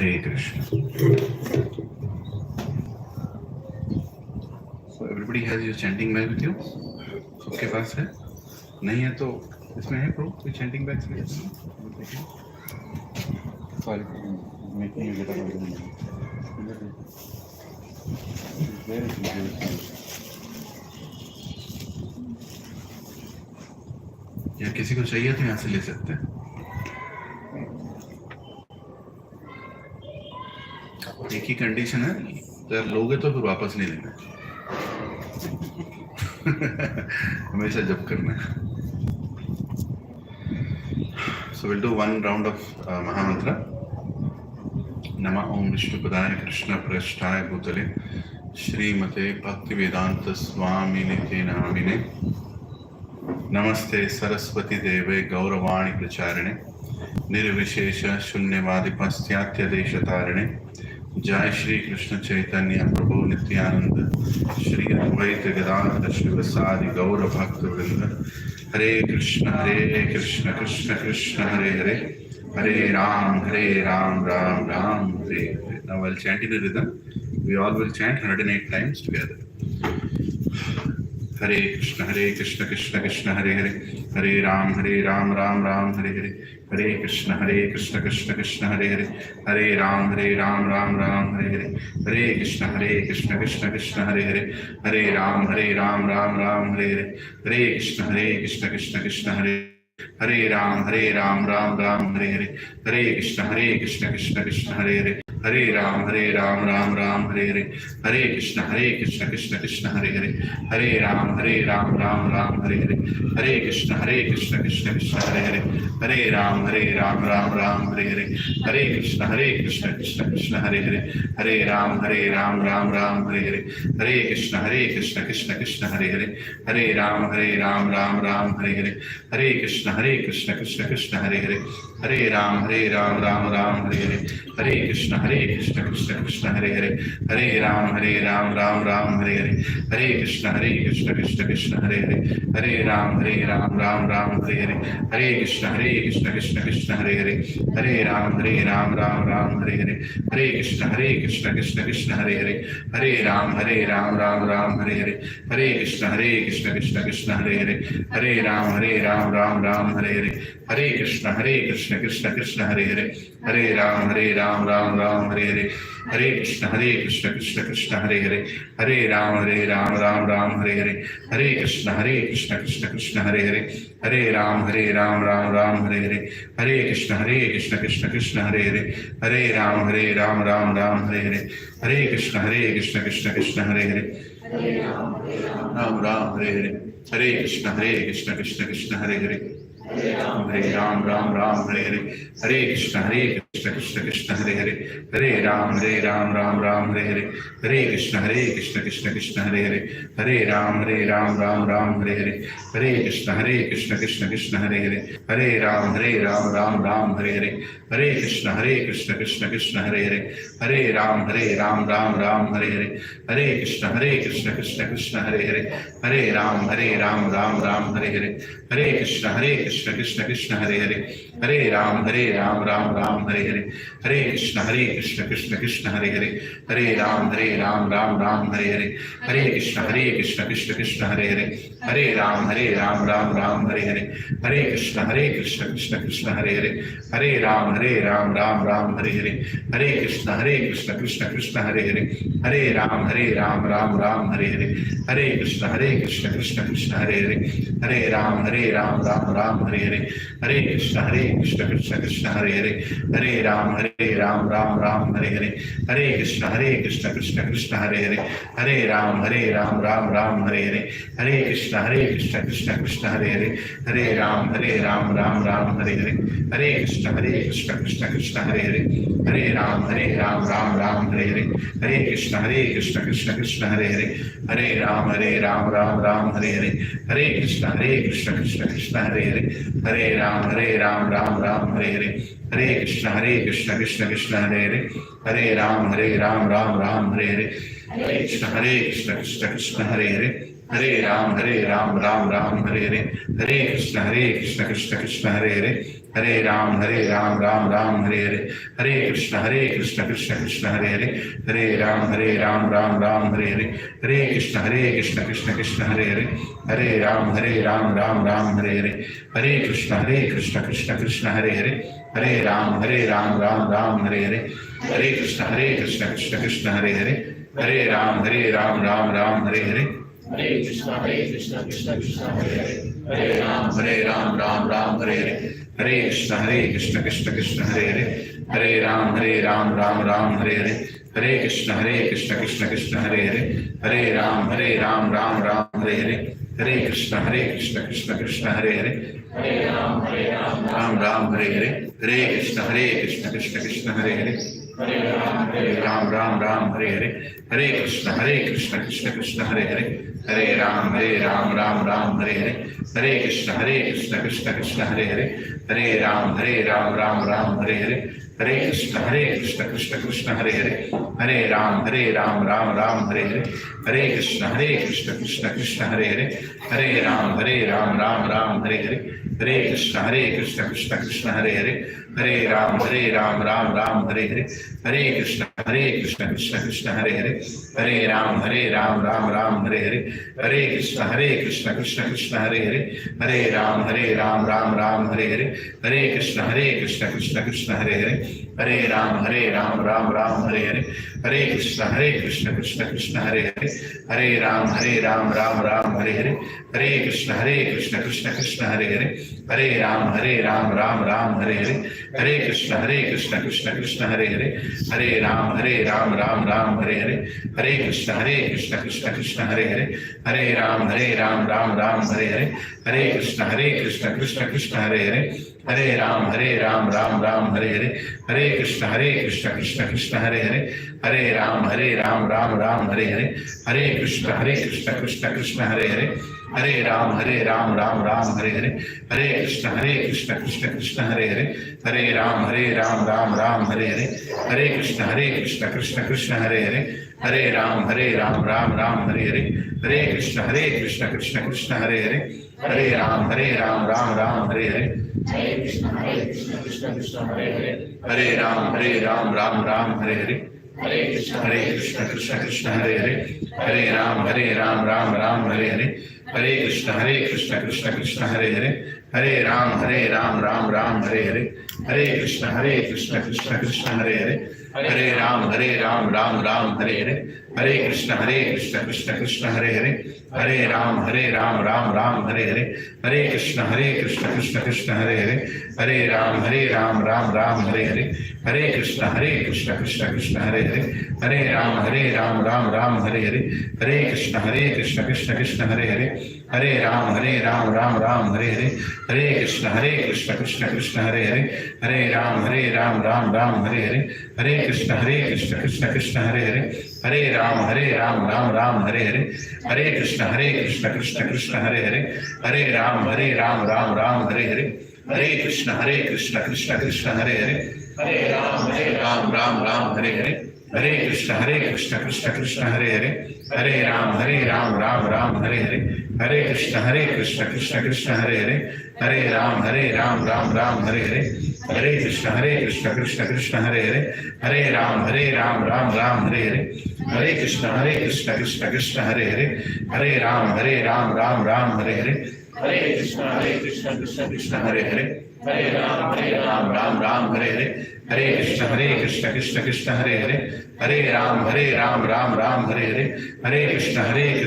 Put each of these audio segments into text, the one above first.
Hare Krishna. So everybody has your chanting bag with you? सबके पास है? नहीं है तो इसमें है प्रो कोई chanting bags में? Sorry, making you get up again. या किसी को चाहिए तो यहाँ से ले सकते हैं. एक ही कंडीशन है, तो लोगे तो फिर वापस नहीं लेना. हमेशा जप करना है. So we'll do one round of Mahamantra. Nama Om Vishnupadaya Krishna Prasthaya Bhutale Shrimate Bhaktivedanta Swami Nitye Namine Namaste Saraswati Deve Gauravani Pracharine Nirvishesha Shunyavadi Pastyatya Deshatarine Jai Shri Krishna Chaitanya Prabhu Nityananda Shri Advaita Gadadhar Shivasadi Gaura Bhakta Vrinda Hare Krishna Krishna Krishna Hare Hare Hare Ram Ram Ram Hare Hare. Now while chanting the rhythm, we all will chant 108 times together. Hare Krishna Krishna Krishna Hare Hare Hare Ram Ram Hare Hare Hare Krishna Krishna Krishna Hare Hare Hare Ram Ram Hare Hare Hare Krishna Krishna Krishna Hare Hare Hare Ram Ram Hare Hare Hare Krishna Krishna Krishna Hare Hare Ram Ram Hare Hare Hare Krishna Krishna Krishna Hare Hare Hare Ram Ram Hare Hare Hare Krishna Krishna Krishna Hare Hare Hare Ram Ram Hare Hare Hare Krishna Krishna Krishna Hare Hare Hare Ram Ram Hare Hare Hare Krishna Krishna Krishna Hare Hare Hare Ram Ram Hare Hare Hare Krishna Krishna Krishna Hare Hare Hare Ram Ram Hare Hare Hare Krishna Krishna Krishna Hare Hare Hare Ram Ram Hare Hare Hare Krishna Krishna Krishna Hare Hare Hare Ram Ram Hare Hare Hare Krishna Krishna Krishna Hare Hare Hare Ram Ram Hare Hare Hare Krishna Krishna Krishna Hare Hare Hare Ram Ram Hare Hare Hare Krishna Krishna Krishna Hare Hare Hare Ram Ram Hare Hare Hare Krishna Krishna Krishna Hare Hare Hare Ram Ram Hare Hare Hare Krishna Krishna Krishna Hare Hare Hare Ram Ram Hare Hare Hare Krishna Krishna Krishna Hare Hare Hare Ram Ram Hare Hare Hare Krishna Krishna Krishna Hare Hare Hare Ram Ram Hare Hare Hare Krishna Krishna Krishna Hare Hare Hare Ram Ram Hare Hare Hare Krishna Krishna Krishna Hare Hare Ram Hare Hare Hare Krishna Krishna Krishna Hare Hare Hare Ram Hare Hare Hare Krishna Krishna Krishna Hare Hare Hare Ram Hare Hare Hare Krishna Krishna Krishna Hare Hare Hare Ram Hare Hare Hare Krishna Krishna Krishna Hare Hare Hare Ram Hare Hare Hare Krishna Krishna Krishna Hare Hare Hare Ram Hare Hare Hare Krishna Krishna Krishna Hare Hare Hare Ram Hare Hare Hare Krishna Krishna Krishna Hare Hare Hare Ram Hare Hare Hare Krishna Krishna Krishna Hare Hare Hare Ram Hare Hare Hare Krishna Krishna Krishna Hare Hare Hare Ram Hare Hare Hare Krishna Krishna Krishna Hare Hare Hare Ram Hare Hare Hare Krishna Krishna Krishna Hare Hare Hare Ram Hare Hare Hare Krishna Krishna Krishna Hare Hare Hare Ram Hare Hare Hare Krishna Krishna Krishna Hare Hare Hare Ram Hare Hare Hare Krishna Krishna Krishna Hare Hare Hare Ram Hare Hare Hare Krishna Krishna Krishna Hare Hare Hare Ram Hare Hare Hare Krishna Krishna Krishna Hare Hare Hare Ram Hare Hare Hare Krishna Krishna Krishna Hare Hare Hare Ram Hare Hare Hare Krishna Krishna Krishna Hare Hare Hare Ram Hare Hare Hare Krishna Krishna Krishna Hare Hare Hare Ram Hare Hare Hare Krishna Krishna Krishna Krishna Hare Hare हरे राम राम राम हरे हरे, हरे कृष्ण कृष्ण कृष्ण हरे हरे, हरे राम राम हरे हरे, हरे कृष्ण कृष्ण कृष्ण हरे हरे, हरे राम राम हरे हरे, हरे कृष्ण कृष्ण कृष्ण हरे हरे, हरे राम राम हरे हरे, हरे कृष्ण कृष्ण कृष्ण हरे हरे, हरे राम राम हरे हरे, हरे कृष्ण कृष्ण कृष्ण हरे हरे, हरे राम राम हरे हरे, हरे कृष्ण कृष्ण कृष्ण हरे हरे, हरे राम राम हरे हरे, हरे कृष्ण कृष्ण कृष्ण हरे हरे, हरे राम राम हरे हरे, हरे कृष्ण कृष्ण कृष्ण हरे हरे, हरे राम राम हरे हरे, हरे कृष्ण कृष्ण कृष्ण हरे हरे, हरे राम हरे हरे, हरे कृष्ण कृष्ण कृष्ण हरे हरे, हरे राम हरे हरे, हरे कृष्ण कृष्ण कृष्ण हरे हरे, हरे राम हरे हरे, हरे कृष्ण कृष्ण कृष्ण हरे हरे, हरे राम हरे हरे, हरे कृष्ण कृष्ण कृष्ण हरे हरे, हरे राम हरे हरे, हरे कृष्ण कृष्ण कृष्ण हरे हरे, हरे राम हरे हरे, हरे कृष्ण कृष्ण कृष्ण हरे हरे, हरे राम हरे हरे, हरे कृष्ण कृष्ण कृष्ण हरे हरे, हरे राम हरे हरे, हरे कृष्ण कृष्ण कृष्ण हरे हरे, हरे राम हरे हरे, हरे कृष्ण कृष्ण कृष्ण हरे हरे, हरे राम हरे हरे, हरे कृष्ण कृष्ण कृष्ण हरे हरे, हरे राम हरे हरे, हरे कृष्ण कृष्ण कृष्ण हरे हरे, हरे राम हरे हरे, हरे कृष्ण कृष्ण कृष्ण हरे हरे, हरे राम हरे हरे, हरे कृष्ण कृष्ण कृष्ण हरे हरे, हरे राम हरे हरे, हरे कृष्ण कृष्ण कृष्ण हरे हरे, हरे राम हरे हरे, हरे कृष्ण कृष्ण कृष्ण हरे हरे, हरे राम हरे हरे, हरे कृष्ण कृष्ण कृष्ण हरे हरे, हरे राम हरे हरे, हरे कृष्ण कृष्ण कृष्ण हरे हरे, हरे राम हरे हरे, हरे कृष्ण कृष्ण कृष्ण हरे हरे, हरे राम हरे हरे, हरे कृष्ण कृष्ण कृष्ण हरे हरे, हरे राम हरे हरे, हरे कृष्ण कृष्ण कृष्ण हरे हरे, हरे राम हरे हरे, हरे कृष्ण कृष्ण कृष्ण हरे हरे, हरे राम हरे हरे, हरे कृष्ण कृष्ण कृष्ण हरे हरे, हरे राम हरे हरे, हरे कृष्ण कृष्ण कृष्ण हरे हरे, हरे राम हरे हरे, हरे कृष्ण कृष्ण कृष्ण हरे हरे, हरे राम हरे हरे, हरे कृष्ण कृष्ण कृष्ण हरे हरे, हरे राम हरे हरे, हरे कृष्ण कृष्ण कृष्ण हरे हरे, हरे राम हरे हरे, हरे कृष्ण कृष्ण कृष्ण हरे हरे, हरे राम हरे हरे, हरे कृष्ण कृष्ण कृष्ण हरे हरे, हरे राम हरे हरे, हरे कृष्ण कृष्ण कृष्ण हरे हरे, हरे राम हरे हरे, हरे कृष्ण कृष्ण कृष्ण हरे हरे, हरे राम हरे हरे, हरे कृष्ण कृष्ण कृष्ण हरे हरे, हरे राम हरे हरे, हरे कृष्ण कृष्ण कृष्ण हरे हरे, हरे राम हरे हरे, हरे कृष्ण कृष्ण कृष्ण हरे हरे, हरे राम हरे हरे, हरे कृष्ण कृष्ण कृष्ण हरे हरे, हरे राम हरे हरे, हरे कृष्ण कृष्ण कृष्ण हरे हरे, हरे राम हरे हरे, हरे कृष्ण कृष्ण कृष्ण हरे हरे, हरे राम हरे हरे, हरे कृष्ण कृष्ण कृष्ण हरे हरे,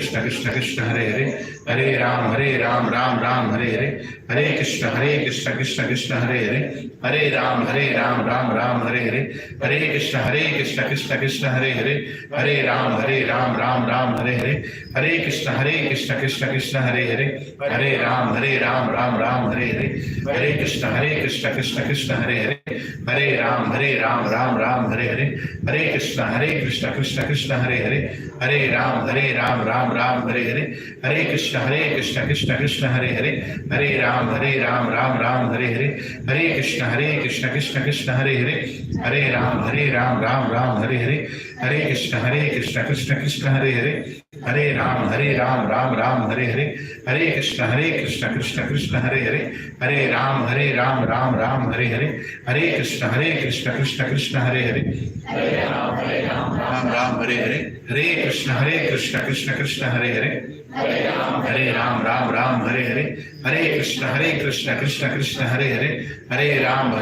हरे राम हरे हरे, हरे कृष्ण कृष्ण कृष्ण हरे हरे, हरे राम हरे हरे, हरे कृष्ण कृष्ण कृष्ण हरे हरे, हरे राम हरे हरे, हरे कृष्ण कृष्ण कृष्ण हरे हरे, हरे राम हरे हरे, हरे कृष्ण कृष्ण कृष्ण हरे हरे, हरे राम हरे हरे, हरे कृष्ण कृष्ण कृष्ण हरे हरे, हरे राम हरे हरे, हरे कृष्ण कृष्ण कृष्ण हरे हरे, हरे राम हरे हरे, हरे कृष्ण कृष्ण कृष्ण हरे हरे, हरे राम हरे हरे, हरे कृष्ण कृष्ण कृष्ण हरे हरे, हरे राम हरे हरे, हरे कृष्ण कृष्ण कृष्ण हरे हरे, हरे राम राम राम हरे हरे, हरे कृष्ण कृष्ण कृष्ण हरे हरे, हरे राम राम हरे हरे, हरे कृष्ण कृष्ण कृष्ण हरे हरे, हरे राम राम हरे हरे, हरे कृष्ण कृष्ण कृष्ण हरे हरे, हरे राम राम हरे हरे, हरे कृष्ण कृष्ण कृष्ण हरे हरे, हरे राम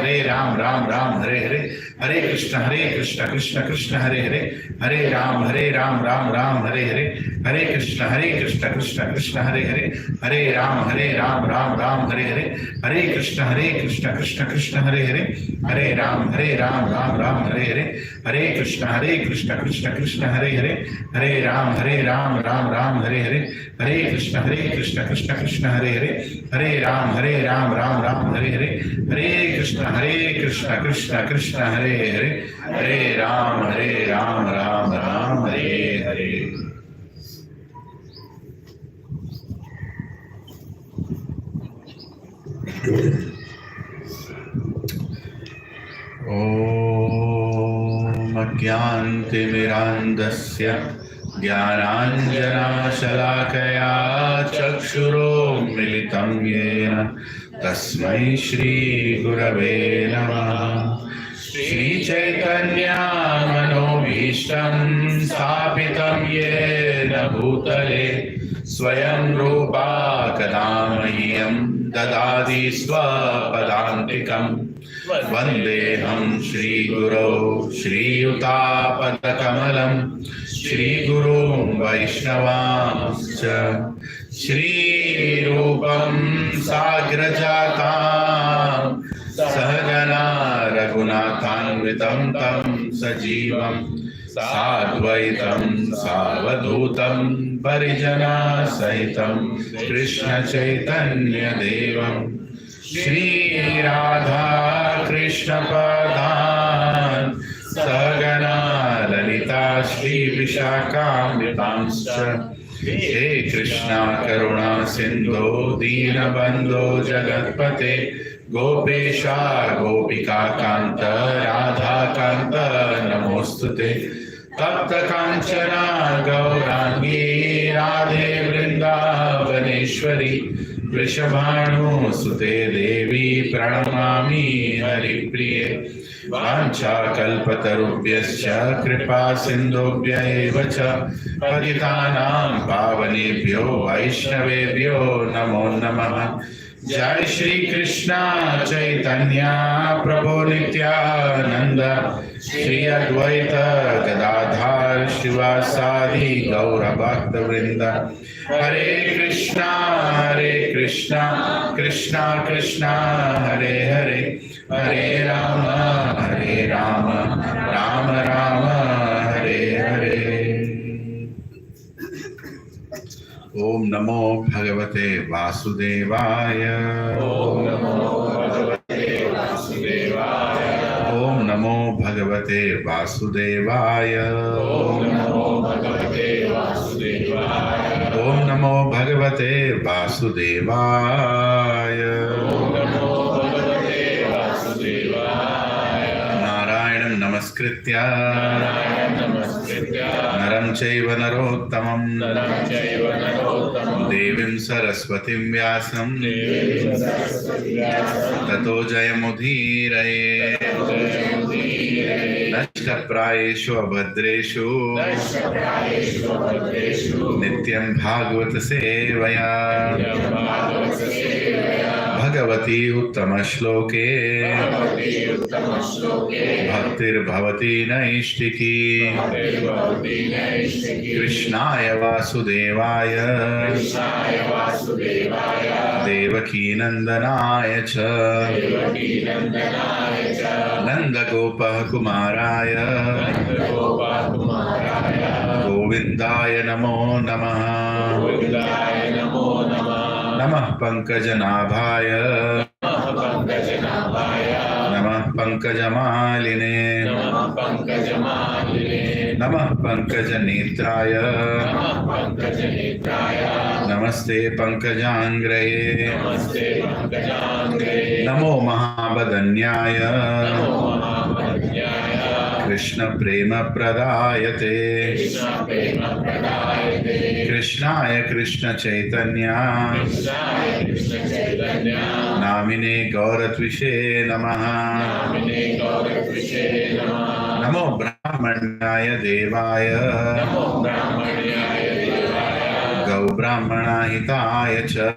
राम हरे हरे, हरे कृष्ण कृष्ण कृष्ण हरे हरे, हरे राम राम हरे हरे, हरे कृष्ण कृष्ण कृष्ण हरे हरे, हरे राम राम हरे हरे, हरे कृष्ण कृष्ण कृष्ण हरे हरे, हरे राम राम हरे हरे, हरे कृष्ण कृष्ण कृष्ण हरे हरे, हरे राम राम हरे हरे, हरे कृष्ण कृष्ण कृष्ण हरे हरे, हरे राम राम हरे हरे, हरे कृष्ण कृष्ण कृष्ण हरे हरे, हरे राम राम राम हरे हरे। ओम अज्ञानतिमिरान्धस्य ज्ञानाञ्जनशलाकया चक्षुरोन्मिलितं येन तस्मै श्रीगुरवे नमः। श्रीचैतन्यमनोभीष्टं स्थापितं येन भूतले स्वयं रूपा कदा मह्यं ददाति स्वपदान्तिकम्। वन्देऽहं श्रीगुरौ श्रीयुतापदकमलं श्रीगुरुं वैष्णवांश्च श्रीरूपं साग्रजातां सहगना रघुनाथान्वितं तं सजीवं साद्वैतं सावधूतं परिजनसहितं कृष्णचैतन्यदेवं श्रीराधा कृष्णपदान् सहगना ललिता श्रीविशाखान्वितांश्च हे कृष्णा करुणा सिन्धो दीनबन्धो जगत्पते गोपेशा गोपिका कान्त राधा कान्त नमोस्तुते। तप्त कांचना गौरांगी राधे वृंदावनेश्वरी वृषभानुसुते देवी प्रणमामि हरिप्रिये। वाञ्छाकल्पतरुभ्यश्च कृपा सिन्धुभ्य एव च पतितानां पावनेभ्यो वैष्णवेभ्यो नमो नमः। जय श्री कृष्ण चैतन्य प्रभु नित्यानंद श्री अद्वैत गदाधर शिवासादि गौर भक्त वृंद। हरे कृष्णा कृष्णा कृष्णा हरे हरे, हरे राम राम राम हरे हरे। ओम नमो भगवते वासुदेवाय, ओम नमो भगवते वासुदेवाय, ओम नमो भगवते वासुदेवाय, ओम नमो भगवते वासुदेवाय, ओम नमो भगवते वासुदेवाय, ओम नमो भगवते वासुदेवाय। नारायणं नमस्कृत्य नरं चैव नरोत्तमं देवीं सरस्वतीं व्यासं ततो जयमुदीरये। नष्टप्रायेषु अभद्रेषु नित्यं भागवत सेवया भगवती उत्तमश्लोके भक्तिर्भवति नैष्टिकी। कृष्णाय वासुदेवाय देवकीनन्दनाय च नन्दगोपः कुमाराय गोविन्दाय नमो नमः। नमः पंकजनाभाय नमः पंकजमालिने नमः पंकजनेत्राय नमस्ते पंकजांग्रये नमो महावदन्याय Krishna Prema Pradayate Krishnaya Krishna Chaitanya Namine Gauratvishe Namaha Namo Brahmanaya Devaya Gau Brahmana Hitaya Cha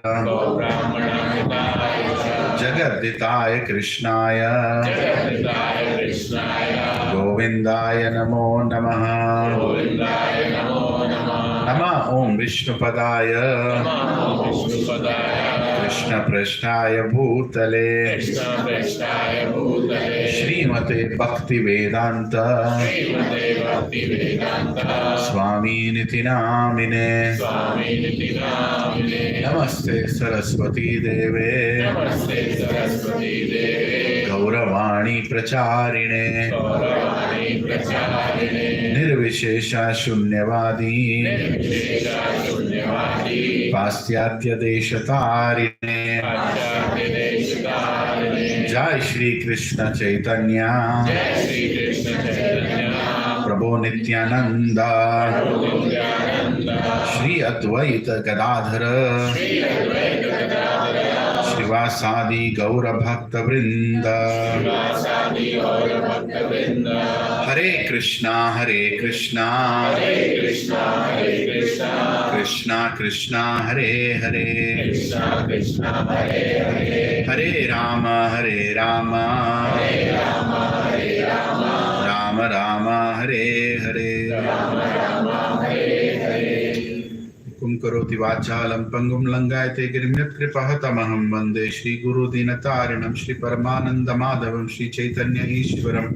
Jagaditaya Krishnaya Govindaya Namo Namaha Nama Om Vishnupadaya Krishna Prasthaya Bhutale Srimate Bhakti Vedanta Swami Niti Namine Namaste Saraswati Deve Gauravani Pracharine Nirvishesha Shunyavadi Pastyatya Deshatarine Jai Shri Krishna Chaitanya Prabhu Nityananda Shri Advaita Gadadhara Srivasadi Gaura Bhakta Vrinda Hare Krishna Krishna Krishna Hare Hare Hare Rama Rama Rama Hare Hare Kum karoti vachalam pangum langayate girimyat kripahatamaham vande Shri Guru Dinatarinam Shri Paramananda Madhavam Shri Chaitanya Ishwaram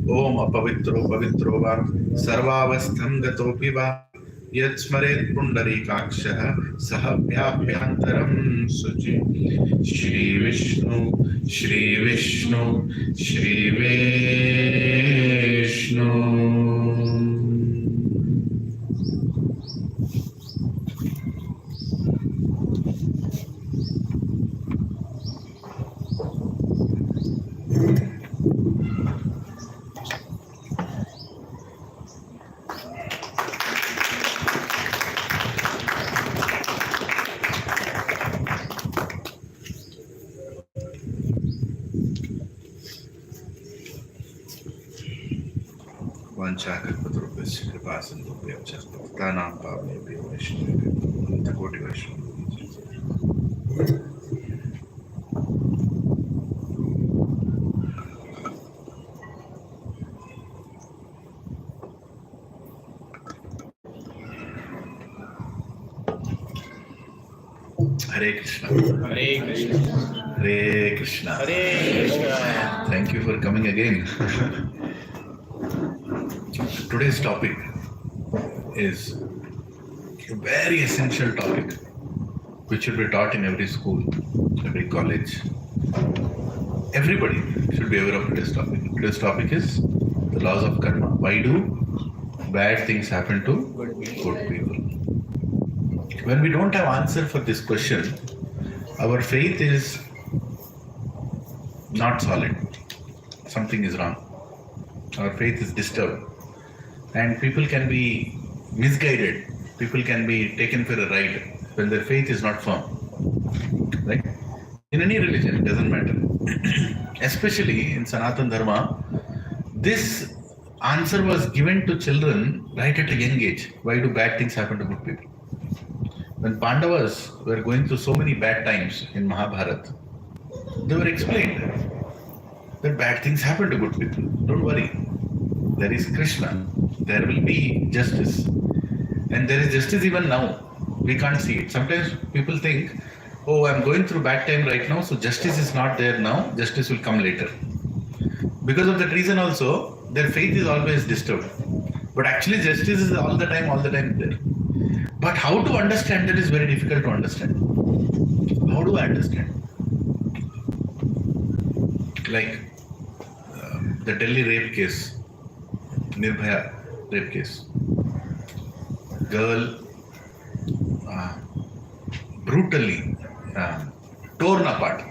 Om apavitro pavitro va sarvavastham gatopi va yat smaret pundarikakshaha saha vyapyantaram suci Shri Vishnu Shri Vishnu Shri Vishnu Vanchakatpatrupasya kripasindhubhyam cha patitanam pavnebhyo vaishnavebhyo antakoti vaishnavebhyo. Hare Krishna. Hare Krishna. Hare Krishna. Hare Krishna. Thank you for coming again. Today's topic is a very essential topic which should be taught in every school, every college. Everybody should be aware of today's topic. Today's topic is the laws of karma. Why do bad things happen to good people? When we don't have answer for this question, our faith is not solid. Something is wrong. Our faith is disturbed. And people can be misguided. People can be taken for a ride when their faith is not firm. Right? In any religion, it doesn't matter. Especially in Sanatana Dharma, this answer was given to children right at a young age. Why do bad things happen to good people? When Pandavas were going through so many bad times in Mahabharata, they were explained that bad things happen to good people. Don't worry. There is Krishna. There will be justice. And there is justice even now. We can't see it. Sometimes people think, oh, I'm going through bad time right now, so justice is not there now. Justice will come later. Because of that reason also, their faith is always disturbed. But actually justice is all the time there. But how to understand that is very difficult to understand. How do I understand? Like the Delhi rape case, Nirbhaya rape case. Girl brutally torn apart,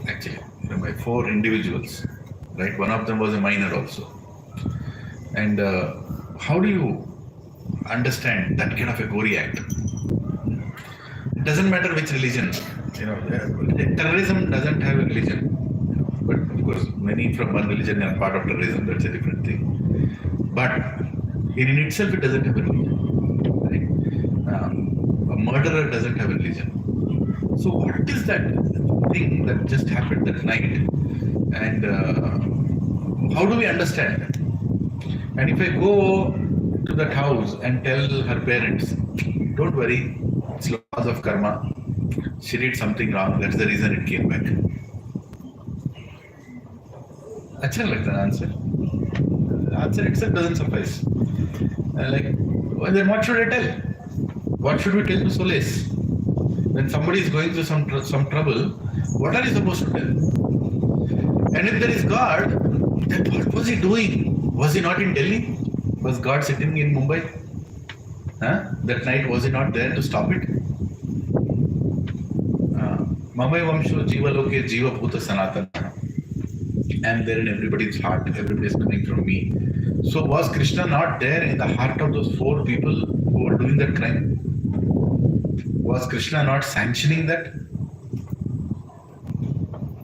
actually, by 4 individuals. Right? One of them was a minor also. And how do you understand that kind of a gory act? It doesn't matter which religion, terrorism doesn't have a religion. But of course, many from one religion are part of terrorism, that's a different thing. But in itself, it doesn't have a religion. Right? A murderer doesn't have a religion. So what is that thing that just happened that night? And how do we understand that? And if I go to that house and tell her parents, don't worry, it's laws of karma. She did something wrong, that's the reason it came back. अच्छा लगता है answer. The answer itself doesn't suffice. Well, then what should I tell? What should we tell to solace? When somebody is going through some trouble, what are you supposed to tell? And if there is God, then what was he doing? Was he not in Delhi? Was God sitting in Mumbai? That night, was he not there to stop it? Mamai Vamsho Jiva Loke Jiva Bhuta Sanatana. I'm there in everybody's heart. Everybody is coming from me. So was Krishna not there in the heart of those 4 people who were doing that crime? Was Krishna not sanctioning that?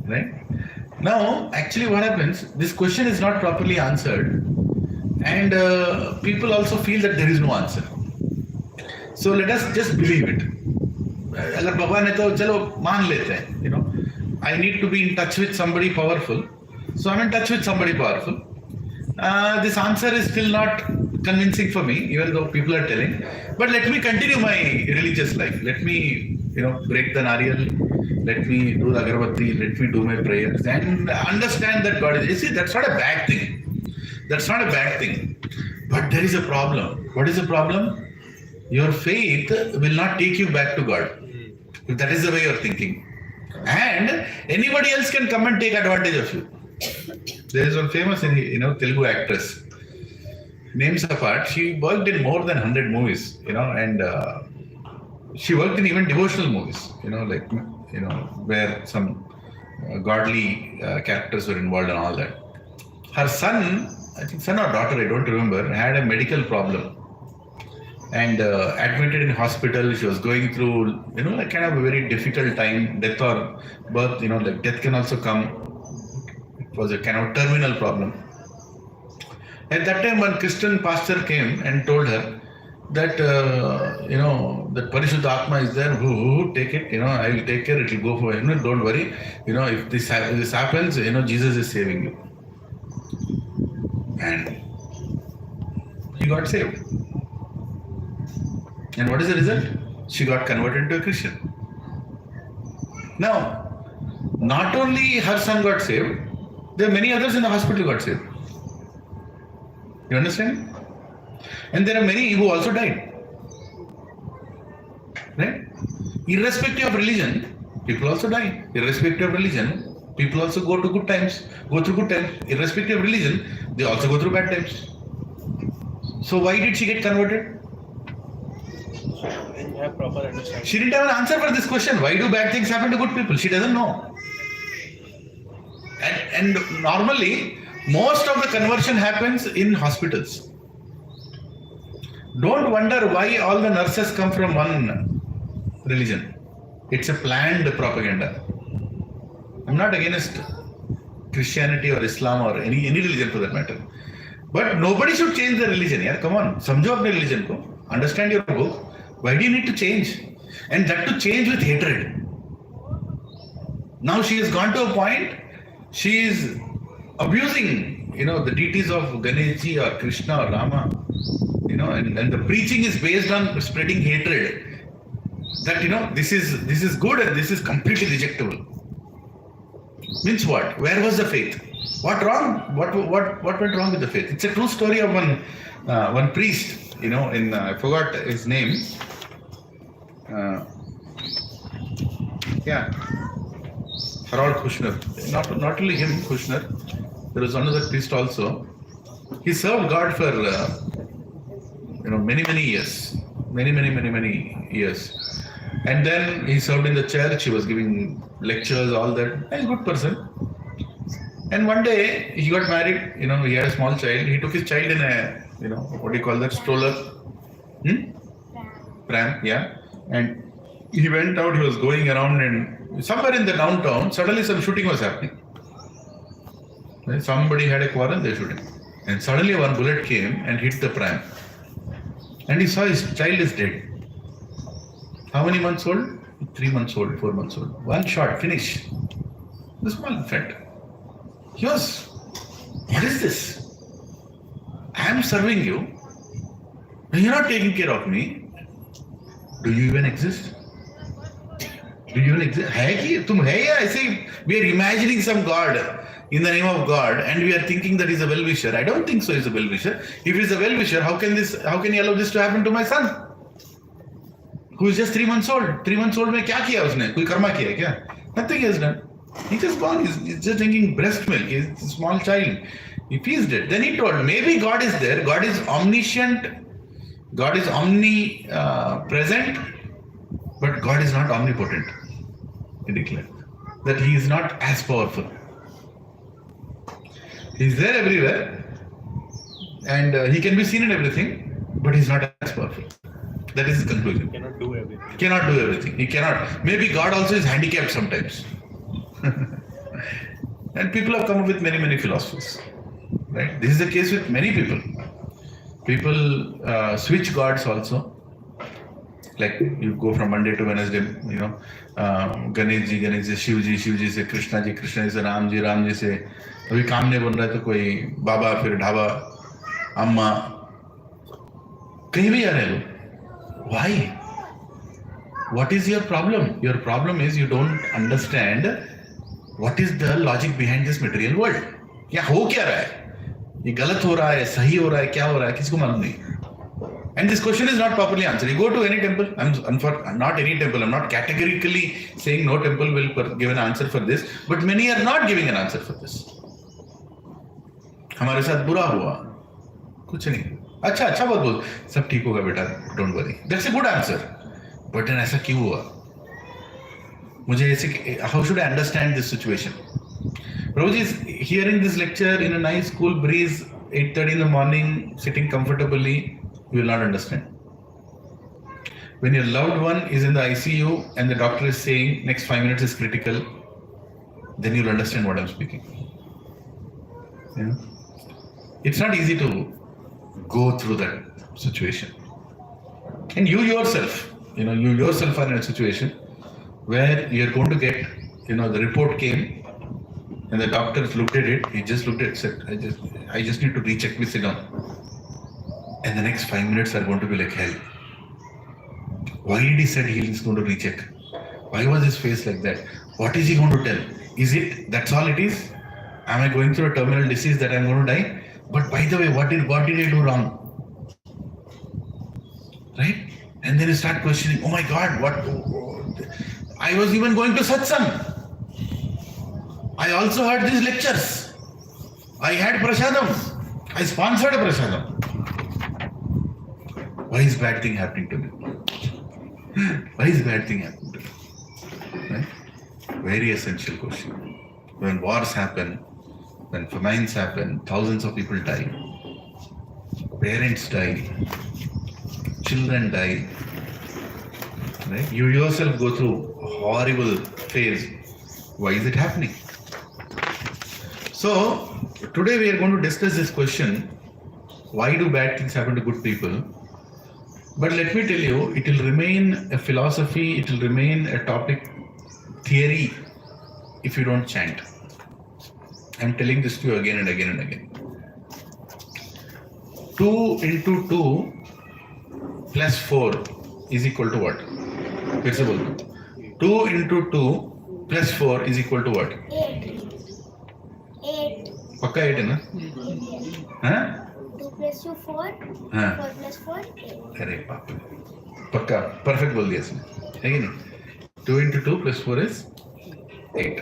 Right? Now, actually what happens, this question is not properly answered, and people also feel that there is no answer. So let us just believe it. अगर भगवान है तो चलो मान लेते हैं, I need to be in touch with somebody powerful, so I'm in touch with somebody powerful. This answer is still not convincing for me, even though people are telling. But let me continue my religious life. Let me, break the nariyal. Let me do the agarbatti. Let me do my prayers and understand that God is. You see, that's not a bad thing. That's not a bad thing. But there is a problem. What is the problem? Your faith will not take you back to God. If that is the way you're thinking. And anybody else can come and take advantage of you. There is one famous, Telugu actress. Names apart, she worked in more than 100 movies, and she worked in even devotional movies, where some godly characters were involved and all that. Her son, I think son or daughter, I don't remember, had a medical problem and admitted in hospital. She was going through, kind of a very difficult time, death or birth, death can also come. It was a kind of terminal problem. At that time, one Christian pastor came and told her that, that Parishuddha Atma is there, take it, I will take care, it will go for him, don't worry, if this happens, Jesus is saving you. And he got saved. And what is the result? She got converted into a Christian. Now, not only her son got saved, there are many others in the hospital who got saved. You understand? And there are many who also died. Right? Irrespective of religion, people also die. Irrespective of religion, people also go through good times. Irrespective of religion, they also go through bad times. So why did she get converted? Didn't have proper understanding. She didn't have an answer for this question. Why do bad things happen to good people? She doesn't know. And normally, most of the conversion happens in hospitals. Don't wonder why all the nurses come from one religion. It's a planned propaganda. I'm not against Christianity or Islam or any religion for that matter. But nobody should change their religion. Yeah? Come on, samjho apne religion ko. Understand your book. Why do you need to change? And that to change with hatred. Now she has gone to a point, she is abusing, the deities of Ganeshji or Krishna or Rama, and the preaching is based on spreading hatred. That, this is good and this is completely rejectable. Means what? Where was the faith? What wrong? What went wrong with the faith? It's a true story of one priest, I forgot his name. Harold Kushner. Not only him, Kushner. There was another priest also. He served God for many years. Many years. And then he served in the church. He was giving lectures, all that. He's a good person. And one day he got married, he had a small child. He took his child in a, what do you call that, stroller? Pram, yeah. And he went out, he was going around, and somewhere in the downtown, suddenly some shooting was happening. Somebody had a quarrel, they shot him. And suddenly one bullet came and hit the pram. And he saw his child is dead. How many months old? 3 months old, 4 months old. One shot, finish. The small infant. He was, what is this? I am serving you. And you're not taking care of me. Do you even exist? Do you even exist? I say, we are imagining some God in the name of God, and we are thinking that he's a well-wisher. I don't think so he's a well-wisher. If he's a well-wisher, how can he allow this to happen to my son? Who is just 3 months old. 3 months old mein kya kiya usne? Koi karma kiya kya? Nothing he has done. He's just gone. He's just drinking breast milk. He's a small child. If he's dead, then he told, maybe God is there. God is omniscient. God is omnipresent. But God is not omnipotent. He declared that he is not as powerful. He's there everywhere. And he can be seen in everything. But he's not as powerful. That is his conclusion. He cannot do everything. He cannot do everything. He cannot. Maybe God also is handicapped sometimes. And people have come up with many, many philosophies. Right? This is the case with many people. People switch gods also. Like you go from Monday to Wednesday, Ganesh ji Shiv ji se Krishna ji se Ram ji se अभी काम नहीं बन रहा है तो कोई बाबा फिर ढाबा अम्मा कहीं भी आ रहे लोग. Why? What is your problem? Your problem is you don't understand what is the logic behind this material world. क्या हो क्या रहा है? ये गलत हो रहा है, सही हो रहा है, क्या हो रहा है, किसको मालूम नहीं. And this question is not properly answered. You go to any temple, not any temple, I'm not categorically saying no temple will give an answer for this, but many are not giving an answer for this. हमारे साथ बुरा हुआ, कुछ नहीं. अच्छा बोल, सब ठीक होगा बेटा, don't worry. That's a good answer. But then ऐसा क्यों हुआ? मुझे ऐसे, how should I understand this situation? Prabhuji is hearing this lecture in a nice cool breeze, 8:30 in the morning, sitting comfortably. You will not understand. When your loved one is in the ICU and the doctor is saying next 5 minutes is critical, then you'll understand what I'm speaking. It's not easy to go through that situation. And you yourself are in a situation where you're going to get, the report came and the doctor looked at it, he just looked at it, said, I just need to recheck, please sit down. And the next 5 minutes are going to be like hell. Why did he say he is going to recheck? Why was his face like that? What is he going to tell? Is it, that's all it is? Am I going through a terminal disease that I'm going to die? But by the way, what did I do wrong? Right? And then you start questioning, oh my God, what? I was even going to satsang. I also heard these lectures. I had prasadam. I sponsored a prasadam. Why is bad thing happening to me? Why is bad thing happening to me? Right? Very essential question. When wars happen, when famines happen, thousands of people die. Parents die. Children die. Right? You yourself go through a horrible phase. Why is it happening? So, today we are going to discuss this question. Why do bad things happen to good people? But let me tell you, it will remain a philosophy, it will remain a topic, theory, if you don't chant. I'm telling this to you again and again and again. 2 into 2 plus 4 is equal to what? Flexible. 2 into 2 plus 4 is equal to what? 8. 8. Pakka 8 है ना? हाँ? 2 plus 2 4. हाँ. 4 plus 4 8. अरे बाप रे, पक्का perfect बोल दिया इसने, है कि नहीं? 2 into 2 plus 4 is 8.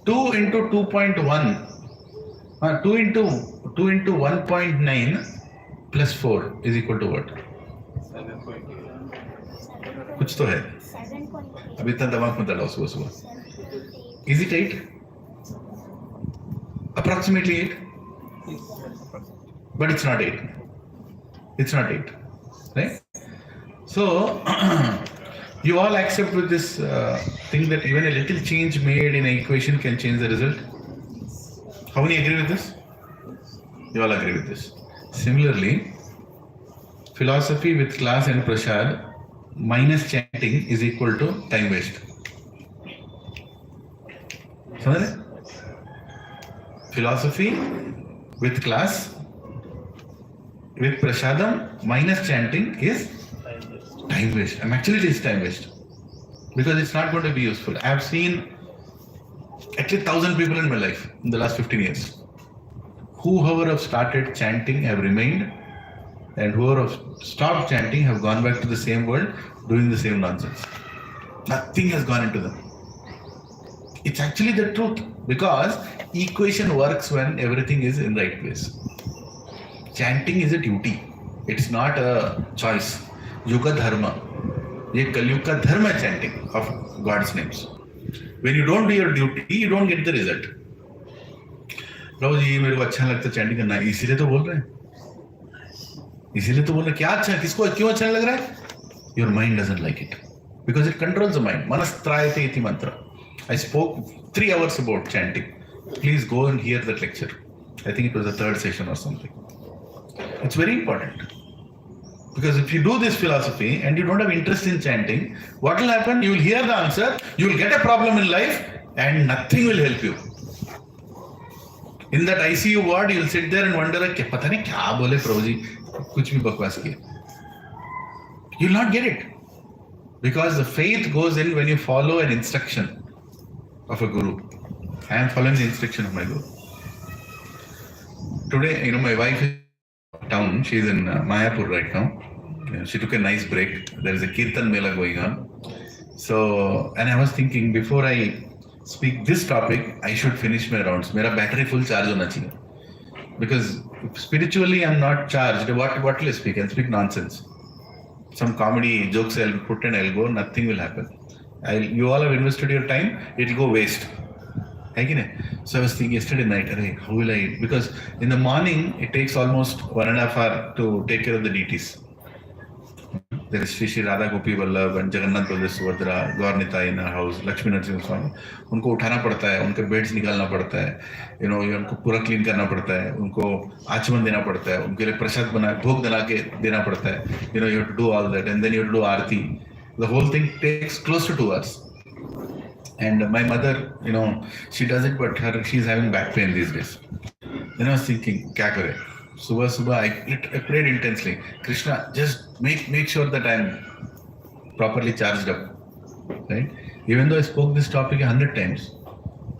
2 into 2.1, 2 into 1.9 plus 4 is equal to what? 7.8. कुछ तो है, 7.8. अभी इतना दिमाग मत लड़ाओ सुबह सुबह. Is it 8? Approximately 8. But it's not 8. It's not 8. Right? So, you all accept with this thing that even a little change made in an equation can change the result? How many agree with this? You all agree with this. Similarly, philosophy with class and prasad minus chanting is equal to time waste. Philosophy with class with prasadam minus chanting is time waste. Actually, it is time waste because it's not going to be useful. I have seen at least 1,000 people in my life in the last 15 years. Whoever have started chanting have remained, and whoever have stopped chanting have gone back to the same world doing the same nonsense. Nothing has gone into them. It's actually the truth because equation works when everything is in right place. Chanting is a duty. It's not a choice. Yuga dharma. Ye Kalyuga ka dharma chanting of God's names. When you don't do your duty, you don't get the result. प्रभु जी मेरे को अच्छा लगता है chanting करना, इसीलिए तो बोल रहे हैं. इसीलिए तो बोल रहे हैं. क्या अच्छा, किसको क्यों अच्छा लग रहा है? Your mind doesn't like it because it controls the mind. Manastrayate iti mantra. I spoke 3 hours about chanting. Please go and hear that lecture. I think it was the 3rd session or something. It's very important. Because if you do this philosophy and you don't have interest in chanting, what will happen? You will hear the answer, you will get a problem in life and nothing will help you. In that ICU ward, you will sit there and wonder, pata nahi kya bole Prabhu ji, kuch bhi bakwas kiya. You will not get it. Because the faith goes in when you follow an instruction of a guru. I am following the instruction of my guru. Today, my wife is in town. She is in Mayapur right now. She took a nice break. There is a Kirtan Mela going on. So, and I was thinking before I speak this topic, I should finish my rounds. Mera battery full charge hona chahiye. Because spiritually I am not charged. What will I speak? I speak nonsense. Some comedy jokes I'll put and I'll go, nothing will happen. You all have invested your time, it will go waste. So I was thinking yesterday night, how will I? Because in the morning, it takes almost 1.5 hours to take care of the deities. There is Shri Radha Gopi Vallabh and Jagannath Baladev Subhadra, Gaurnita in our house, Lakshmi Narasimha Swami. उनको उठाना पड़ता है, उनके beds निकालना पड़ता है, उनको पूरा क्लीन करना पड़ता है, उनको आचमन देना पड़ता है, उनके लिए प्रसाद बना भोग बना के देना पड़ता है. You have to do all that and then you have to do Aarti. The whole thing takes close to 2 hours. And my mother, she does it, but she's having back pain these days. Then I was thinking, kya kare? Subah, I prayed intensely. Krishna, just make sure that I'm properly charged up. Right? Even though I spoke this topic 100 times,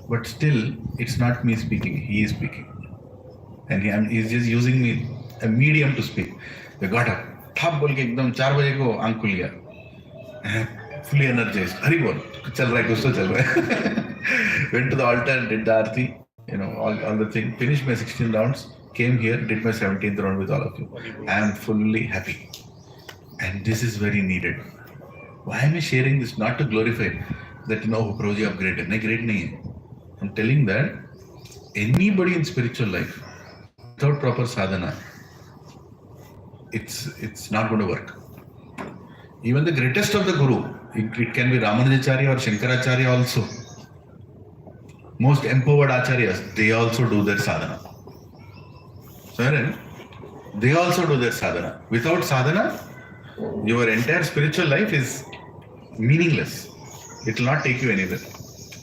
but still, it's not me speaking. He is speaking. And he's just using me, a medium to speak. I got up. Thap bol ke ekdam 4 baje ko aankh khul gaya. Fully energized. Hari bol. Chal raha hai, kuch to chal raha hai. Went to the altar and did the arti. All the thing. Finished my 16 rounds. Came here, did my 17th round with all of you. I am fully happy. And this is very needed. Why am I sharing this? Not to glorify that, Prabhuji, you are great. No, great nahi hai. I'm telling that anybody in spiritual life, without proper sadhana, it's not going to work. Even the greatest of the Guru, it can be Ramanujacharya or Shankaracharya also. Most empowered Acharyas, they also do their sadhana. They also do their sadhana. Without sadhana, your entire spiritual life is meaningless. It will not take you anywhere.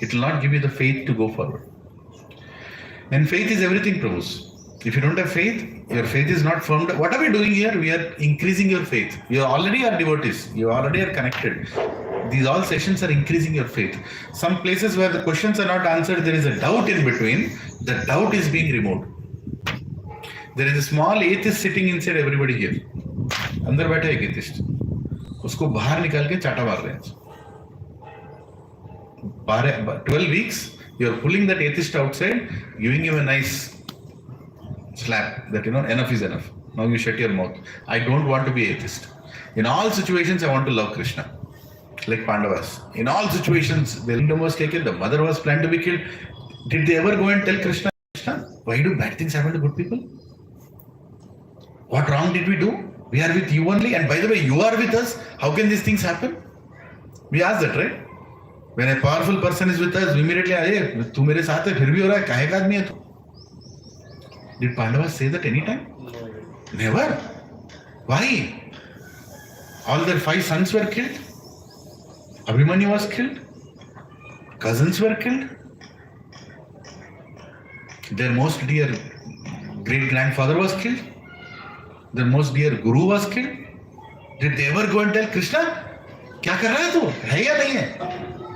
It will not give you the faith to go forward. And faith is everything, Prabhus. If you don't have faith, your faith is not firm. What are we doing here? We are increasing your faith. You already are devotees. You already are connected. These all sessions are increasing your faith. Some places where the questions are not answered, there is a doubt in between. The doubt is being removed. There is a small atheist sitting inside everybody here. अंदर बैठा एक atheist. उसको बाहर निकाल के चाटा मार रहे हैं. 12 weeks, you are pulling that atheist outside, giving him a nice slap that enough is enough. Now you shut your mouth. I don't want to be atheist. In all situations, I want to love Krishna. Like Pandavas. In all situations, the kingdom was taken, the mother was planned to be killed. Did they ever go and tell Krishna, Krishna, why do bad things happen to good people? What wrong did we do? We are with you only, and by the way, you are with us. How can these things happen? We ask that, right? When a powerful person is with us, we immediately, hey, tu mere saath hai, phir bhi ho raha hai, kahe ka aadmi hai tu? Did Pandavas say that any time? Never. Why? All their 5 sons were killed. Abhimanyu was killed. Cousins were killed. Their most dear great-grandfather was killed. Their most dear guru was killed. Did they ever go and tell Krishna, kya kar raha hai tu? Hai ya nahi hai?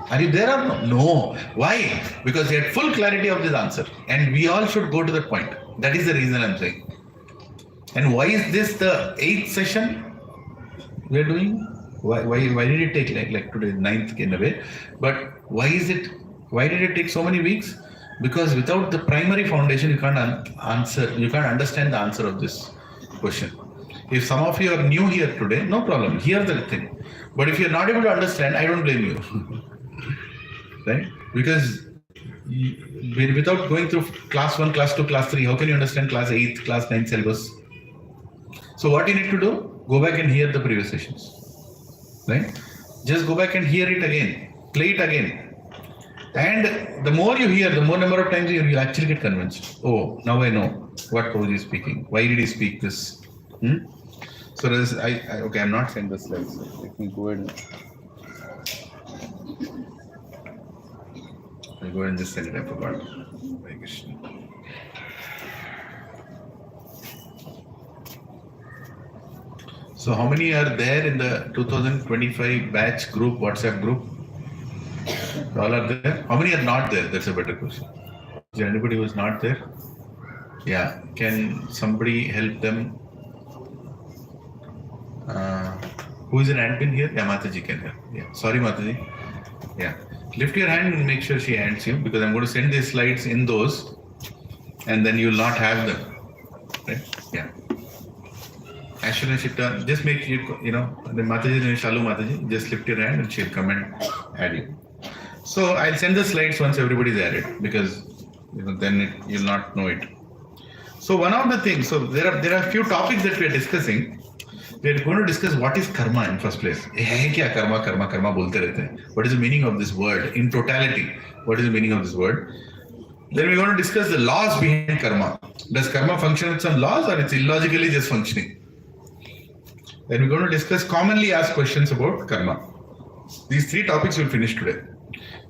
Are you there or no? No. Why? Because they had full clarity of this answer. And we all should go to that point. That is the reason I'm saying. And why is this the 8th session we are doing? Why did it take like today, 9th in a way? But why did it take so many weeks? Because without the primary foundation, you can't understand the answer of this question. If some of you are new here today, no problem, hear the thing. But if you're not able to understand, I don't blame you. Right? Because without going through class 1, class 2, class 3, how can you understand class 8, class 9 syllabus? So what you need to do, go back and hear the previous sessions. Right? Just go back and hear it again, play it again. And the more you hear, the more number of times you actually get convinced. Oh, now I know what Prabhuji is speaking. Why did he speak this? So this, okay, I'm not saying the slides. So let me go ahead. I'll go ahead and just send it. I forgot. Hare Krishna. So how many are there in the 2025 batch group, WhatsApp group? All are there. How many are not there? That's a better question. Is there anybody who is not there? Yeah. Can somebody help them? Who is an admin here? Yeah, Mataji can help. Yeah. Sorry, Mataji. Yeah. Lift your hand and make sure she hands you, because I'm going to send these slides in those, and then you will not have them. Right? Yeah. As soon as she turns, just make the Mataji and Shalu Mataji, just lift your hand and she'll come and add you. So I'll send the slides once everybody's added, because then you'll not know it. So one of the things, so there are a few topics that we are discussing. We're going to discuss what is karma in first place. Karma bolte rehte hain. What is the meaning of this word in totality? What is the meaning of this word? Then we're going to discuss the laws behind karma. Does karma function with some laws, or it's illogically just functioning? Then we're going to discuss commonly asked questions about karma. These 3 topics we'll finish today.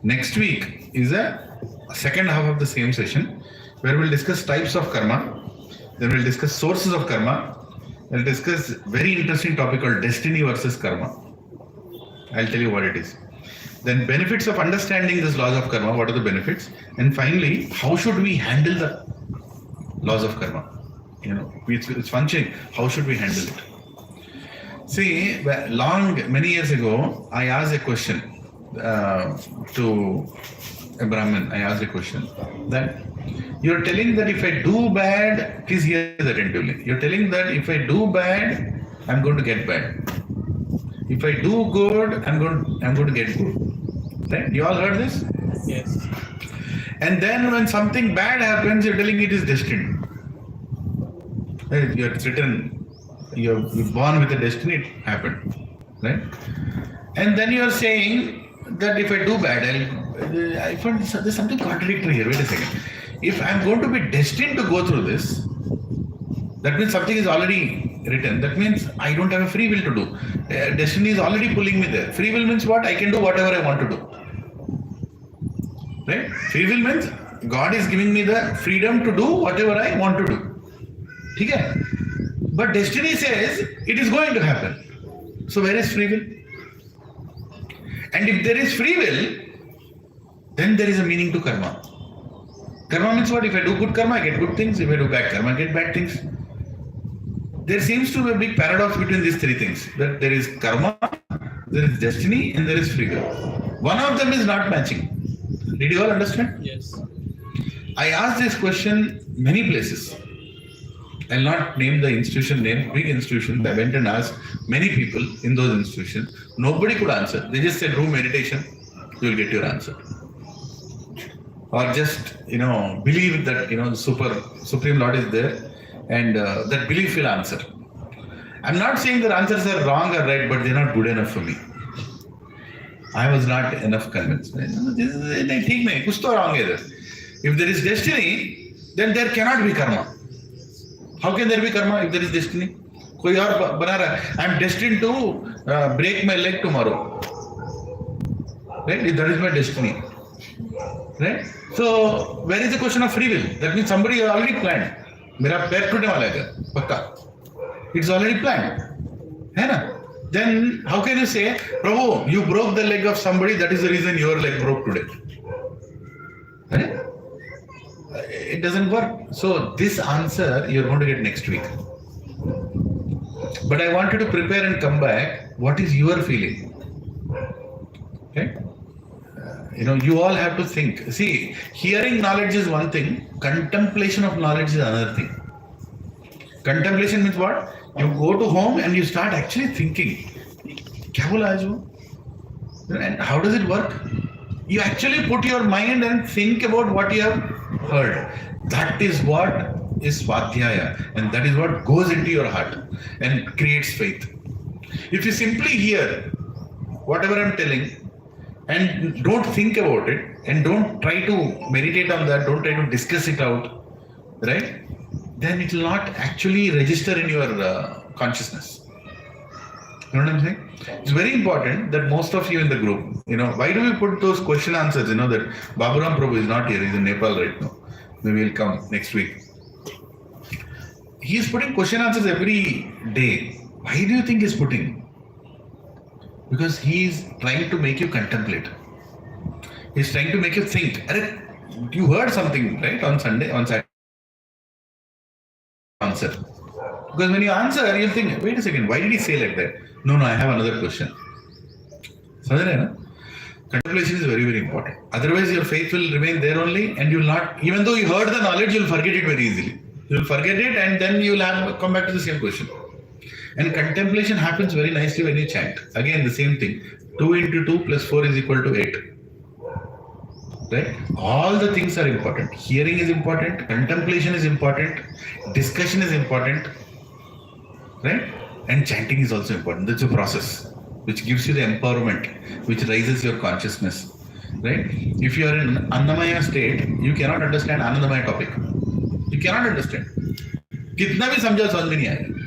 Next week is a second half of the same session, where we'll discuss types of karma. Then we'll discuss sources of karma. We'll discuss very interesting topic called destiny versus karma. I'll tell you what it is. Then benefits of understanding these laws of karma. What are the benefits? And finally, how should we handle the laws of karma? It's functioning. How should we handle it? See, many years ago, I asked a question to a Brahmin. I asked a question that you're telling that if I do bad, please hear that attentively. You're telling that if I do bad, I'm going to get bad. If I do good, I'm going to get good. Right? You all heard this? Yes. And then when something bad happens, you're telling it is destined. Right? You're written. You're born with a destiny. It happened. Right? And then you're saying that if I do bad, I find there's something contradictory here. Wait a second. If I'm going to be destined to go through this, that means something is already written. That means I don't have a free will to do. Destiny is already pulling me there. Free will means what? I can do whatever I want to do. Right? Free will means God is giving me the freedom to do whatever I want to do. Okay? But destiny says it is going to happen. So where is free will? And if there is free will, then there is a meaning to karma. Karma means what? If I do good karma, I get good things. If I do bad karma, I get bad things. There seems to be a big paradox between these 3 things. That there is karma, there is destiny, and there is free will. One of them is not matching. Did you all understand? Yes. I asked this question many places. I'll not name the institution name, big institution. I went and asked many people in those institutions. Nobody could answer. They just said, do meditation, you will get your answer. or just believe that the supreme Lord is there, and that belief will answer. I'm not saying their answers are wrong or right, but they're not good enough for me. I was not enough convinced. Kuch to wrong hai there. If there is destiny, then there cannot be karma. How can there be karma if there is destiny? कोई और बना रहा है. I am destined to break my leg tomorrow. Right? That is my destiny. Right? So where is the question of free will? That means somebody has already planned. मेरा पैर टूटने वाला है पक्का. It's already planned. है ना? Then how can you say, Prabhu, you broke the leg of somebody, that is the reason your leg broke today? Right? It doesn't work. So this answer you're going to get next week. But I want you to prepare and come back. What is your feeling? Okay? You all have to think. See, hearing knowledge is one thing. Contemplation of knowledge is another thing. Contemplation means what? You go to home and you start actually thinking. Kya bola aaj wo? And how does it work? You actually put your mind and think about what you have heard. That is what is Svadhyaya, and that is what goes into your heart and creates faith. If you simply hear whatever I'm telling and don't think about it and don't try to meditate on that, don't try to discuss it out, right? Then it will not actually register in your consciousness. You know what I'm saying? It's very important that most of you in the group, why do we put those question answers, that Baburam Prabhu is not here, he's in Nepal right now. Maybe he'll come next week. He's putting question answers every day. Why do you think he's putting? Because he's trying to make you contemplate. He's trying to make you think. You heard something, right, on Sunday, on Saturday. Answer. Because when you answer, you'll think, wait a second, why did he say like that? No, I have another question. Contemplation is very, very important. Otherwise, your faith will remain there only, and you'll not, even though you heard the knowledge, you'll forget it very easily. You'll forget it, and then you'll come back to the same question. And contemplation happens very nicely when you chant. Again, the same thing. 2 into 2 plus 4 is equal to 8. Right? All the things are important. Hearing is important. Contemplation is important. Discussion is important. Right? And chanting is also important. That's a process which gives you the empowerment, which raises your consciousness. Right? If you are in Annamaya state, you cannot understand Anandamaya topic. You cannot understand. Kitna bhi samjha samajh mein nahi aayega.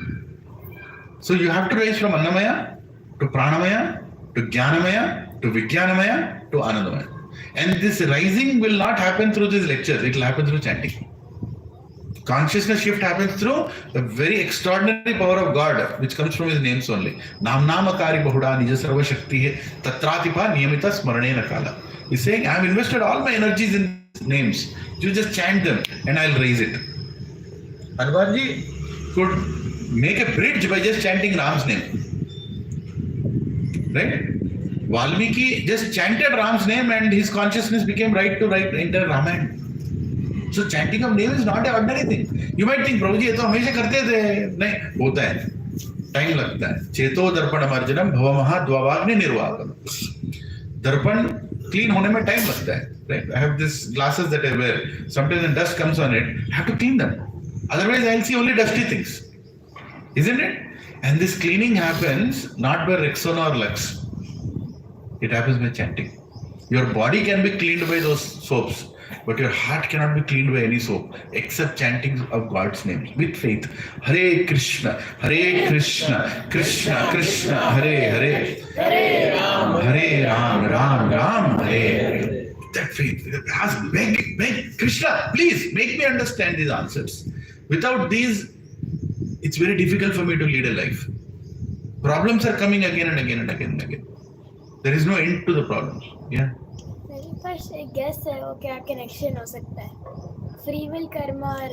So you have to rise from Annamaya to Pranamaya to Jnanamaya to Vijnanamaya to Anandamaya. And this rising will not happen through these lectures, it will happen through chanting. Consciousness shift happens through the very extraordinary power of God, which comes from His names only. Nam Namakari Bahuda Nija Sarva Shakti Tatratipa Niyamita Smaranena Kala. He's saying, I have invested all my energies in names. You just chant them and I'll raise it. Hanumanji could make a bridge by just chanting Ram's name. Right? Valmiki just chanted Ram's name and his consciousness became right to write entire Ramayana. So chanting of name is not an ordinary thing. You might think, Prabhuji, ये तो हमेशा करते थे. नहीं, होता है. Time लगता है. चेतो दर्पण मार्जनम भवमहा द्वावाग्नि निर्वागम. Darpan clean होने में time लगता है. Right? I have these glasses that I wear. Sometimes when dust comes on it, I have to clean them. Otherwise, I'll see only dusty things. Isn't it? And this cleaning happens not by Rexona or Lux. It happens by chanting. Your body can be cleaned by those soaps, but your heart cannot be cleaned by any soap except chanting of God's name with faith. Hare Krishna, Krishna Krishna, Hare Hare, Hare Ram, Ram Hare. That faith. Ask, beg, Krishna, please make me understand these answers. Without these, it's very difficult for me to lead a life. Problems are coming again and again and again and again. There is no end to the problems. Yeah. First guess है वो क्या connection हो सकता है free will Karma और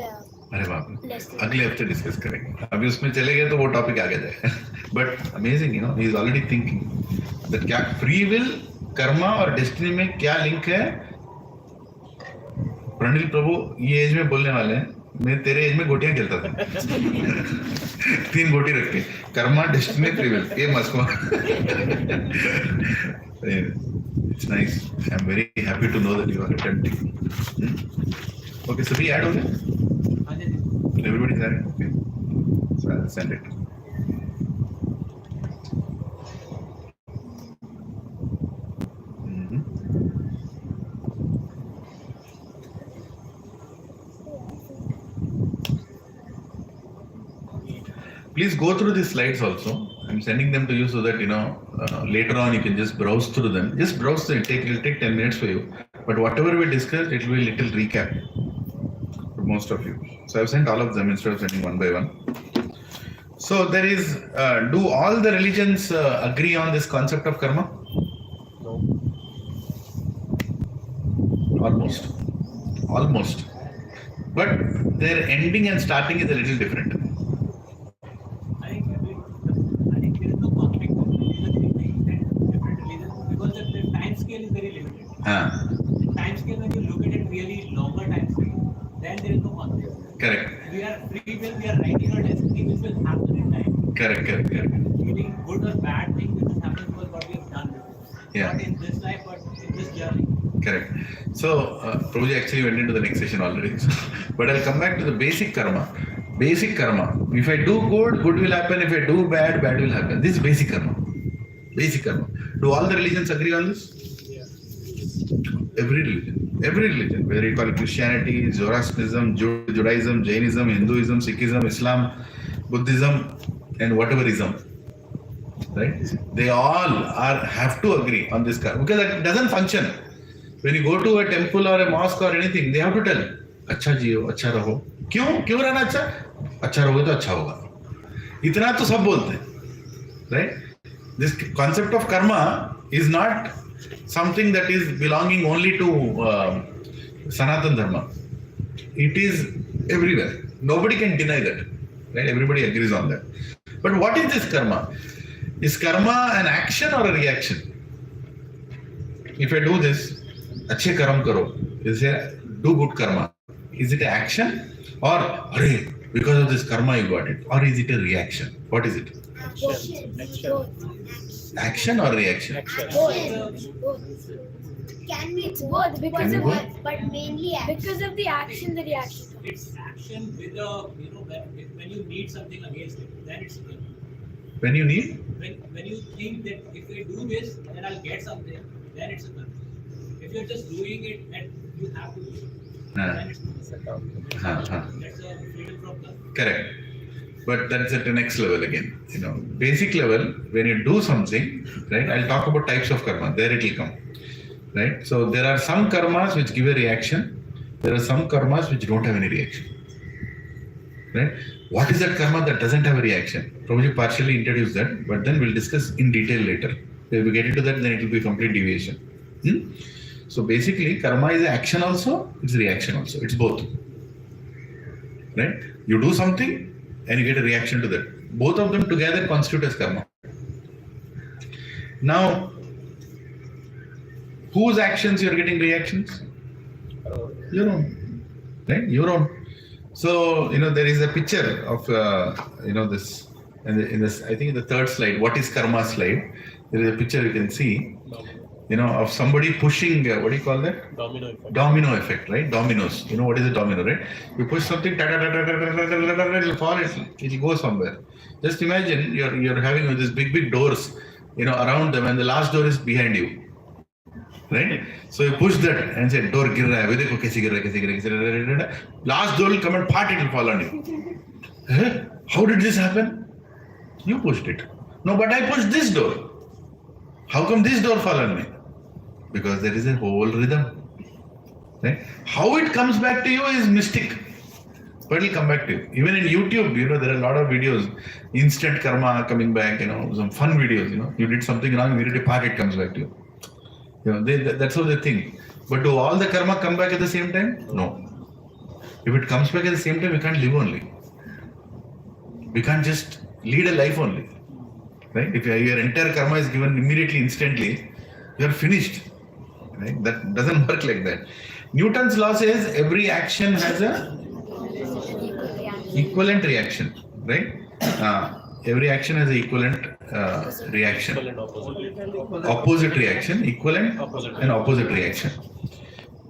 अरे बाप रे अगले हफ्ते डिस्कस करेंगे अभी उसमें चले गए तो वो टॉपिक आगे जाए but amazing he is already thinking that क्या फ्री विल कर्मा और डेस्टिनी में क्या लिंक है प्रणिल प्रभु ये एज में बोलने वाले हैं मैं तेरे एज में गोटियां खेलता था 3 गोटी रख के कर्मा डेस्टिनी फ्री विल ये Moscow It's nice. I'm very happy to know that you are attempting. Okay, so we add over. Everybody's adding. Okay. So I'll send it. Please go through these slides also. I'm sending them to you so that later on you can just browse through them. Just browse them. It'll take 10 minutes for you. But whatever we discussed, it will be a little recap for most of you. So I've sent all of them instead of sending one by one. So there is, do all the religions agree on this concept of karma? No. Almost. But their ending and starting is a little different. I think there is no conflict between different religions because the time scale is very limited. The time scale, when you look at it really longer time scale, then there is no conflict. Correct. We are free will, we are writing our destiny, which will happen in time. Correct. Meaning good or bad thing which is happening was what we have done before. Yeah. Not in this life, but in this journey. Correct. So, Prabhuji actually went into the next session already. But I'll come back to the basic karma. Basic karma. If I do good, good will happen. If I do bad, bad will happen. This is basic karma. Basic karma. Do all the religions agree on this? Yeah. Every religion, whether you call it Christianity, Zoroastrianism, Judaism, Jainism, Hinduism, Sikhism, Islam, Buddhism, and whatever ism, right? They all have to agree on this karma because it doesn't function. When you go to a temple or a mosque or anything, they have to tell, अच्छा जियो, अच्छा रहो. क्यों रहना अच्छा? अच्छा रहोगे तो अच्छा होगा. इतना तो सब बोलते हैं, right? This concept of karma is not something that is belonging only to Sanatan Dharma. It is everywhere. Nobody can deny that, right? Everybody agrees on that. But what is this karma? Is karma an action or a reaction? If I do this, अच्छे कर्म करो, is it do good karma? Is it an action or because of this karma you got it? Or is it a reaction? What is it? Action or reaction? Both. Can be, it's both because Can of be what? both? But mainly action. Because of the action, the reaction. It's action with a, when you need something against it, then it's good. When you need? When you think that if I do this, then I'll get something, then it's a good. If you're just doing it and you have to do it, then it's not. That's a freedom from the. Correct. But that's at the next level again. Basic level, when you do something, right? I'll talk about types of karma. There it will come. Right? So there are some karmas which give a reaction. There are some karmas which don't have any reaction. Right? What is that karma that doesn't have a reaction? Prabhuji partially introduced that, but then we'll discuss in detail later. If we get into that, then it will be complete deviation. So basically, karma is action also, it's reaction also. It's both. Right? You do something and you get a reaction to that. Both of them together constitute as karma. Now, whose actions you are getting reactions? Your own. Right? Your own. So, there is a picture of, this, in this, I think in the third slide, what is karma slide, there is a picture you can see, of somebody pushing, what do you call that? Domino effect. Domino effect, right? Dominoes. You know what is a domino, right? You push something, it'll fall, it'll go somewhere. Just imagine you're having these big doors, around them, and the last door is behind you. Right? So you push that and say, door gir raha hai, dekho kaise gir raha. Last door will come and part, it will fall on you. How did this happen? You pushed it. No, but I pushed this door. How come this door fall on me? Because there is a whole rhythm. Right? How it comes back to you is mystic. But it will come back to you. Even in YouTube, there are a lot of videos, instant karma coming back, some fun videos, you did something wrong, immediately part it comes back to you. That's how they think. But do all the karma come back at the same time? No. If it comes back at the same time, we can't live only. We can't just lead a life only. Right? If your entire karma is given immediately, instantly, you are finished. Right? That doesn't work like that. Newton's law says every action has a equivalent reaction. Right? Every action has an equivalent reaction. Equal and opposite. Opposite reaction, equivalent Opposite. and opposite reaction.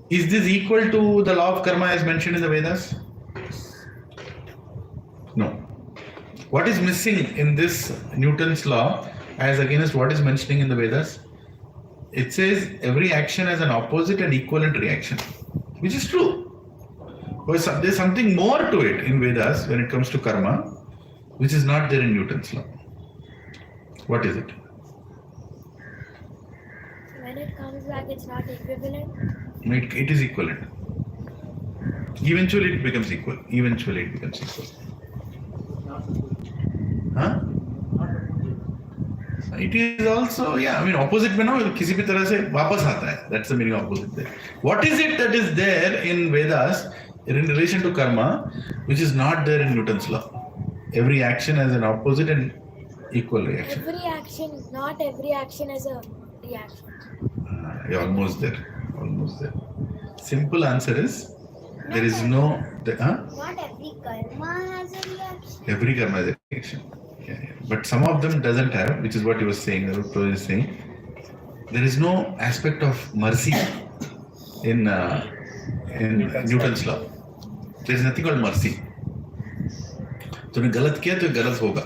Is this equal to the law of karma as mentioned in the Vedas? No. What is missing in this Newton's law as against what is mentioning in the Vedas? It says every action has an opposite and equivalent reaction, which is true. But there's something more to it in Vedas when it comes to karma, which is not there in Newton's law. What is it? When it comes back, it's not equivalent. It is equivalent. Eventually it becomes equal. Eventually it becomes equal. Huh? It is also, yeah, I mean, opposite में ना किसी भी तरह से वापस आता है. That's the meaning of opposite there. What is it that is there in Vedas in relation to karma, which is not there in Newton's law? Every action has an opposite and equal reaction. Every action, not every action is a reaction. You're almost there. Almost there. Simple answer is there is no. Not every karma has a reaction. Every karma has a reaction. Yeah. But some of them doesn't have, which is what he was saying. The Rupa is saying there is no aspect of mercy in Newton's law. There is nothing called mercy. तूने गलत किया तो गलत होगा,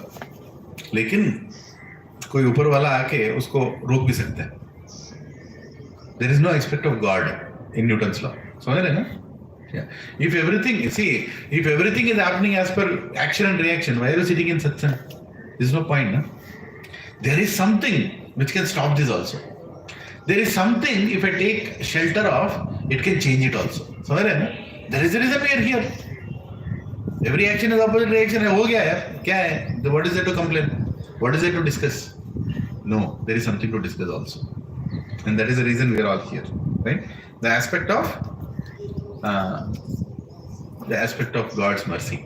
लेकिन कोई ऊपर वाला आके उसको रोक भी सकता है. There is no aspect of God in Newton's law. समझ रहे ना? Yeah. If everything is happening as per action and reaction, why are you sitting in satsang? There is no point, no? There is something which can stop this also. There is something, if I take shelter of, it can change it also. समझ रहे ना? There is a reason we are here. Every action is opposite reaction. हो गया यार, क्या है? What is there to complain? What is there to discuss? No, there is something to discuss also, and that is the reason we are all here, right? The aspect of God's mercy.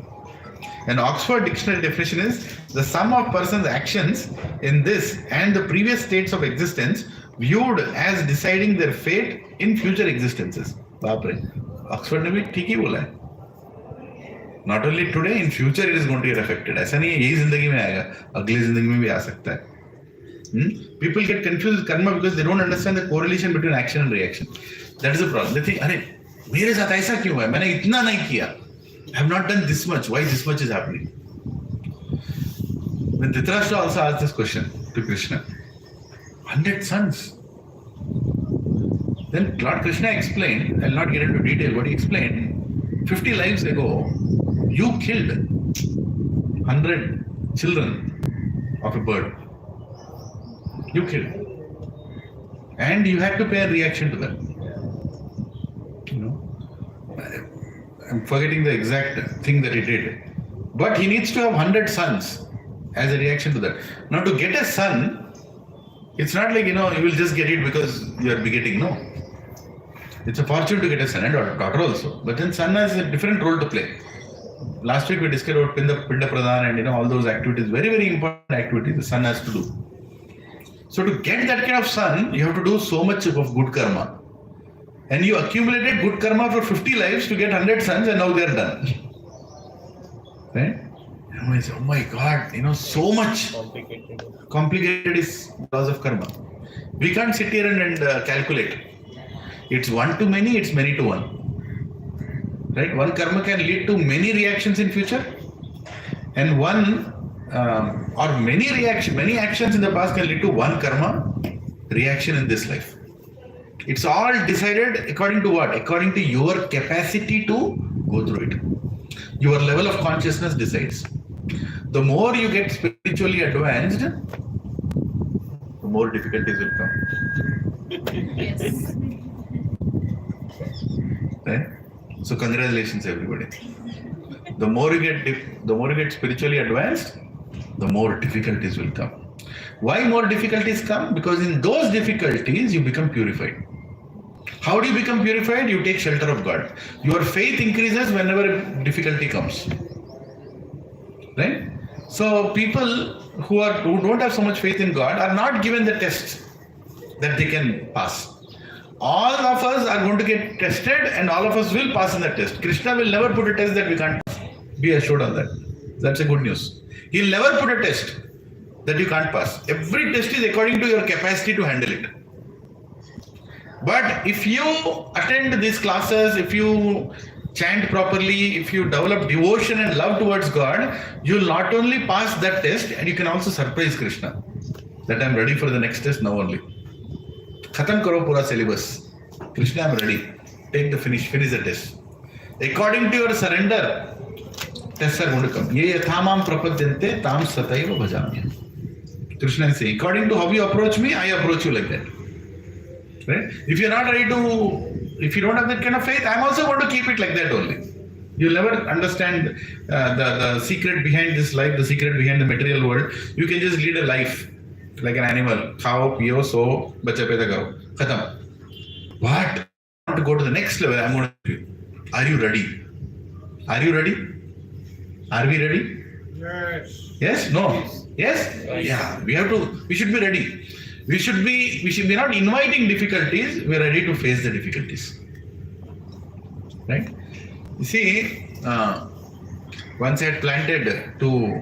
An Oxford Dictionary definition is the sum of person's actions in this and the previous states of existence viewed as deciding their fate in future existences. बाप रे, Oxford ने भी ठीक ही बोला है. Not only today, in future it is going to get affected. ऐसा नहीं है यही जिंदगी में आएगा, अगली जिंदगी में भी आ सकता है. People get confused with karma because they don't understand the correlation between action and reaction. That is the problem. They think, अरे मेरे साथ ऐसा क्यों है? मैंने इतना नहीं किया. I have not done this much. Why this much is happening? When Dhritarashtra also asked this question to Krishna, 100 sons. Then Lord Krishna explained, I'll not get into detail, but he explained, 50 lives ago, you killed 100 children of a bird. You killed. And you had to pay a reaction to that. You know, I'm forgetting the exact thing that he did. But he needs to have 100 sons as a reaction to that. Now to get a son, it's not like, you will just get it because you are begetting. No. It's a fortune to get a son and daughter also. But then son has a different role to play. Last week we discussed about Pinda Pradhan and all those activities, very, very important activities the son has to do. So to get that kind of son, you have to do so much of good karma. And you accumulated good karma for 50 lives to get 100 sons and now they are done. Right? And I say, oh my God, so much complicated is because of karma. We can't sit here and calculate. It's one to many, it's many to one. Right? One karma can lead to many reactions in future, and one or many actions in the past can lead to one karma reaction in this life. It's all decided according to what? According to your capacity to go through it. Your level of consciousness decides. The more you get spiritually advanced, the more difficulties will come. Yes. Right? So congratulations, everybody. The more you get spiritually advanced, the more difficulties will come. Why more difficulties come? Because in those difficulties you become purified. How do you become purified? You take shelter of God. Your faith increases whenever a difficulty comes. Right? So people who don't have so much faith in God are not given the tests that they can pass. All of us are going to get tested and all of us will pass in the test. Krishna will never put a test that we can't pass. Be assured of that. That's a good news. He'll never put a test that you can't pass. Every test is according to your capacity to handle it. But if you attend these classes, if you chant properly, if you develop devotion and love towards God, you'll not only pass that test, and you can also surprise Krishna that I'm ready for the next test now only. Khatam karo pura syllabus. Krishna, I'm ready. Take the finish the test. According to your surrender, tests are going to come. Ye yathamam prapadyante tam sataiva bhajami. Krishna is saying, according to how you approach me, I approach you like that. Right? If you're not ready to, if you don't have that kind of faith, I'm also going to keep it like that only. You'll never understand the secret behind this life, the secret behind the material world. You can just lead a life like an animal. Khao, piyo, so, bacha paida karo. Khatam. But I want to go to the next level. I'm going to do. Are you ready? Are you ready? Are we ready? Yes. Yes? No? Yes? Yeah. We should be ready. We should be not inviting difficulties, we are ready to face the difficulties. Right? You see, once I had planted 2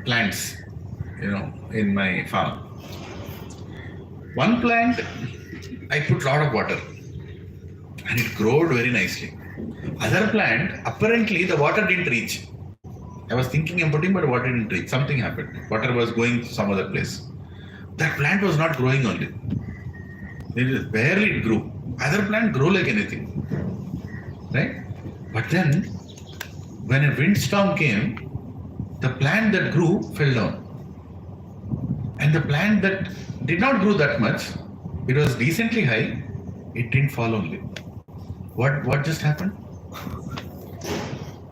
plants, in my farm. One plant, I put a lot of water and it growed very nicely. Other plant, apparently the water didn't reach. I was thinking of putting, but water didn't reach. Something happened. Water was going to some other place. That plant was not growing only. Barely it grew. Other plant grew like anything. Right? But then, when a windstorm came, the plant that grew fell down. And the plant that did not grow that much, it was decently high, it didn't fall only. What just happened?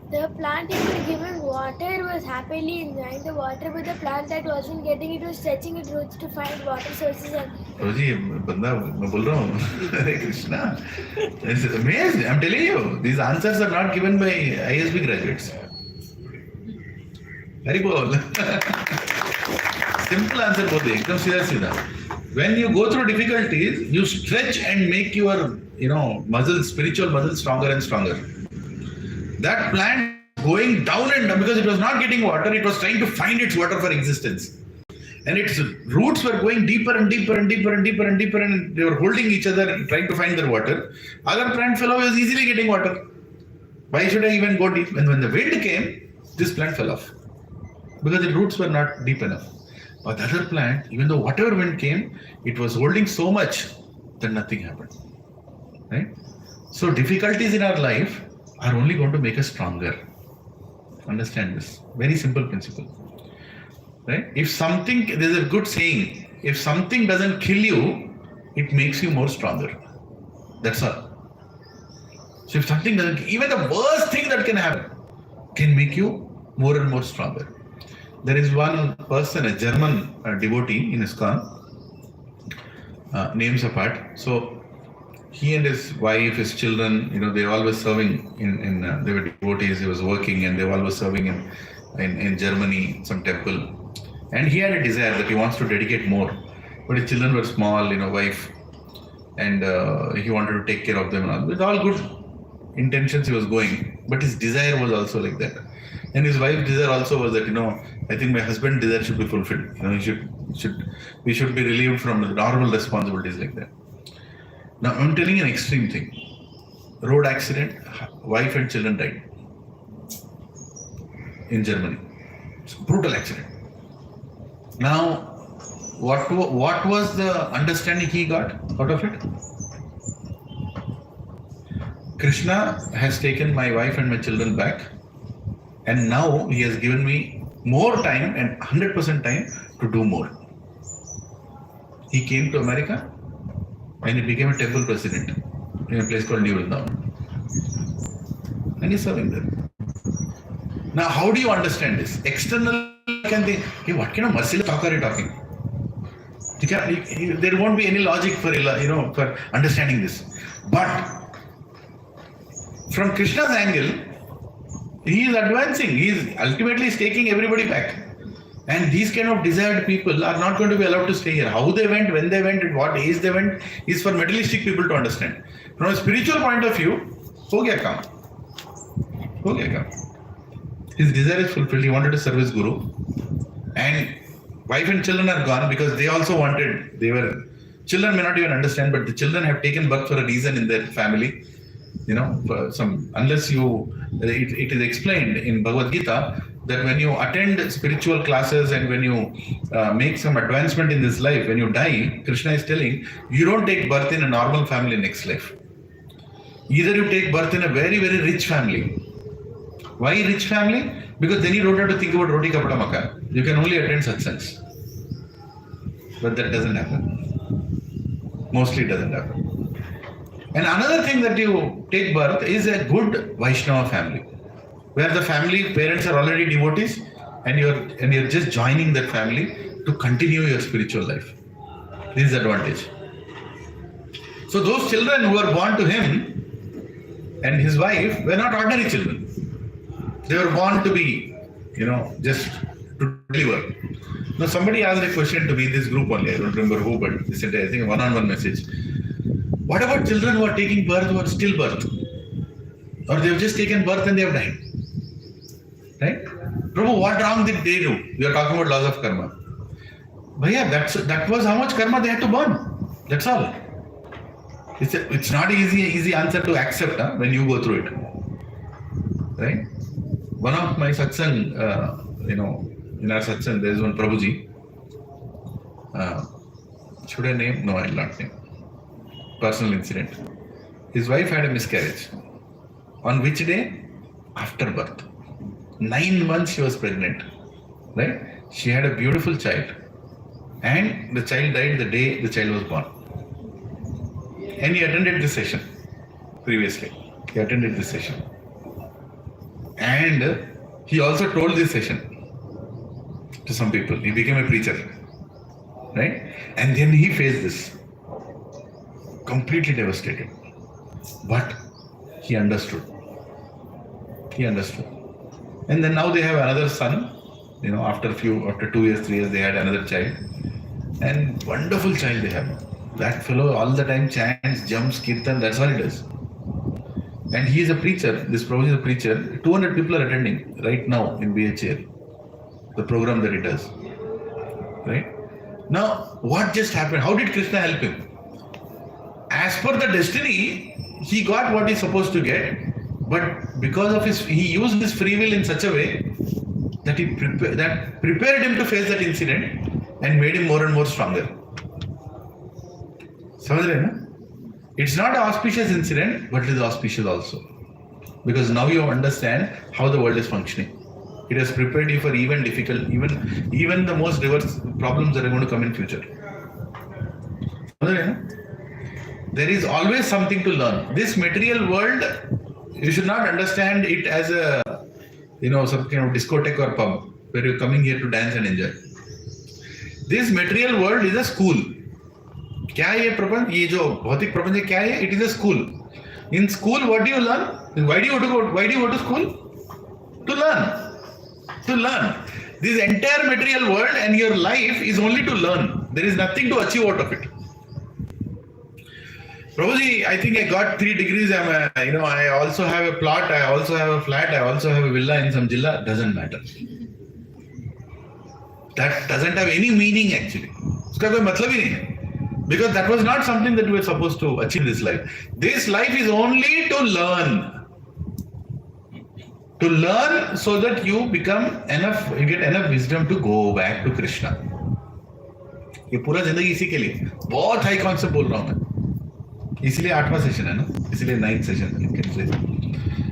The plant you were giving water was happily enjoying the water, but the plant that wasn't getting it was stretching its roots to find water sources. And Roji, banda, मैं बोल रहा हूँ, Hare Krishna. It's amazing. I'm telling you, these answers are not given by ISB graduates. Hari bol. Simple answer both. एकदम सीधा. When you go through difficulties, you stretch and make your, muscles, spiritual muscles stronger and stronger. That plant going down and down because it was not getting water, it was trying to find its water for existence. And its roots were going deeper and deeper and deeper and deeper and deeper, and they were holding each other and trying to find their water. Other plant fellow was easily getting water. Why should I even go deep? And when the wind came, this plant fell off because the roots were not deep enough. But the other plant, even though whatever wind came, it was holding so much that nothing happened. Right? So difficulties in our life are only going to make us stronger. Understand this. Very simple principle. Right? There's a good saying, if something doesn't kill you, it makes you more stronger. That's all. So if something doesn't, even the worst thing that can happen can make you more and more stronger. There is one person, a German devotee in ISKCON, names apart. So he and his wife, his children, they were always serving they were devotees, he was working and they were always serving in Germany, some temple. And he had a desire that he wants to dedicate more. But his children were small, wife, and he wanted to take care of them and all. With all good intentions he was going, but his desire was also like that. And his wife's desire also was that, I think my husband's desire should be fulfilled. We should be relieved from the normal responsibilities like that. Now, I'm telling you an extreme thing. Road accident, wife and children died in Germany. It's a brutal accident. Now, what was the understanding he got out of it? Krishna has taken my wife and my children back, and now he has given me more time and 100% time to do more. He came to America and he became a temple president in a place called New Vrindavan. And he's serving there. Now, how do you understand this? Externally, you can think, hey, what kind of merciless talk are you talking? There won't be any logic for understanding this. But from Krishna's angle, he is advancing. He is ultimately taking everybody back. And these kind of desired people are not going to be allowed to stay here. How they went, when they went, at what age they went, is for materialistic people to understand. From a spiritual point of view, ho gaya kaam. His desire is fulfilled. He wanted to serve his guru, and wife and children are gone because they also wanted. Children may not even understand, but the children have taken birth for a reason in their family. For it is explained in Bhagavad Gita that when you attend spiritual classes and when you make some advancement in this life, when you die, Krishna is telling you don't take birth in a normal family next life. Either you take birth in a very, very rich family. Why rich family? Because then you don't have to think about roti kapda makan. You can only attend satsangs. But that doesn't happen. Mostly it doesn't happen. And another thing that you take birth is a good Vaishnava family, where the family parents are already devotees, and you're just joining that family to continue your spiritual life. This is the advantage. So those children who were born to him and his wife were not ordinary children. They were born to be, just to deliver. Now somebody asked a question to me, this group only, I don't remember who, but they said, I think a one-on-one message. What about children who are taking birth who are stillbirth? Or they've just taken birth and they have died? Right? Prabhu, what wrong did they do? We are talking about laws of karma. Bhaiya, that was how much karma they had to burn. That's all. It's not an easy answer to accept when you go through it. Right? One of my satsang, in our satsang, there is one Prabhuji. Should I name? No, I'll not name. Personal incident. His wife had a miscarriage. On which day? After birth. 9 months she was pregnant. Right? She had a beautiful child. And the child died the day the child was born. And he attended this session previously. He attended this session. And he also told this session to some people. He became a preacher. Right? And then he faced this. Completely devastated. But he understood. He understood. And then now they have another son. After 2 years, 3 years, they had another child. And wonderful child they have. That fellow all the time chants, jumps, kirtan, that's all he does. And he is a preacher. This Prabhu is a preacher. 200 people are attending right now in BHL. The program that he does. Right? Now, what just happened? How did Krishna help him? As per the destiny, he got what he's supposed to get, but because of he used his free will in such a way that prepared him to face that incident and made him more and more stronger. It's not an auspicious incident, but it is auspicious also. Because now you understand how the world is functioning. It has prepared you for even even the most diverse problems that are going to come in future. There is always something to learn. This material world, you should not understand it as a, some kind of discotheque or pub where you're coming here to dance and enjoy. This material world is a school. क्या है ये प्रपंच? ये जो भौतिक प्रपंच है क्या है? It is a school. In school, what do you learn? Why do you go to school? To learn. To learn. This entire material world and your life is only to learn. There is nothing to achieve out of it. Prabhuji, I think I got 3 degrees. I also have a plot. I also have a flat. I also have a villa in some jilla. Doesn't matter. That doesn't have any meaning actually. उसका कोई मतलब ही नहीं है. Because that was not something that we were supposed to achieve in this life. This life is only to learn. To learn so that you get enough wisdom to go back to Krishna. ये पूरा जिंदगी इसी के लिए. बहुत high concept बोल रहा हूँ मैं. इसलिए 8वां सेशन है ना. इसलिए 9th session.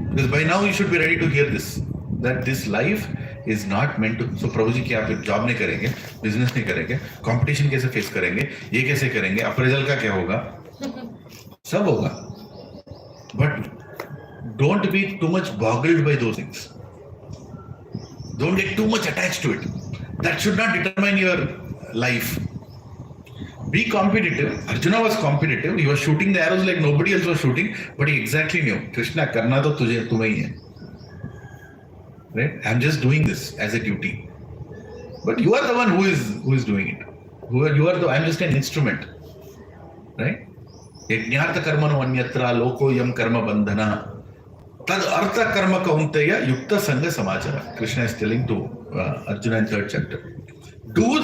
Because by now you should be ready to hear this. That this life is not meant to. So प्रभु जी क्या आप जॉब नहीं करेंगे, बिजनेस नहीं करेंगे, कंपटीशन कैसे फेस करेंगे, ये कैसे करेंगे, अप्रेजल का क्या होगा, सब होगा. But don't be too much boggled by those things. Don't get too much attached to it. That should not determine your life. Be competitive. Arjuna was competitive. He was shooting the arrows like nobody else was shooting, but he exactly knew, Krishna, karna to तुम्हें ही है. Right? I'm just doing this as a duty. But you are the one who is doing it. I'm just an instrument. Right? Yajñartha karmano anyatra loko yam karma bandhana Tad artha karma kaunteya yukta sangha samachara. Krishna is telling to Arjuna in 3rd chapter. Do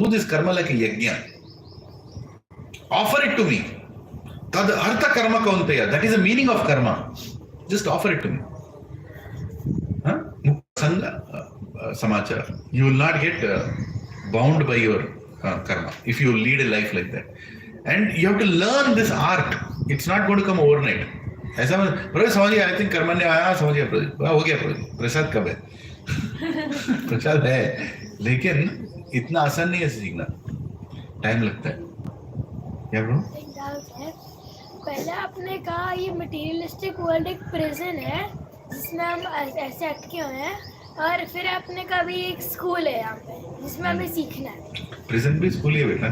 this karma like a yajna. Offer it to me. Tad artha karma kaunteya. That is the meaning of karma. Just offer it to me. Sangha samachara. You will not get bound by your karma if you lead a life like that. And you have to learn this art. It's not going to come overnight. ऐसा प्रभु समझ गया, I think कर्मण्य आया, समझ गया प्रभु, हो गया प्रभु, प्रसाद कब है? प्रसाद है, लेकिन इतना आसान नहीं है सीखना, टाइम लगता है। क्या ब्रो? पहले आपने कहा ये मटेरियलिस्टिक वर्ल्ड एक प्रिजन है जिसमें हम ऐसे अटके हुए हैं, और फिर आपने कहा भी एक स्कूल है यहाँ पे जिसमें हमें सीखना है। प्रिजन भी स्कूल ही है बेटा।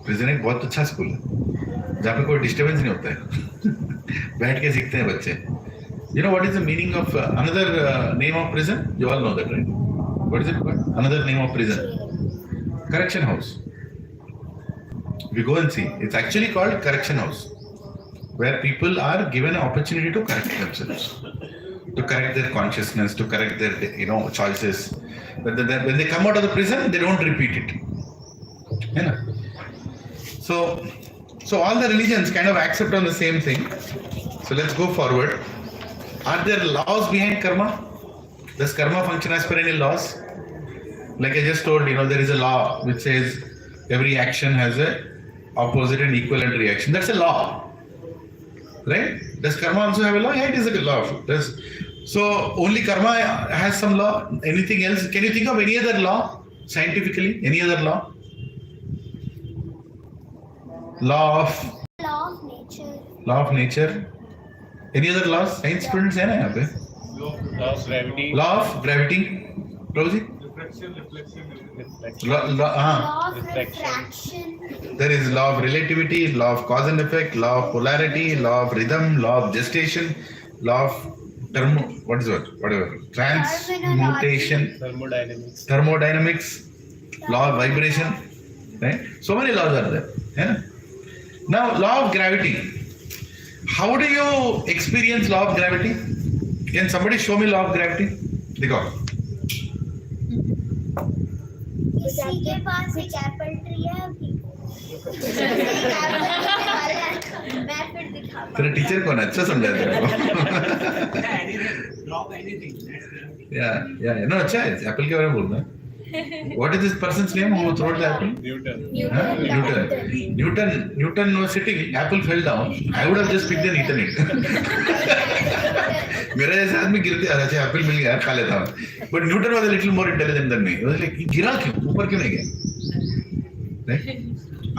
प्रिजन एक बहुत अच्छा स्कूल है जहाँ पे कोई डिस्टर्बेंस नहीं होता है। बैठ के सीखते हैं बच्चे। You know what is the meaning of another name of prison? You all know that, right? What is it called? Another name of prison? Correction house. We go and see. It's actually called correction house, where people are given an opportunity to correct themselves, to correct their consciousness, to correct their choices. But then when they come out of the prison, they don't repeat it. Yeah. So all the religions kind of accept on the same thing. So let's go forward. Are there laws behind karma? Does karma function as per any laws? Like I just told, there is a law which says every action has a opposite and equivalent reaction. That's a law, right? Does karma also have a law? Yeah, it is a law. So only karma has some law. Anything else? Can you think of any other law scientifically? Any other law? Law of nature. Law of nature. Any other laws? Science students है ना यहाँ पे? Law of gravity. Law of gravity. Prabhu ji? Reflection. Law of refraction. There is law of relativity, law of cause and effect, law of polarity, law of rhythm, law of gestation, law of transmutation, thermodynamics, law of vibration, right? So many laws are there. Yeah? Now, law of gravity. How do you experience law of gravity? Can somebody show me law of gravity? देखो. किसी के पास एक Apple tree है मैं फिर दिखाऊंगा। तेरा teacher कौन है? अच्छा समझा तेरे को। Yeah. No, अच्छा है। एप्पल के बारे में बोलना है। What is this person's name who threw the apple? Newton was sitting, apple fell down. I would have just picked and eaten it. मेरा जैसे आदमी गिरते आ रहा है, एप्पल मिल गया, खा लेता हूँ. But Newton was a little more intelligent than me. He was like, गिरा क्यों? ऊपर क्यों नहीं गया? Right?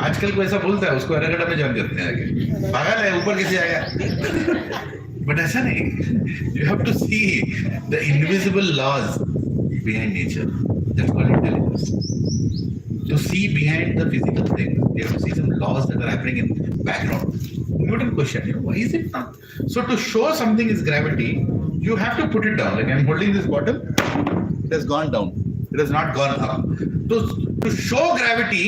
आजकल को ऐसा बोलता है, उसको अरेगड़ा में ज्वाइन करते हैं आगे. पागल है, ऊपर कैसे आया? But ऐसा नहीं. You have to see the invisible laws behind nature. That's called intelligence. To see behind the physical thing, you have to see some laws that are happening in background. Newton question, why is it not? So to show something is gravity, you have to put it down. Like I'm holding this bottle, it has gone down. It has not gone up. To show gravity,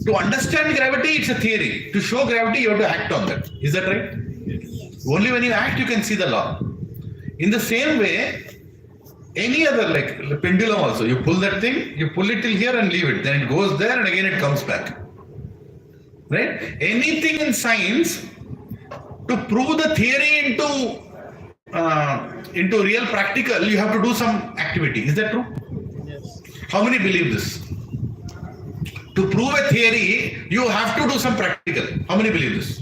to understand gravity, it's a theory. To show gravity, you have to act on that. Is that right? Yes. Only when you act, you can see the law. In the same way, any other, like the pendulum also, you pull that thing, you pull it till here and leave it, then it goes there and again it comes back, right? Anything in science, to prove the theory into real practical, you have to do some activity. Is that true? Yes. How many believe this? To prove a theory, you have to do some practical. How many believe this?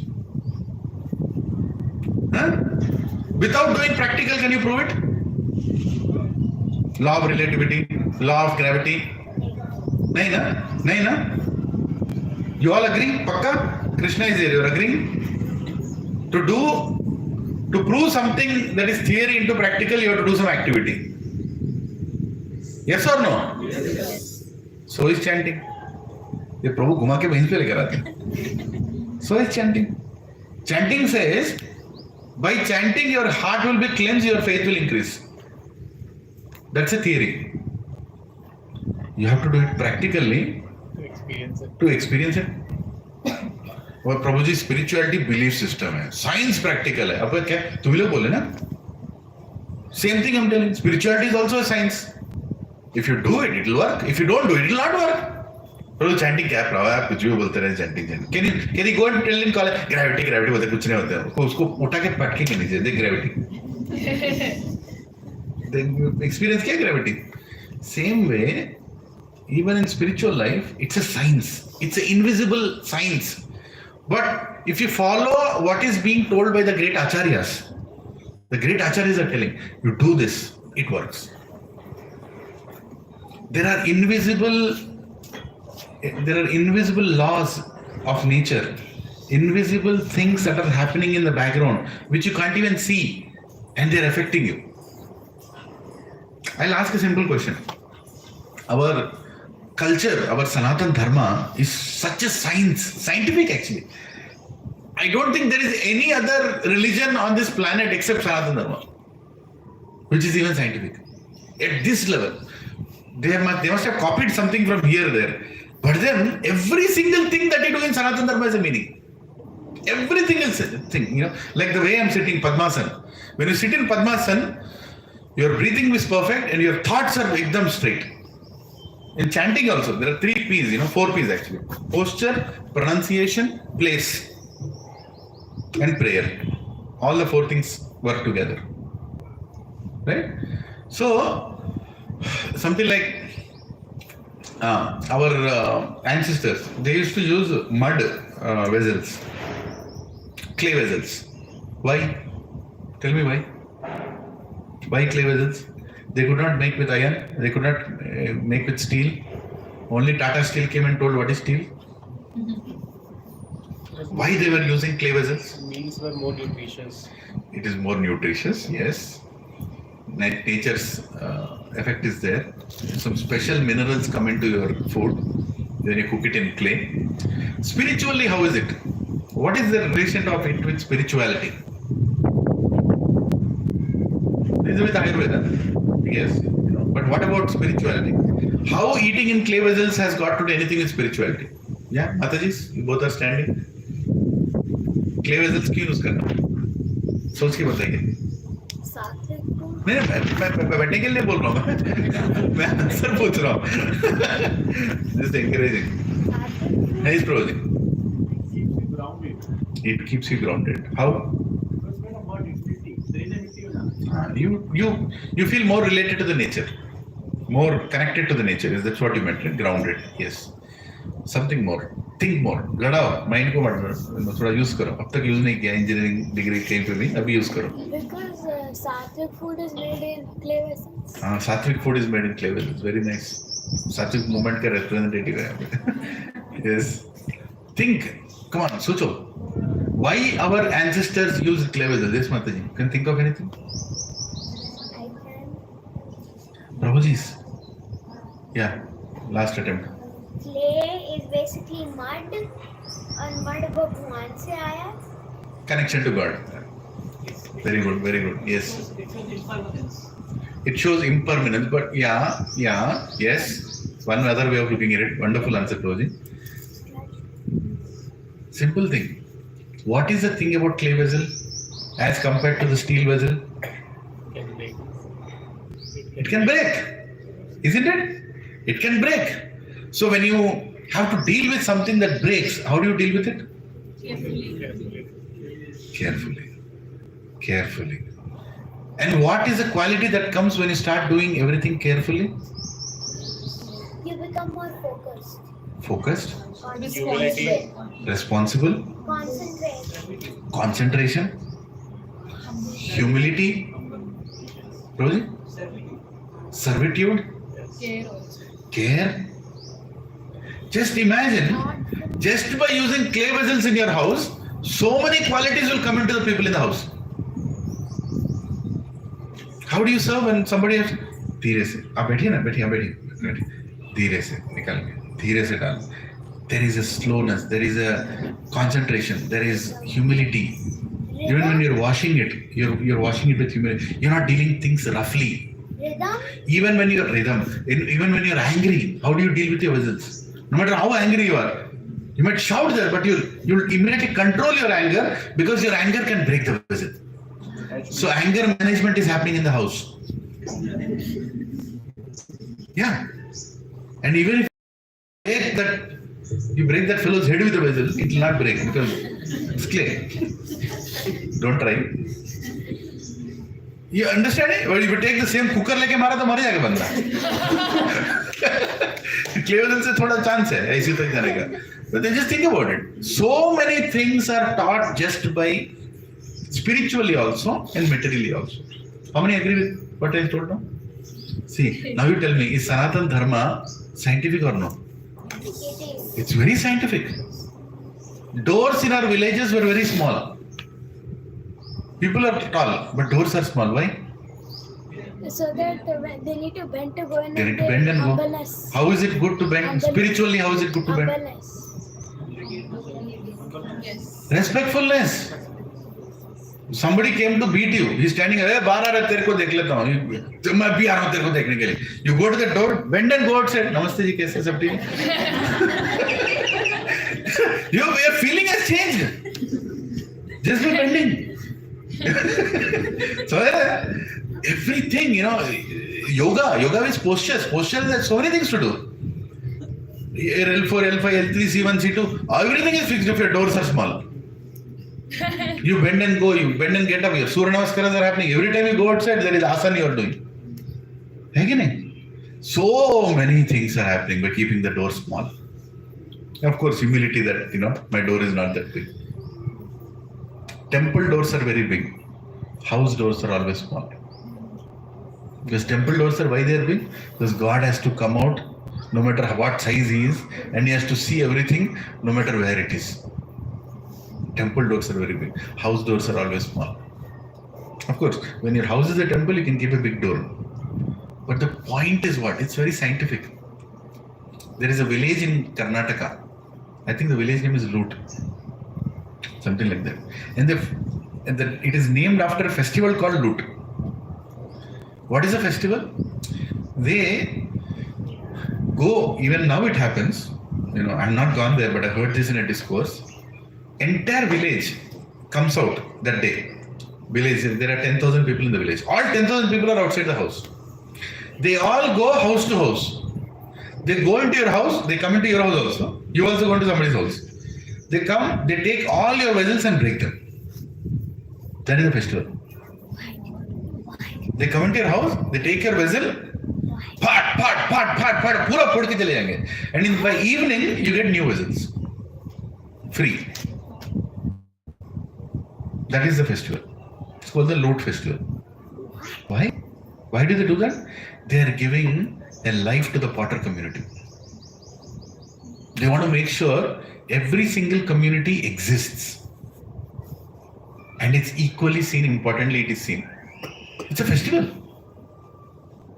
Without doing practical, can you prove it? Law of relativity, law of gravity. नहीं ना? You all agree? Pakka? Krishna is here. You are agreeing? To prove something that is theory into practical, you have to do some activity. Yes or no? Yes. So is chanting. ये प्रभु घुमा के वहीं पे लेकर आते हैं. So is chanting. Chanting says, by chanting your heart will be cleansed, your faith will increase. That's a theory. You have to do it practically To experience it. और प्रभु जी स्पिरिचुअलिटी बिलीफ सिस्टम है, science practical है. अब क्या तुम लोग बोले ना, same thing I am telling. Spirituality is also a science. If you do it it will work, if you don't do it it will not work. प्रभु chanting क्या प्रभु, आप कुछ भी बोलते रहे, chanting. Can you go and tell in college gravity बोलते, कुछ नहीं होता. उसको उठा के पटके के नीचे देख ग्रेविटी. एक्सपीरियंस क्या gravity. Same way even in spiritual life, it's a science, it's an invisible science. But if you follow what is being told by the great acharyas, the great acharyas are telling you do this, it works. There are invisible laws of nature, invisible things that are happening in the background which you can't even see, and they're affecting you. I'll ask a simple question. Our culture, our Sanatan Dharma is such a scientific actually. I don't think there is any other religion on this planet except Sanatan Dharma, which is even scientific. At this level, they must have copied something from here or there. But then every single thing that you do in Sanatan Dharma has a meaning. Every single thing, like the way I'm sitting Padmasana. When you sit in Padmasana, your breathing is perfect and your thoughts are ekdam straight. In chanting also, there are 3 P's, 4 P's actually. Posture, pronunciation, place, and prayer. All the 4 things work together. Right? So, something like our ancestors, they used to use mud vessels, clay vessels. Why? Tell me why. Why clay vessels? They could not make with iron, they could not make with steel. Only Tata Steel came and told what is steel. Why they were using clay vessels? Meals were more nutritious. It is more nutritious, yes. Nature's effect is there. Some special minerals come into your food when you cook it in clay. Spiritually, how is it? What is the relation of it with spirituality? This is with Ayurveda. Yes, but what about spirituality? How eating in clay vessels has got to do anything with spirituality? Yeah, Matajis, you both are standing. Clay vessels क्यों use करना? सोच के बताइए. मैं बैठने के लिए बोल रहा हूँ. मैं आंसर पूछ रहा हूँ. Just encouraging. Nice proposing. It keeps you grounded. How? You feel more related to the nature, more connected to the nature. Is that what you meant? Grounded, yes. Something more. Think more. लड़ाओ, mind को मत थोड़ा use करो. अब तक use नहीं किया, engineering degree कहीं पे भी, अभी use करो. Because sattvic food is made in clay vessels. Sattvic food is made in clay vessels. Very nice. Sattvic movement का representative है. Yes. Think. Come on, सोचो. Why our ancestors used clay vessels? Yes, Mataji. Can you think of anything? Prabhuji's. Yeah, last attempt. Clay is basically mud, and mud भगवान से आया. Connection to God. Very good, very good. Yes. It shows impermanence, but yes. One other way of looking at it. Wonderful answer, Prabhuji. Simple thing. What is the thing about clay vessel as compared to the steel vessel? It can break, isn't it? It can break. So when you have to deal with something that breaks, how do you deal with it? Carefully. And what is the quality that comes when you start doing everything carefully? You become more focused. Humility. Responsible. Concentration. Humility. Rosie? Servitude. Care. Just imagine, just by using clay vessels in your house, so many qualities will come into the people in the house. How do you serve when somebody has? धीरे से आप बैठिए ना, बैठिए धीरे से निकाल के धीरे से डाल. There is a slowness, there is a concentration, there is humility. Even when you're washing it, you're washing it with humility. You're not dealing things roughly. Rhythm. Even when you're angry, how do you deal with your vessels? No matter how angry you are, You might shout there, but you'll immediately control your anger because your anger can break the vessel. So anger management is happening in the house. Yeah. And even if you break that fellow's head with a vessel, it will not break because it's clay. Don't try. You understand it? Or if you take the same cooker लेके मारा तो मर जाएगा बंदा. Clay vessel से थोड़ा chance है, ऐसी तो जाने का. But then just think about it. So many things are taught just by spiritually also and materially also. How many agree with what I told now? See, now you tell me, is Sanatan Dharma scientific or no? It's very scientific. Doors in our villages were very small. People are tall, but doors are small. Why? So that they need to bend to go in. They need to bend and go. Humbleness. How is it good to bend? Humbleness. Spiritually, how is it good to bend? Humbleness. Respectfulness. Somebody came to beat you. He's standing there. बाहर आ रहा तेरे को देख लेता हूँ. मैं भी आ रहा हूँ तेरे को देखने के लिए. You go to the door, bend and go outside. नमस्ते जी कैसे सब ठीक? Your feeling has changed. Just by bending. So everything, yoga is postures. Postures has so many things to do. L4, L5, L3, C1, C2, everything is fixed if your doors are small. You bend and go, you bend and get up. Your Surya Namaskaras are happening. Every time you go outside, there is asana you are doing. So many things are happening by keeping the door small. Of course, humility that, my door is not that big. Temple doors are very big. House doors are always small. Because temple doors are why they are big? Because God has to come out no matter what size he is, and he has to see everything no matter where it is. Temple doors are very big. House doors are always small. Of course, when your house is a temple, you can keep a big door. But the point is what? It's very scientific. There is a village in Karnataka. I think the village name is Lut. Something like that. And it is named after a festival called Lut. What is a festival? They go, even now it happens, I'm not gone there, but I heard this in a discourse. Entire village comes out that day. Village, there are 10,000 people in the village. All 10,000 people are outside the house. They all go house to house. They go into your house, they come into your house also. You also go into somebody's house. They come, they take all your vessels and break them. That is a festival. They come into your house, they take your vessel, पूरा फोड़ के चले जाएंगे. And by evening, you get new vessels. Free. That is the festival. It's called the Lot festival. Why? Why do they do that? They are giving a life to the potter community. They want to make sure every single community exists. And it's equally seen, importantly it is seen. It's a festival.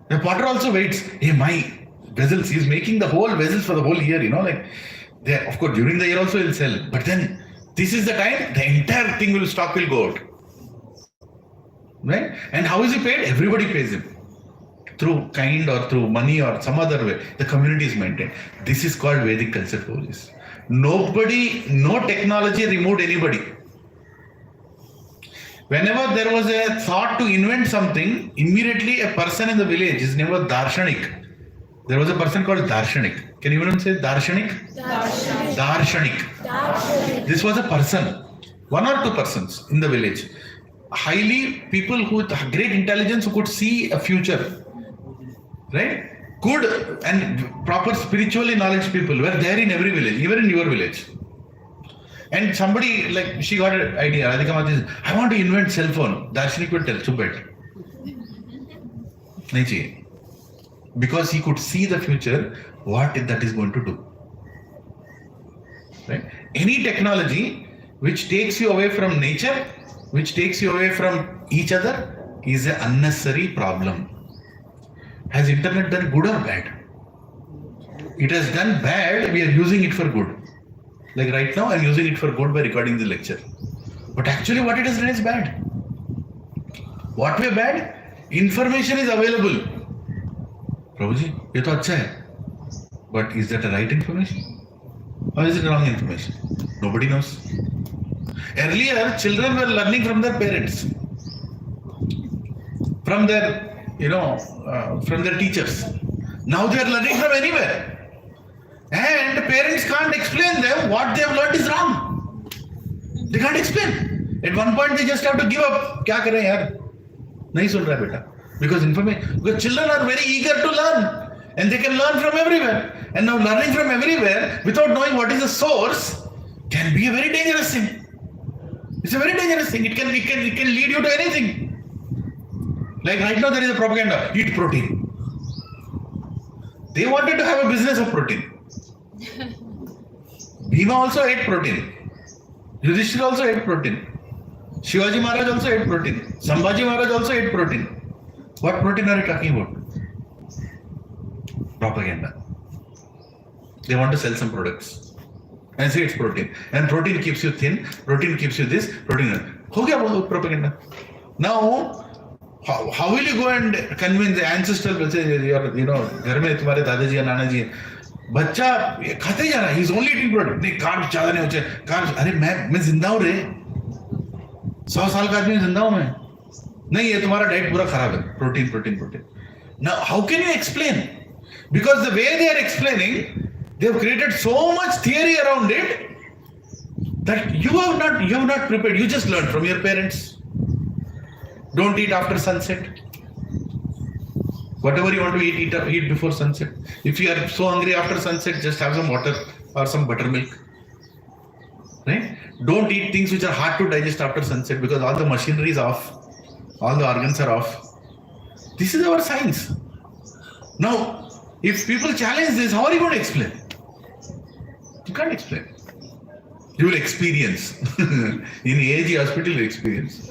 The potter also waits. Hey, my vessels, he's making the whole vessels for the whole year, of course, during the year also he'll sell. But then, this is the time, the entire thing stock will go out. Right? And how is he paid? Everybody pays him. Through kind or through money or some other way. The community is maintained. This is called Vedic culture police. No technology removed anybody. Whenever there was a thought to invent something, immediately a person in the village, his name was Darshanik. There was a person called Darshanik. Can anyone say Darshanik? Darshanik. This was a person, one or two persons in the village. People with great intelligence who could see a future. Right? Good and proper spiritually knowledge people were there in every village, even in your village. And somebody, she got an idea. I want to invent cell phone. Darshanik will tell, Subet. Because he could see the future, what that is going to do. Right? Any technology which takes you away from nature, which takes you away from each other, is an unnecessary problem. Has internet done good or bad? It has done bad, we are using it for good. Like right now, I'm using it for good by recording the lecture. But actually what it has done is bad. What way bad? Information is available. Prabhuji, ये तो अच्छा है. But is that the right information? Or is it wrong information? Nobody knows. Earlier, children were learning from their parents, from their, from their teachers. Now they are learning from anywhere. And parents can't explain them what they have learned is wrong. They can't explain. At one point, they just have to give up. क्या करें यार? नहीं सुन रहा बेटा. Because children are very eager to learn. And they can learn from everywhere. And now learning from everywhere without knowing what is the source can be a very dangerous thing. It's a very dangerous thing. It can lead you to anything. Like right now there is a propaganda. Eat protein. They wanted to have a business of protein. Bhima also ate protein. Yudhishthira also ate protein. Shivaji Maharaj also ate protein. Sambhaji Maharaj also ate protein. What protein are you talking about? Propaganda. They want to sell some products and say it's protein. And protein keeps you thin, protein keeps you this, protein. Ho gaya propaganda. Now, how will you go and convince the ancestral, घर में तुम्हारे दादाजी या नाना जी बच्चा खाते जा रहा है, he's only eating protein. नहीं कार्ब ज्यादा नहीं होते, कार्ब अरे मैं जिंदा हूँ रे, 100 साल का आदमी जिंदा हूँ मैं, नहीं ये तुम्हारा डाइट पूरा खराब है, protein. Now how can you explain? Because the way they are explaining, they have created so much theory around it that you have not prepared. You just learned from your parents. Don't eat after sunset. Whatever you want to eat before sunset. If you are so hungry after sunset, just have some water or some buttermilk. Right? Don't eat things which are hard to digest after sunset because all the machinery is off. All the organs are off. This is our science. Now, if people challenge this, how are you going to explain? You can't explain. You will experience. In AG hospital, you experience.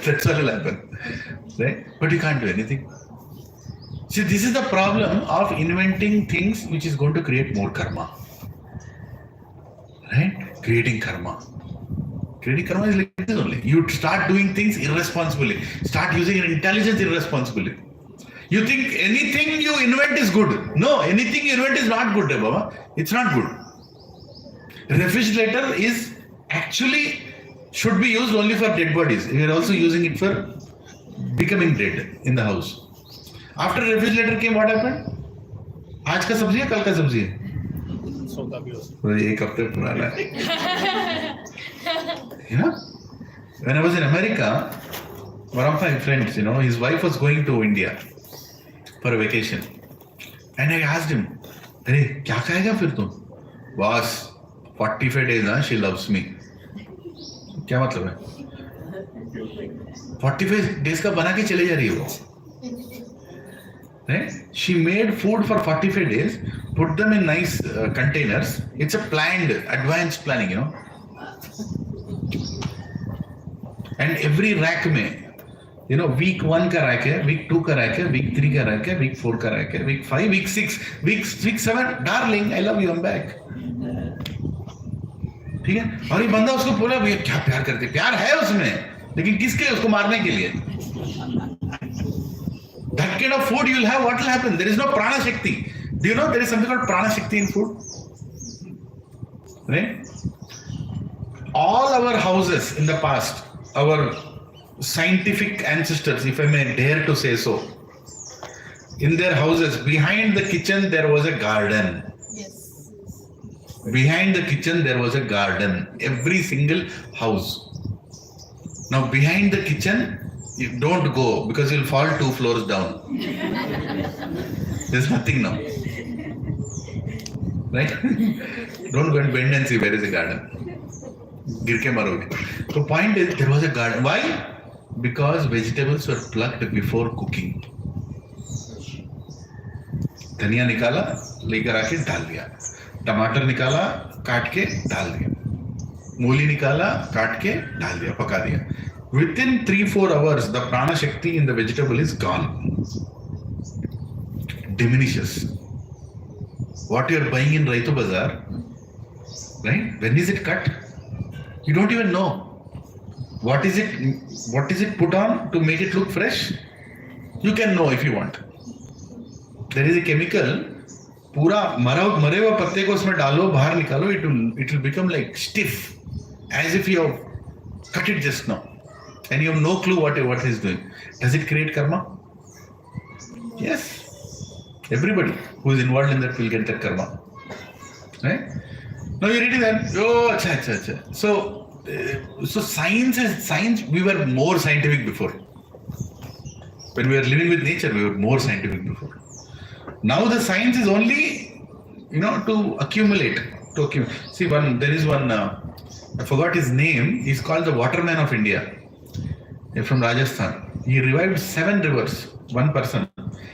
That's what will happen. Right? But you can't do anything. See, this is the problem of inventing things which is going to create more karma. Right? Creating karma. Creating karma is like this only. You start doing things irresponsibly. Start using your intelligence irresponsibly. You think anything you invent is good. No, anything you invent is not good, Baba. It's not good. Refrigerator is actually should be used only for dead bodies. We are also using it for becoming dead in the house. After refrigerator came, what happened? आज का सब्जी है, कल का सब्जी है. एक हफ्ते पुराना है. When I was in America, one of my friends, his wife was going to India for a vacation. And I asked him, अरे क्या खाएगा फिर तुम? Boss, 45 days, she loves me. क्या मतलब है? 45 days का बना के चले जा रही है वो. Right? She made food for 45 days, put them in nice containers. It's a planned, advanced planning, And every rack में, week 1 का rack है, week 2 का rack है, week 3 का rack है, week 4 का rack है, week 5, week 6, week 7, darling, I love you, I'm back. ठीक है? और ये बंदा उसको बोला, भैया क्या प्यार करते? प्यार है उसमें, लेकिन किसके? उसको मारने के लिए. That kind of food you will have, what will happen? There is no prana shakti. Do you know there is something called prana shakti in food? Right? All our houses in the past, our scientific ancestors, if I may dare to say so, in their houses, behind the kitchen there was a garden. Yes. Behind the kitchen there was a garden. Every single house. Now behind the kitchen, you don't go because you'll fall 2 floors down. There's nothing now. Right? Don't go and bend and see where is the garden. Girke maroge. The point is, there was a garden. Why? Because vegetables were plucked before cooking. धनिया निकाला, लेकर आके डाल दिया. टमाटर निकाला, काट के डाल दिया. मूली निकाला, काट के डाल दिया, पका दिया. Within 3-4 hours, the prana shakti in the vegetable is gone. Diminishes. What you are buying in Raitu Bazaar, right? When is it cut? You don't even know. What is it put on to make it look fresh? You can know if you want. There is a chemical पूरा मरे हुए पत्ते को उसमें डालो, बाहर निकालो, it will become like stiff, as if you have cut it just now, and you have no clue what it is doing. Does it create karma? Yes. Everybody who is involved in that will get that karma. Right? Now you're reading that. Oh, acha. So science. We were more scientific before. When we were living with nature, we were more scientific before. Now the science is only, to accumulate. See, there is one. I forgot his name. He's called the Waterman of India. He's from Rajasthan. He revived 7 rivers. One person.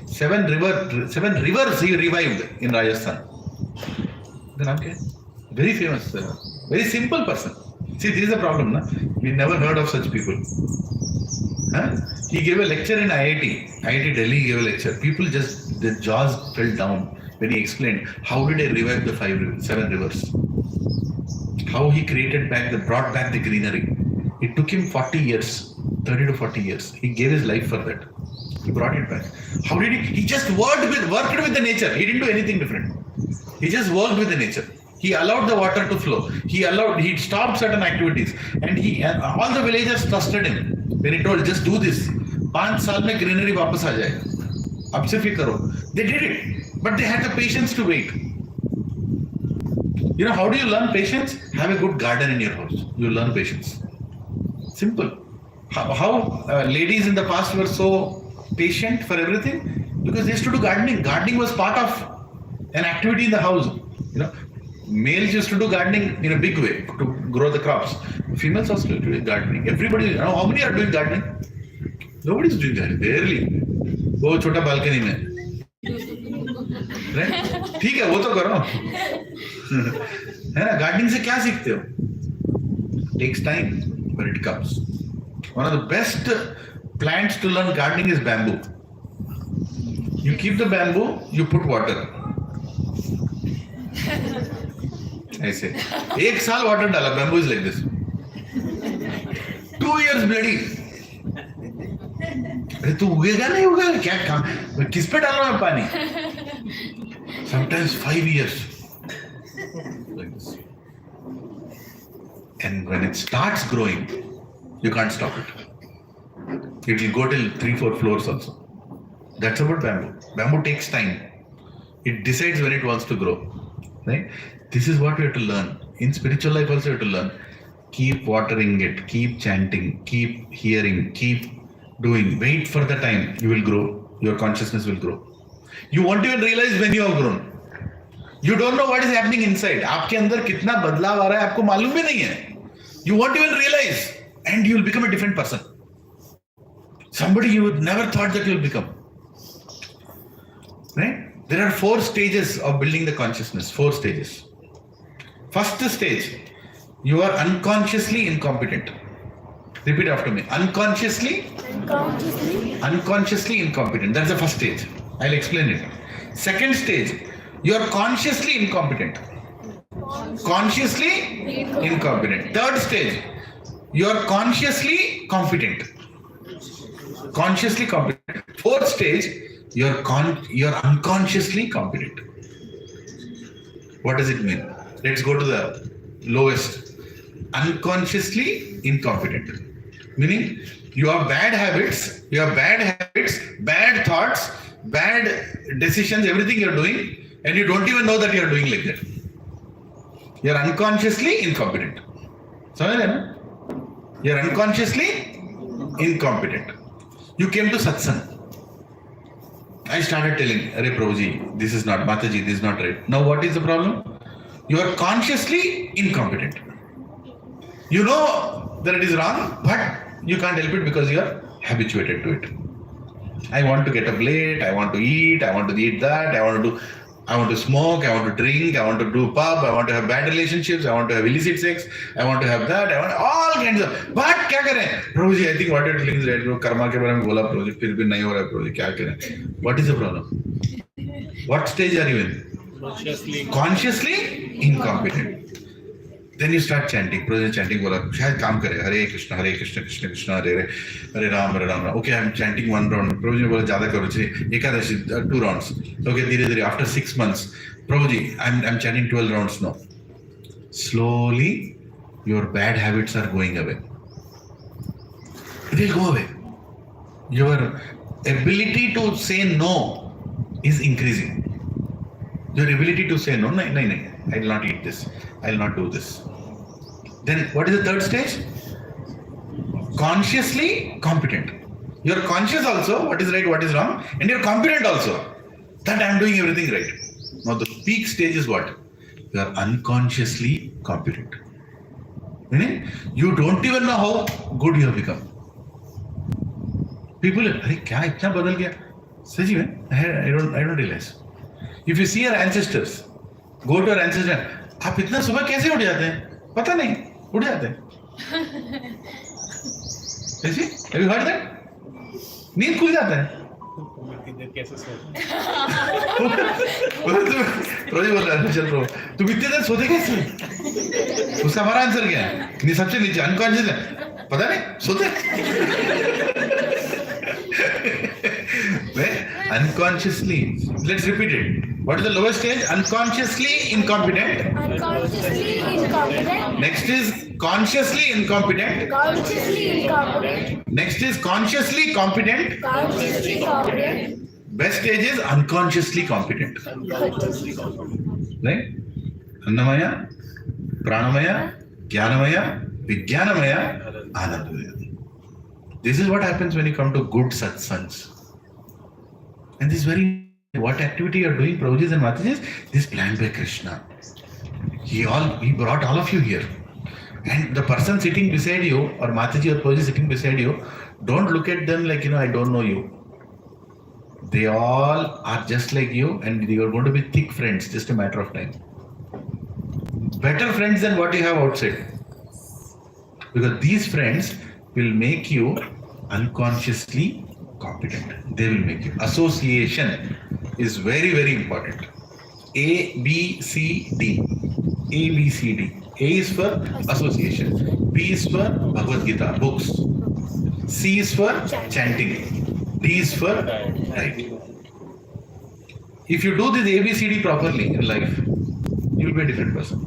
7 rivers he revived in Rajasthan. Okay. Very famous, very simple person. See, this is the problem, na? We never heard of such people. Huh? He gave a lecture in IIT Delhi. He gave a lecture. People their jaws fell down when he explained how did he revive the 7 rivers. How he brought back the greenery. It took him 40 years, 30 to 40 years. He gave his life for that. He brought it back. How did he? He just worked with the nature. He didn't do anything different. He just worked with the nature. He allowed the water to flow. He stopped certain activities, and all the villagers trusted him. When he told, just do this, 5 साल में greenery वापस आ जाएगा. अब सिर्फ ये करो. They did it, but they had the patience to wait. How do you learn patience? Have a good garden in your house. You learn patience. Simple. How ladies in the past were so patient for everything? Because they used to do gardening. Gardening was part of an activity in the house. Males used to do gardening in a big way to grow the crops. Females also do gardening. Everybody, how many are doing gardening? Nobody is doing gardening. Barely. वो छोटा balcony में. Right? ठीक है, वो तो करो. है ना? Gardening से क्या सीखते हो? Takes time, but it comes. One of the best plants to learn gardening is bamboo. You keep the bamboo, you put water. ऐसे 1 साल वाटर डाला, bamboo is like this. 2 years bloody. अरे तू उगेगा नहीं उगेगा क्या काम? किस पे डाल रहा है पानी? Sometimes 5 years. Like this. And when it starts growing, you can't stop it. It will go till 3-4 floors also. That's about bamboo. Bamboo takes time. It decides when it wants to grow. Right? This is what we have to learn. In spiritual life also you have to learn. Keep watering it, keep chanting, keep hearing, keep doing. Wait for the time. You will grow. Your consciousness will grow. You won't even realize when you have grown. You don't know what is happening inside. आपके अंदर कितना बदलाव आ रहा है आपको मालूम भी नहीं है. You won't even realize. And you will become a different person. Somebody you would never thought that you will become. Right? There are 4 stages of building the consciousness. 4 stages. First stage, you are unconsciously incompetent. Repeat after me. Unconsciously incompetent. That's the first stage. I'll explain it. Second stage, you are consciously incompetent. Consciously incompetent. Third stage, you are consciously competent. Consciously competent. Fourth stage, you're unconsciously competent. What does it mean? Let's go to the lowest. Unconsciously incompetent. Meaning, you have bad habits, bad thoughts, bad decisions, everything you're doing, and you don't even know that you're doing like that. You're unconsciously incompetent. You're unconsciously incompetent. You came to satsang. I started telling, Arey Prabhuji, this is not, Mataji, this is not right. Now what is the problem? You are consciously incompetent. You know that it is wrong, but you can't help it because you are habituated to it. I want to get up late, I want to eat that, I want to smoke, I want to drink, I want to do pub, I want to have bad relationships, I want to have illicit sex, I want to have that, I want all kinds of. But क्या करें? Prabhuji, I think what you're telling is right. Bro, karma के बारे में बोला Prabhuji, फिर भी नहीं हो रहा है Prabhuji, क्या करें? What is the problem? What stage are you in? Consciously incompetent. Then you start chanting. Prabhuji chanting बोला शायद काम करे. Hare Krishna Krishna Krishna Hare Ram Hare Ram. Okay, I'm chanting one round. Prabhuji बोला ज़्यादा करो चाहिए. Ekadashi 2 rounds. Okay, धीरे-धीरे after 6 months, Prabhuji, I'm chanting 12 rounds now. Slowly, your bad habits are going away. It will go away. Your ability to say no is increasing. Your ability to say no, no, I will not eat this. I will not do this. Then what is the third stage? Consciously competent. You are conscious also what is right, what is wrong, and you are competent also that I am doing everything right. Now the peak stage is what? You are unconsciously competent. Meaning you don't even know how good you have become. People, अरे क्या इतना बदल गया? सही में, I don't realize. If you see your ancestors, go to your ancestors. आप इतना सुबह कैसे उठ जाते हैं? पता नहीं, उठ जाते हैं. ऐसी? Have you heard that? नींद खुल जाता है. कैसे सोते? रोजी बोल रहा है चल रो. तुम इतने देर सोते कैसे? उसका हमारा आंसर क्या है? नहीं सबसे नीचे अनकॉन्शियस है. पता नहीं सोते. Unconsciously. Let's repeat it. What is the lowest stage? Unconsciously incompetent. Unconsciously incompetent. Next is consciously incompetent. Consciously incompetent. Next is consciously competent. Consciously competent. Best stage is unconsciously competent. Right? Annamaya, Pranamaya, Jnanamaya, Vijnanamaya, Anandamaya. This is what happens when you come to good satsangs. And this very, what activity you are doing, Prabhujis and Matajis, this planned by Krishna. He brought all of you here. And the person sitting beside you, or Mataji or Prabhuji sitting beside you, don't look at them like, I don't know you. They all are just like you, and you are going to be thick friends, just a matter of time. Better friends than what you have outside. Because these friends will make you unconsciously competent. They will make you. Association is very, very important. A, B, C, D. A, B, C, D. A is for association. B is for Bhagavad Gita, books. C is for chanting. D is for writing. If you do this A, B, C, D properly in life, you will be a different person.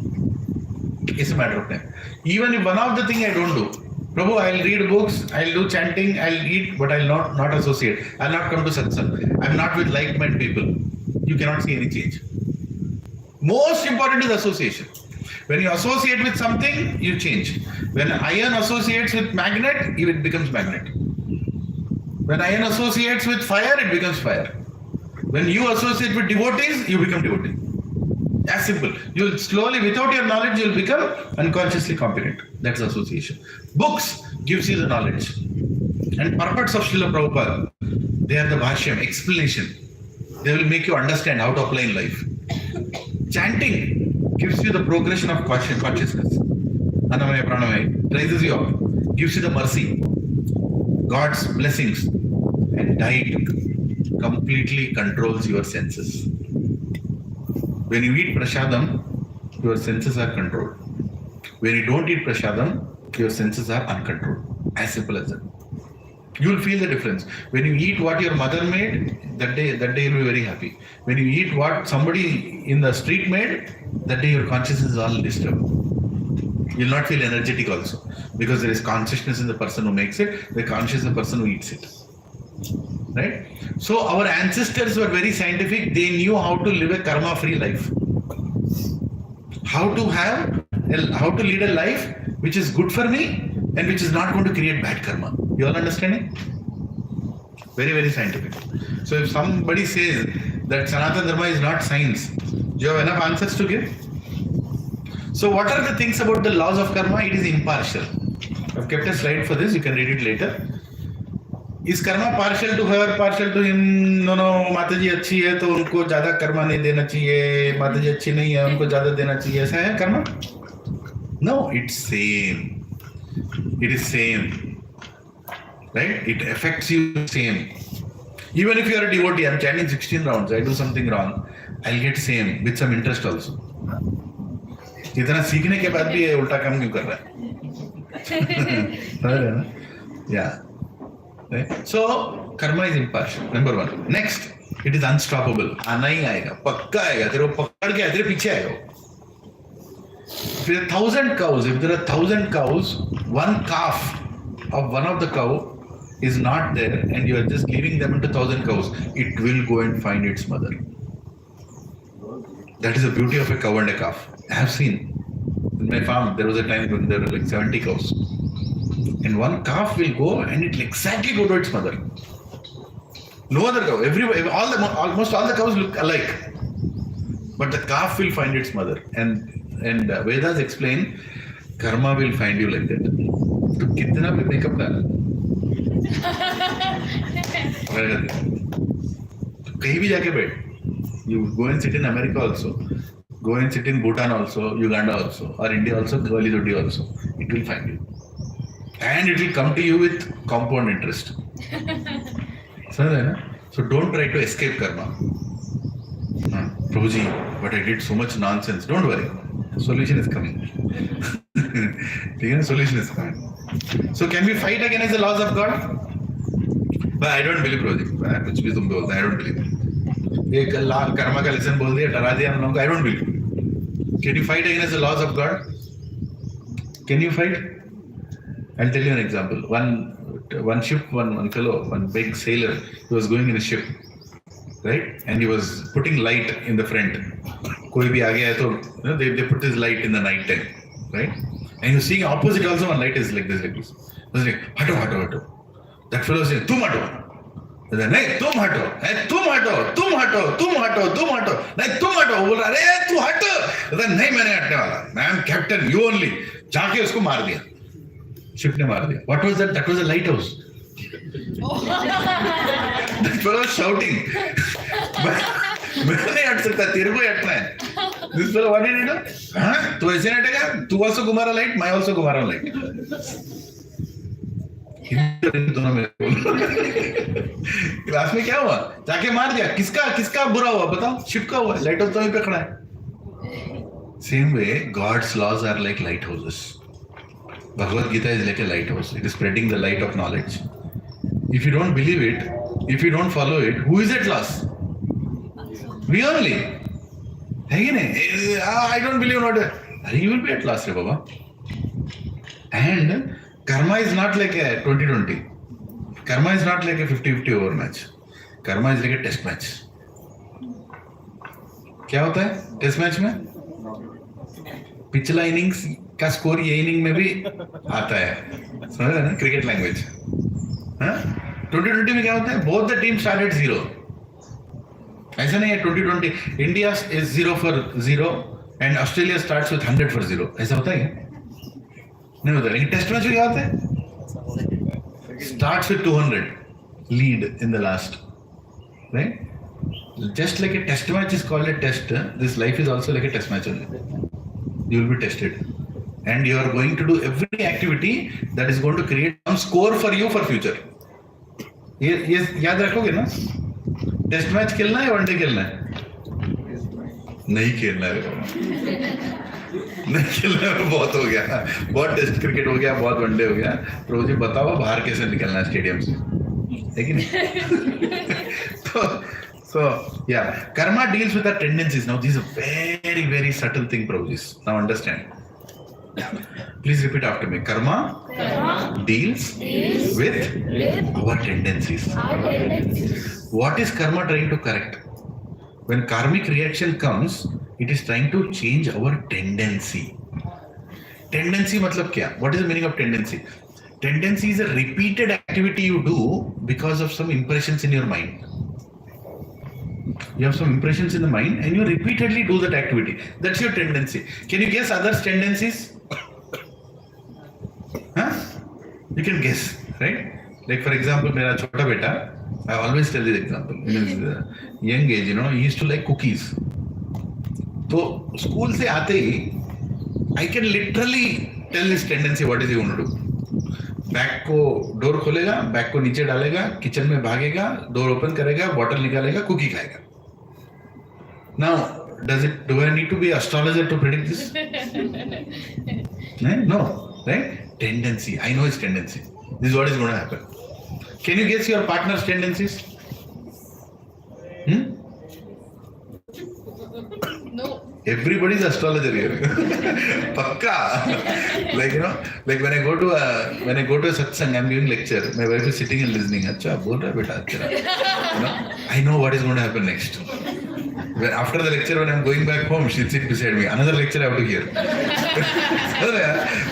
It's a matter of time. Even if one of the things I don't do, Prabhu, I'll read books, I'll do chanting, I'll eat, but I'll not associate. I'll not come to satsang. I'm not with like-minded people. You cannot see any change. Most important is association. When you associate with something, you change. When iron associates with magnet, it becomes magnet. When iron associates with fire, it becomes fire. When you associate with devotees, you become devotee. As simple. You'll slowly, without your knowledge, you'll become unconsciously competent. That's association. Books gives you the knowledge. And purports of Srila Prabhupada, they are the bhashyam, explanation. They will make you understand how to apply in life. Chanting gives you the progression of consciousness. Annamaya Pranamaya raises you up, gives you the mercy, God's blessings, and diet completely controls your senses. When you eat prasadam, your senses are controlled. When you don't eat prasadam, your senses are uncontrolled. As simple as that. You will feel the difference. When you eat what your mother made, that day you'll be very happy. When you eat what somebody in the street made, that day your consciousness is all disturbed. You'll not feel energetic also, because there is consciousness in the person who makes it, the conscious in the person who eats it. Right? So our ancestors were very scientific. They knew how to live a karma-free life. How to lead a life which is good for me and which is not going to create bad karma. You all understanding? Very, very scientific. So if somebody says that Sanatana Dharma is not science, do you have enough answers to give? So what are the things about the laws of karma? It is impartial. I've kept a slide for this. You can read it later. Is karma partial to her, partial to him? No, माताजी अच्छी है तो उनको ज़्यादा कर्मा नहीं देना चाहिए. माताजी अच्छी नहीं है उनको ज़्यादा देना चाहिए. ऐसा है Karma? No, it's same. It is same. Right? It affects you same. Even if you are a devotee, I'm chanting 16 rounds, I do something wrong, I'll get same with some interest also. इतना सीखने के बाद भी ये उल्टा काम क्यों कर रहा है? Yeah. So karma is impartial. Number one. Next, it is unstoppable. आना ही आएगा, पक्का आएगा. तेरे को पकड़ के तेरे पीछे आएगा. If there are 1,000 cows, if there are 1,000 cows, one calf of one of the cow is not there, and you are just leaving them into 1,000 cows, it will go and find its mother. That is the beauty of a cow and a calf. I have seen in my farm. There was a time when there were like 70 cows. And one calf will go and it will exactly go to its mother. No other cow. Almost all the cows look alike. But the calf will find its mother. And Vedas explain, karma will find you like that. तो कितना भी makeup डाल, तो कहीं भी जाके बैठ. You go and sit in America also. Go and sit in Bhutan also, Uganda also, or India also, Gawali also. It will find you. And it will come to you with compound interest. So don't try to escape karma. Prabhuji, but I did so much nonsense. Don't worry. Solution is coming. Solution is coming. So can we fight against the laws of God? But I don't believe, Prabhuji. कुछ भी तुम बोलते, I don't believe. एक कर्मा का lesson बोल दिया, डरा दिया हम लोगों को. I don't believe. Can you fight against the laws of God? Can you fight? I'll tell you an example. One ship, one fellow, one big sailor, he was going in a ship, right? And he was putting light in the front. कोई भी आ गया है तो they put his light in the night time, right? And he was seeing opposite also, one light is like this. He was like, हटो. That fellow was saying, तुम हटो. नहीं तुम हटो, नहीं तुम हटो. वो बोल रहा अरे तू हटो. नहीं मैंने हटने वाला. I am captain, you only. जाके उसको मार दिया. शिप ने मार दिया. What was that? That was a lighthouse. That fellow was shouting. मैं नहीं हट सकता, तेरे को हटना है. This fellow, what did he do? हाँ, तू ऐसे हटेगा? तू also घुमा रहा light, मैं also घुमा रहा light. दोनों में क्लास में क्या हुआ? जाके मार दिया. किसका बुरा हुआ बताओ? शिप का हुआ. लाइट हाउस तो पे खड़ा है. Same way, God's laws are like lighthouses. Bhagavad Gita is like a lighthouse. It is spreading the light of knowledge. If you don't believe it, if you don't follow it, who is at loss? We only. I don't believe not. You will be at loss, Baba. And karma is not like a 20-20. Karma is not like a 50-50 over match. Karma is like a test match. क्या होता है test match में? पिछला innings का score ये inning में भी आता है. समझ रहे ना क्रिकेट लैंग्वेज? 2020 में क्या होता है? Both the team started 0. ऐसा नहीं है 2020 India is 0 for 0 and Australia starts with 100 for 0. ऐसा होता है क्या? नहीं होता. लेकिन टेस्ट मैच में क्या होता है? Starts with 200 lead in the last, right? Just like a test match is called a test, this life is also like a test match only. You will be tested. And you are going to do every activity that is going to create some score for you for future. ये याद रखोगे ना? Test match खेलना है, one day खेलना है? नहीं खेलना है. नहीं खेलना है, बहुत हो गया. बहुत टेस्ट क्रिकेट हो गया, बहुत वनडे हो गया. प्रभु जी बताओ बाहर कैसे निकलना है स्टेडियम से, है कि नहीं? So yeah, karma deals with our tendencies. Now this is a very, very subtle thing, Prabhuji. Now understand. Please repeat after me. Karma deals with our tendencies. What is karma trying to correct? When karmic reaction comes, it is trying to change our tendency. Tendency मतलब क्या? What is the meaning of tendency? Tendency is a repeated activity you do because of some impressions in your mind. You have some impressions in the mind and you repeatedly do that activity. That's your tendency. Can you guess others' tendencies? You can guess, right? Like for example, मेरा छोटा बेटा, I always tell this example. In his young age, he used to like cookies. तो school से आते ही, I can literally tell his tendency what is he going to do. Bag को door खोलेगा, bag को नीचे डालेगा, किचन में भागेगा, डोर ओपन करेगा, बॉटल निकालेगा, कुकी खाएगा. Now, Do I need to be astrologer to predict this? No, right? Tendency. I know it's tendency. This is what is going to happen. Can you guess your partner's tendencies? No. Everybody's astrologer here. Pakka. Like when I go to a satsang, I'm giving lecture. My wife is sitting and listening. Acha, bol raha beta. Acha. I know what is going to happen next. After the lecture, when I'm going back home, she'll sit beside me. Another lecture I have to hear.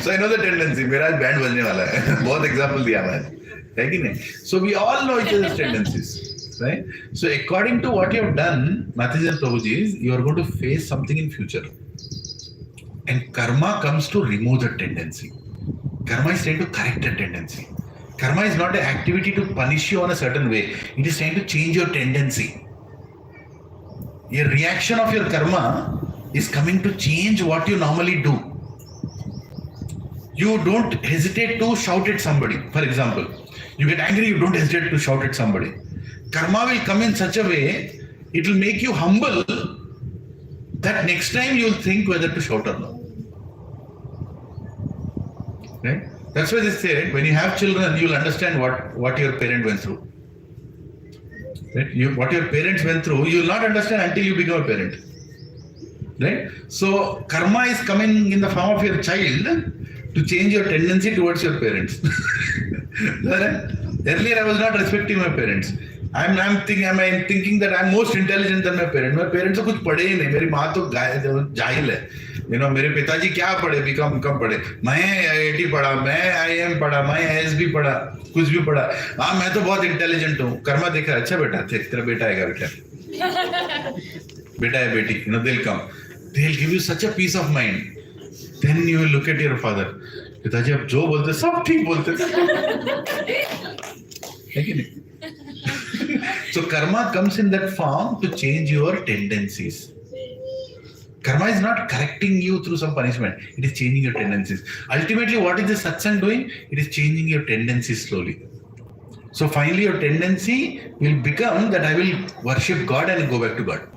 So I know the tendency. मेरा band बजने वाला है. बहुत example दिया मैंने. So we all know each other's tendencies. Right? So according to what you have done, Mataji and Prabhuji, you are going to face something in future. And karma comes to remove the tendency. Karma is trying to correct the tendency. Karma is not an activity to punish you on a certain way. It is trying to change your tendency. Your reaction of your karma is coming to change what you normally do. You don't hesitate to shout at somebody. For example, you get angry, you don't hesitate to shout at somebody. Karma will come in such a way, it will make you humble that next time you will think whether to shout or not. Right? That's why they say when you have children, you will understand what your parent went through. Right? What your parents went through, you will not understand until you become a parent. Right? So karma is coming in the form of your child to change your tendency towards your parents. Earlier I was not respecting my parents. I'm thinking that I'm most intelligent than my parents. My parents तो कुछ पढ़े ही नहीं. मेरी माँ तो जाहिल है. मेरे पिताजी क्या पढ़े? बीकॉम पढ़े. मैं IIT पढ़ा, मैं IIM पढ़ा, मैं ISB पढ़ा, कुछ भी पढ़ा. हाँ मैं तो बहुत इंटेलिजेंट हूँ. कर्मा देखा अच्छा बेटा तेरा बेटा आएगा बेटा. बेटा है बेटी. They'll come. They'll give you such a peace of mind. Then you will look at your father. पिताजी अब जो बोलते सब ठीक बोलते. है कि नहीं? So karma comes in that form to change your tendencies. Karma is not correcting you through some punishment. It is changing your tendencies. Ultimately, what is the satsang doing? It is changing your tendencies slowly. So finally, your tendency will become that I will worship God and go back to God.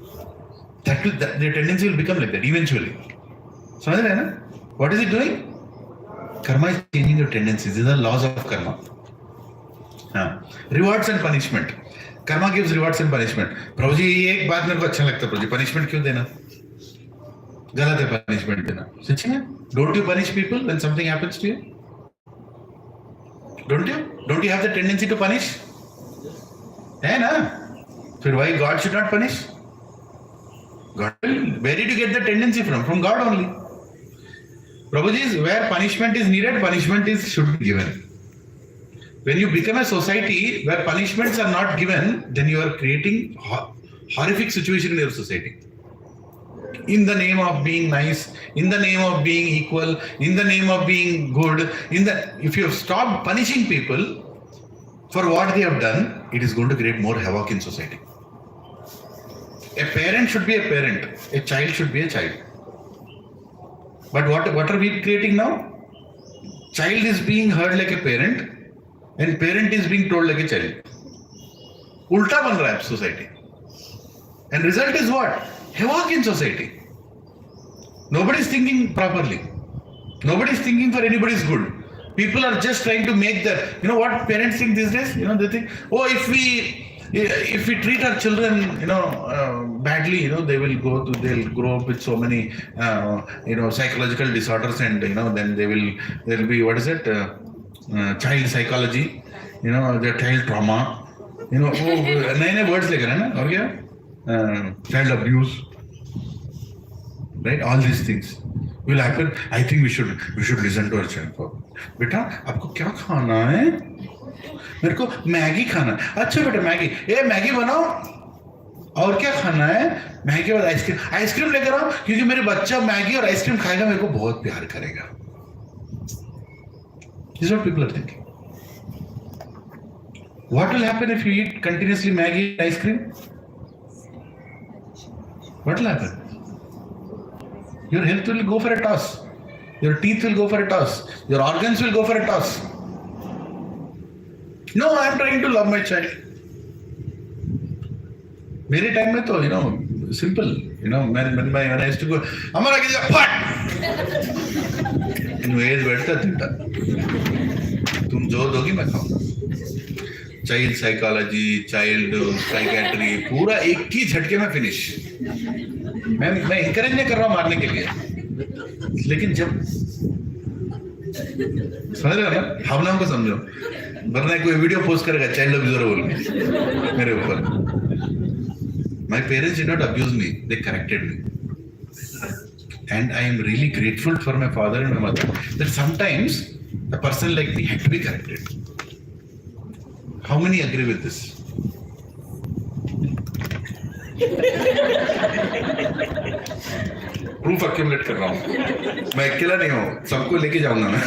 The tendency will become like that eventually. So what is it doing? Karma is changing your tendencies. These are laws of karma. Rewards and punishment. Karma gives rewards and punishment. प्रभु जी ये एक बात मेरे को अच्छा लगता है. प्रभु जी punishment क्यों देना? गलत है punishment देना. सच्ची में? Don't you punish people when something happens to you? Don't you? Don't you have the tendency to punish? है ना? फिर why God should not punish? God will. Where did you get the tendency from? From God only. Prabhuji, where punishment is needed, punishment should be given. When you become a society where punishments are not given, then you are creating horrific situation in your society. In the name of being nice, in the name of being equal, in the name of being good, if you have stopped punishing people for what they have done, it is going to create more havoc in society. A parent should be a parent. A child should be a child. But what are we creating now? Child is being heard like a parent. And parent is being told like a child. Ulta ban raha hai society. And result is what? Havoc in society. Nobody is thinking properly. Nobody is thinking for anybody's good. People are just trying to make that. You know what parents think these days? They think, oh, if we treat our children, badly, they'll grow up with so many, psychological disorders, and then there'll be what is it? Child psychology, their child trauma, नए words लेकर है ना, और क्या? Child abuse, right? All these things will happen. I think we should listen to our child. बेटा आपको क्या खाना है? मेरे को मैगी खाना. अच्छा बेटा मैगी बनाओ. और क्या खाना है? मैगी और आइसक्रीम लेकर आओ, क्योंकि मेरे बच्चा मैगी और आइसक्रीम खाएगा, मेरे को बहुत प्यार करेगा. This is what people are thinking. What will happen if you eat continuously Maggi and ice cream? What will happen? Your health will go for a toss. Your teeth will go for a toss. Your organs will go for a toss. No, I am trying to love my child. मेरे time में तो simple. You know, when I used to go, Amara ke what? Anyways, बैठता थिंटा. तुम जो दोगी मैं खाऊंगा. Child psychology, child psychiatry, पूरा एक ही झटके में फिनिश. मैं encourage नहीं कर रहा हूँ मारने के लिए. लेकिन जब समझ रहे हो ना, भावनाओं को समझो. वरना कोई वीडियो पोस्ट करेगा चाइल्ड अब्यूजर बोल के मेरे ऊपर. My parents did not abuse me, they corrected me. And I am really grateful for my father and my mother that sometimes a person like me had to be corrected. How many agree with this? Proof accumulate कर रहा हूँ. मैं अकेला नहीं हूँ, सबको लेके जाऊंगा मैं.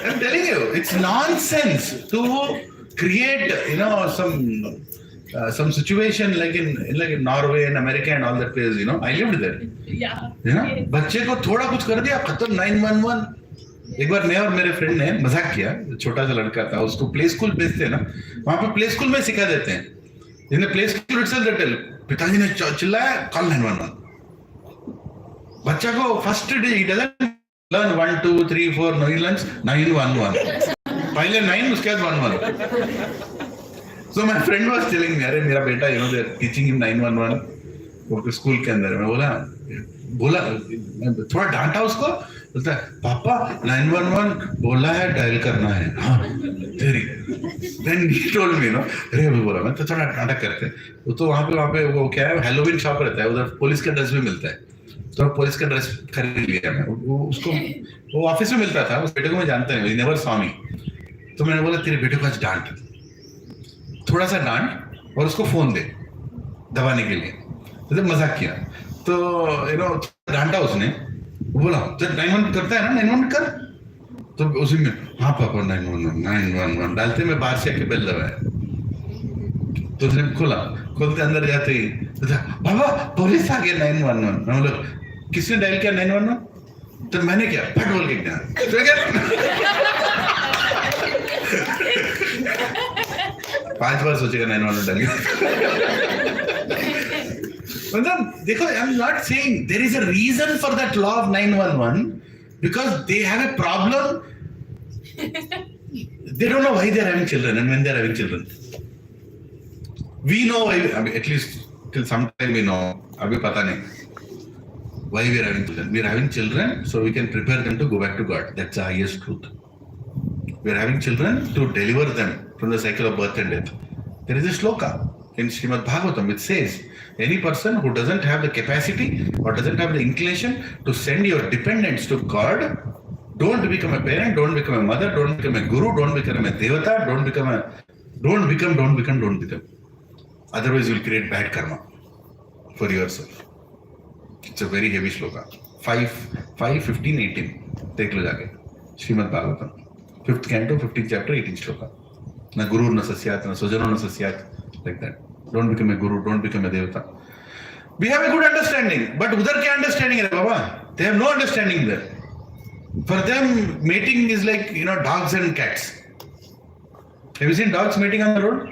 I'm telling you, it's nonsense to create, you know, some situation like in Norway and America and all that place. You know, I lived there. Yeah. You know, बच्चे को थोड़ा कुछ कर दिया खत्म 911. एक बार मैं और मेरे फ्रेंड ने मजाक किया. छोटा सा लड़का था, उसको प्ले स्कूल भेजते हैं ना, वहाँ पे प्ले स्कूल में सिखा देते हैं. In the play school itself, they tell, पिताजी ने चिल्लाया, call 911. बच्चा को first day he doesn't learn 1, 2, 3, 4, no, he learns 911. पहले 9, उसके बाद 11. So my friend was telling me, अरे मेरा बेटा, you know, they're teaching him 911 वो स्कूल के अंदर. मैं बोला थोड़ा डांटा उसको. बोलता है पापा 911 बोला है डायल करना है. हाँ तेरी. Then he told me, no, अरे अभी बोला. मैं तो थोड़ा नाटक करते. तो वहाँ पे वो क्या है, हेलोवीन शॉप रहता है उधर, पुलिस का ड्रेस भी मिलता है. तो पुलिस का ड्रेस खरीद लिया मैं. उसको वो ऑफिस में मिलता था. उस बेटे को मैं जानता नहीं, he never saw me. तो मैंने बोला तेरे बेटे को आज डांट, थोड़ा सा डांट और उसको फोन दे दबाने के लिए. तो मजाक किया. तो यू नो डांटा उसने. बोला जब 911 करता है ना, 911 कर. तो उसी में हाँ पापा 911 डालते में बाहर से आके बेल दबाया. तो उसने खोलते अंदर जाते ही बाबा पुलिस आ गया 911. मैं बोला किसने डायल किया 911? तो मैंने क्या फट बोल के क्या 5 बार सोचेगा 911 डाल. मतलब देखो, I am not saying there is a reason for that law of 911 because they have a problem. They don't know why they are having children and when they are having children. We know why, I mean, at least till some time we know. अभी पता नहीं why we are having children. We are having children so we can prepare them to go back to God. That's the highest truth. We are having children to deliver them from the cycle of birth and death. There is a shloka in Srimad Bhagavatam which says, any person who doesn't have the capacity or doesn't have the inclination to send your dependents to God, don't become a parent, don't become a mother, don't become a guru, don't become a devata, don't become. Otherwise you'll create bad karma for yourself. It's a very heavy shloka. 5, 15, 18. Take lo jaake. Srimad Bhagavatam. 5th canto, 15th chapter, 18th shloka. Na guru na sasyat, na sojano na sasyat. Like that. Don't become a guru, don't become a devata. We have a good understanding, but udhar kya understanding hai baba? They have no understanding there. For them, mating is like, you know, dogs and cats. Have you seen dogs mating on the road?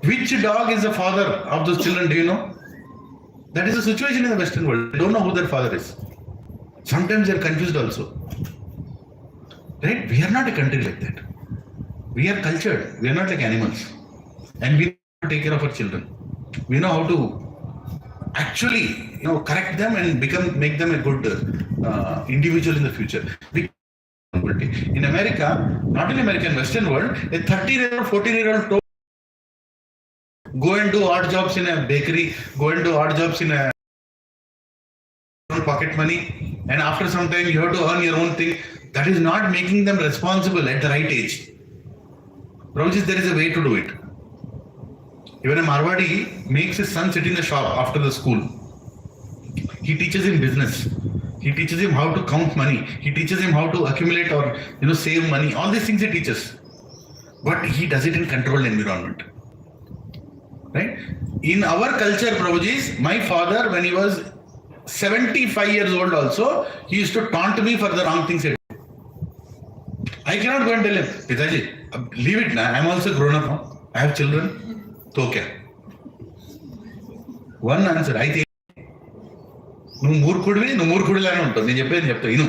Which dog is the father of those children, do you know? That is the situation in the Western world. They don't know who their father is. Sometimes they are confused also. Right? We are not a country like that. We are cultured. We are not like animals. And we know how to take care of our children. We know how to actually, you know, correct them and make them a good individual in the future. In America, not in America, in Western world, a 13-year-old, 14-year-old go and do odd jobs in a bakery, go and do odd jobs in a pocket money, and after some time you have to earn your own thing. That is not making them responsible at the right age. Prabhuji, there is a way to do it. Even a Marwadi makes his son sit in the shop after the school. He teaches him business. He teaches him how to count money. He teaches him how to accumulate or, you know, save money. All these things he teaches. But he does it in controlled environment. Right? In our culture, Prabhuji, my father, when he was 75 years old also, he used to taunt me for the wrong things I did. I cannot go and tell him, Pitaji, leave it now. I'm also grown up now. I have children. तो क्या? One answer. I think. నువ్వు మూర్ఖుడిలానే ఉంటావు. నేను చెప్పేది చెప్తా ఇను.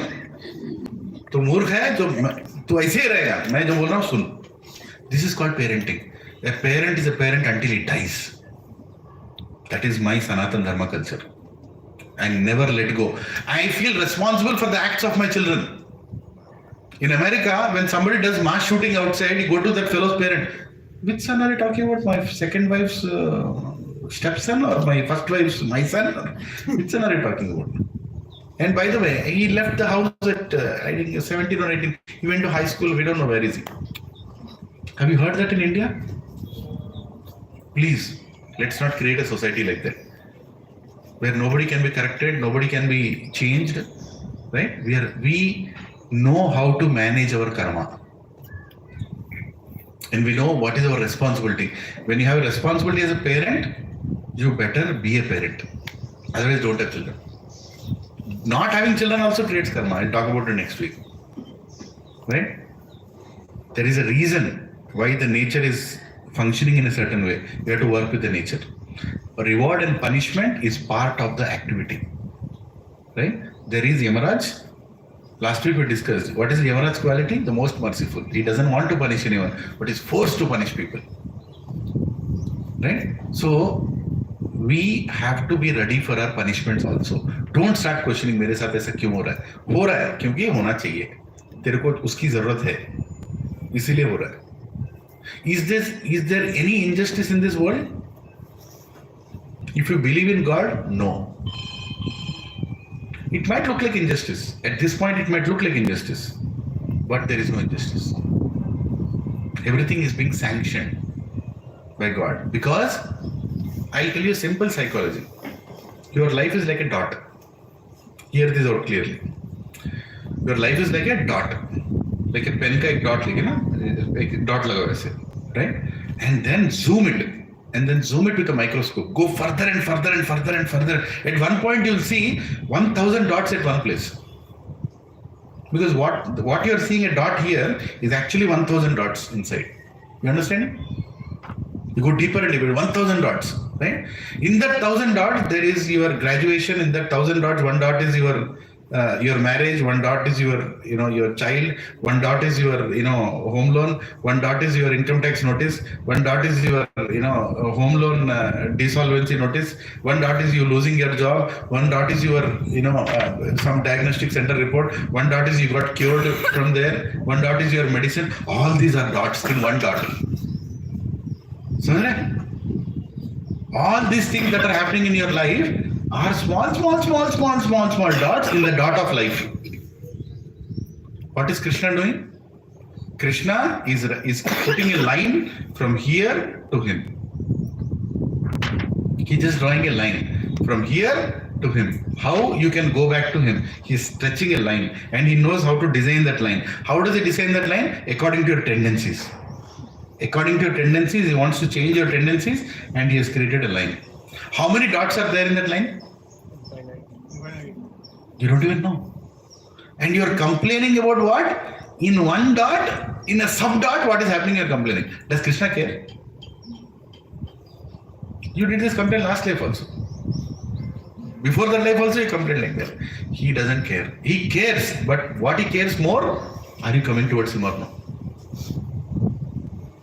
तो मूर्ख है तो ऐसे ही रहेगा. मैं जो बोल रहा हूँ सुन. This is called parenting. A parent is a parent until he dies. That is my Sanatan Dharma culture. I never let go. I feel responsible for the acts of my children. In America, when somebody does mass shooting outside, you go to that fellow's parent. Which son are you talking about? My second wife's stepson or my first wife's my son? Which son are you talking about? And by the way, he left the house at I think 17 or 18. He went to high school. We don't know where is he. Have you heard that in India? Please, let's not create a society like that, where nobody can be corrected, nobody can be changed, right? We know how to manage our karma, and we know what is our responsibility. When you have a responsibility as a parent, you better be a parent. Otherwise, don't have children. Not having children also creates karma. I'll talk about it next week, right? There is a reason why the nature is functioning in a certain way. You have to work with the nature. Reward and punishment is part of the activity, right? There is Yamaraj. Last week we discussed what is Yamaraj's quality? The most merciful. He doesn't want to punish anyone, but is forced to punish people, right? So we have to be ready for our punishments also. Don't start questioning मेरे साथ ऐसा क्यों हो रहा है? हो रहा है क्योंकि ये होना चाहिए. तेरे को उसकी जरूरत है, इसीलिए हो रहा है. Is there any injustice in this world? If you believe in God, no. It might look like injustice. At this point, it might look like injustice. But there is no injustice. Everything is being sanctioned by God. Because, I'll tell you a simple psychology. Your life is like a dot. Hear this out clearly. Your life is like a dot. Like a pen का एक dot लेके ना, एक dot लगा वैसे, right? And then zoom it. And then zoom it with a microscope. Go further and further and further and further. At one point, you'll see 1,000 dots at one place. Because what you're seeing a dot here is actually 1,000 dots inside. You understand? You go deeper and deeper. 1,000 dots, right? In that 1,000 dots, there is your graduation. In that 1,000 dots, one dot is your marriage, one dot is your child, one dot is your home loan, one dot is your income tax notice, one dot is your home loan desolvency notice, one dot is you losing your job, one dot is your some diagnostic center report, one dot is you got cured from there, one dot is your medicine. All these are dots in one dot. So all these things that are happening in your life are small dots in the dot of life. What is Krishna doing? Krishna is putting a line from here to him. He's just drawing a line from here to him. How you can go back to him? He's stretching a line and he knows how to design that line. How does he design that line? According to your tendencies. According to your tendencies, he wants to change your tendencies and he has created a line. How many dots are there in that line? You don't even know. And you're complaining about what? In one dot, in a sub dot, what is happening? You're complaining. Does Krishna care? You did this complaint last life also. Before that life also you complained like that. He doesn't care. He cares, but what he cares more, are you coming towards him or not?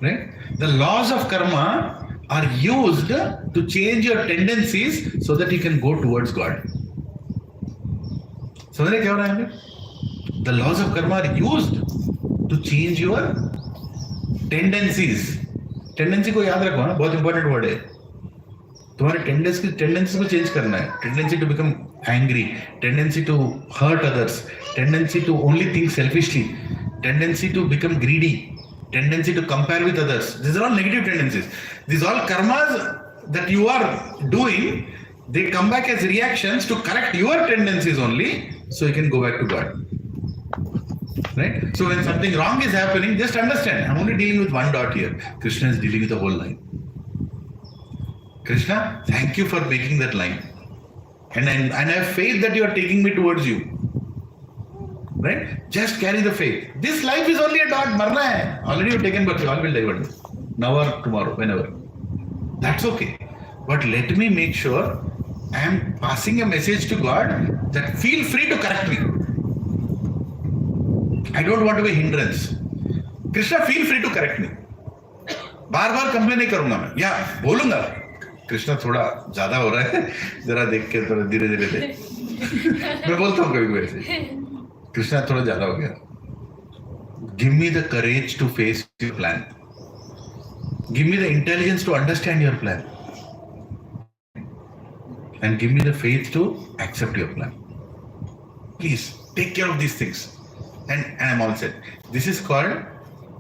Right? The laws of karma are used to change your tendencies so that you can go towards God. समझ रहे क्या हो रहा है? The laws of karma are used to change your tendencies. Tendency को याद रखो ना, बहुत इंपॉर्टेंट वर्ड है. तुम्हारे टेंडेंसी को चेंज करना है. Tendency to become angry, tendency to hurt others, tendency to only think selfishly, tendency to become greedy, tendency to compare with others. These are all negative tendencies. These all karmas that you are doing, they come back as reactions to correct your tendencies only, so you can go back to God. Right? So when something wrong is happening, just understand, I'm only dealing with one dot here. Krishna is dealing with the whole line. Krishna, thank you for making that line. And I have faith that you are taking me towards you. Right? Just carry the faith. This life is only a dot. Marna hai. Already you've taken birth. You all will die one day. Now or tomorrow, whenever. That's okay. But let me make sure I am passing a message to God that feel free to correct me. I don't want to be a hindrance. Krishna, feel free to correct me. Bar bar complain नहीं करूंगा मैं, या बोलूंगा कृष्णा थोड़ा ज्यादा हो रहा है, जरा देख के थोड़ा धीरे धीरे दे. मैं बोलता हूँ कभी कभी ऐसे, कृष्णा थोड़ा ज्यादा हो गया. Give me the courage to face your plan. Give me the intelligence to understand your plan. And give me the faith to accept your plan. Please take care of these things. And I'm all set. This is called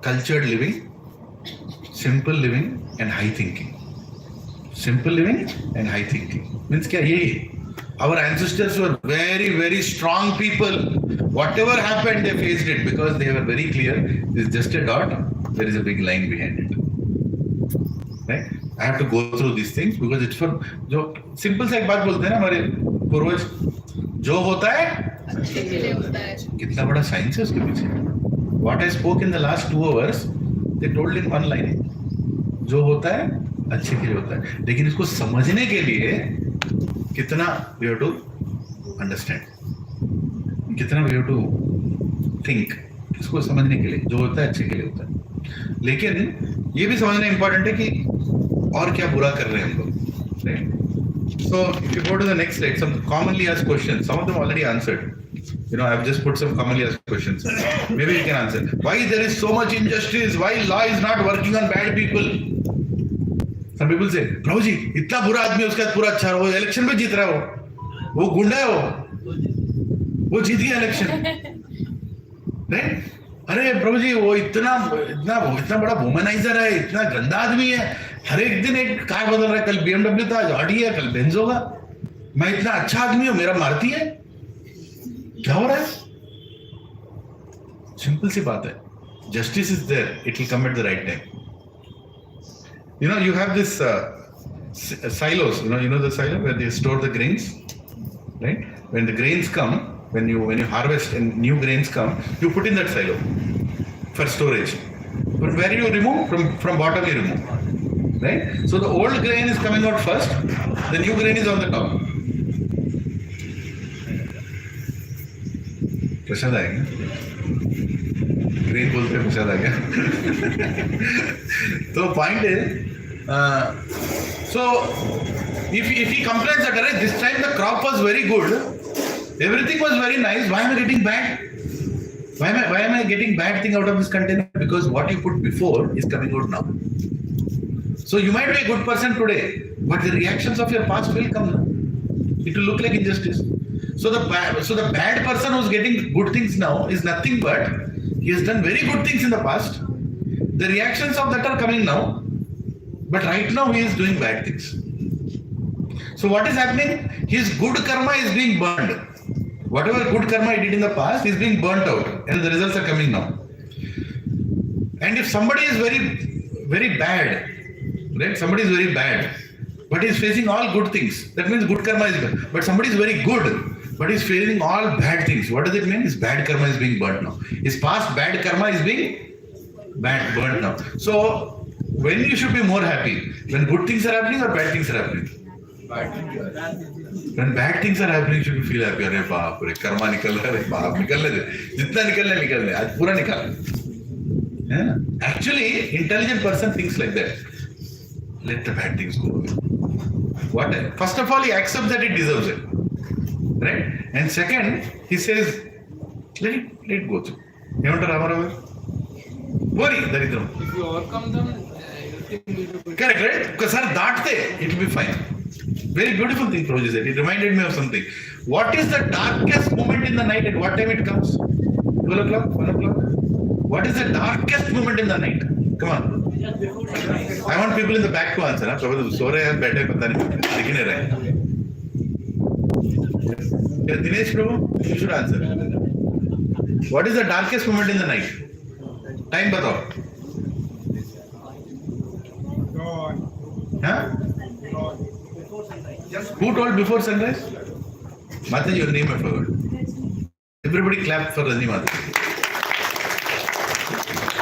cultured living, simple living and high thinking. Simple living and high thinking. Means kya ye? Our ancestors were very, very strong people. Whatever happened, they faced it because they were very clear. This is just a dot. There is a big line behind it. Right? I have to go through these things because it's for जो simple सा एक बात बोलते हैं ना हमारे पूर्वज, जो होता है अच्छे के लिए होता है. कितना बड़ा साइंस है उसके पीछे. What I spoke in the last 2 hours, they told in one line. जो होता है अच्छे के लिए होता है, लेकिन इसको समझने के लिए कितना we have to understand, कितना we have to think. इसको समझने के लिए जो होता है अच्छे के लिए होता है, लेकिन ये भी समझना इंपॉर्टेंट है कि और क्या बुरा कर रहे हैं हम लोग. Right? So if you go to the next slide, some commonly asked questions. Some of them already answered. You know, I've just put some commonly asked questions. Maybe you can answer. Why there is so much injustice? Why law is not working on bad people? Some people say, प्रभु जी इतना बुरा आदमी उसके बाद पूरा अच्छा हो, election में जीत रहा हो, वो गुंडा है, वो जीत गया इलेक्शन. Right? अरे प्रभु जी वो इतना बड़ा वुमनाइजर है, इतना गंदा आदमी है, हर एक दिन एक कार बदल रहा है, कल BMW था, आज ऑडी है, कल बेंज होगा. मैं इतना अच्छा आदमी हूं, मेरा मारती है. क्या हो रहा है? सिंपल सी बात है. Justice is there. It will come at the right time. You know, you have this silos. You know the silo where they store the grains, right? When the grains come, when you harvest and new grains come, you put in that silo for storage. But where you remove from bottom, you remove, right? So the old grain is coming out first, the new grain is on the top. प्रसाद आएगा, grain बोलते हैं प्रसाद आ गया. तो point है, so if he complains that this time the crop was very good, everything was very nice, why am I getting bad? Why am I getting bad thing out of this container? Because what you put before is coming out now. So you might be a good person today, but the reactions of your past will come now. It will look like injustice. So the bad person who's getting good things now is nothing but he has done very good things in the past. The reactions of that are coming now, but right now he is doing bad things. So what is happening? His good karma is being burned. Whatever good karma he did in the past is being burnt out, and the results are coming now. And if somebody is very, very bad, right? Somebody is very bad, but he is facing all good things. That means good karma is good. But somebody is very good, but he is facing all bad things. What does it mean? His bad karma is being burnt now. His past bad karma is being burnt now. So when you should be more happy? When good things are happening or bad things are happening? When bad things are happening, you should feel happy. अरे बाप रे, कर्मा निकल रहा है, बाप निकलने दे, जितना निकलने, आज पूरा निकाल. Actually, intelligent person thinks like that. Let the bad things go away. What? First of all, he accepts that he deserves it, right? And second, he says, let it go through. Worry, daridram. If you overcome them, everything will be Correct, right? Because sir, daate, it will be fine. Very beautiful thing Prabhuji said. It reminded me of something. What is the darkest moment in the night? At what time it comes? 12 o'clock? 1 o'clock? What is the darkest moment in the night? Come on. I want people in the back to answer. Prabhuji, so rahe hain, baithe pata nahi, dikh nahi rahe. Dinesh Prabhu, you should answer. What is the darkest moment in the night? Time batao. Huh? Who told before sunrise? Mataji, your name I forgot. Everybody clap for Ranji Mataji.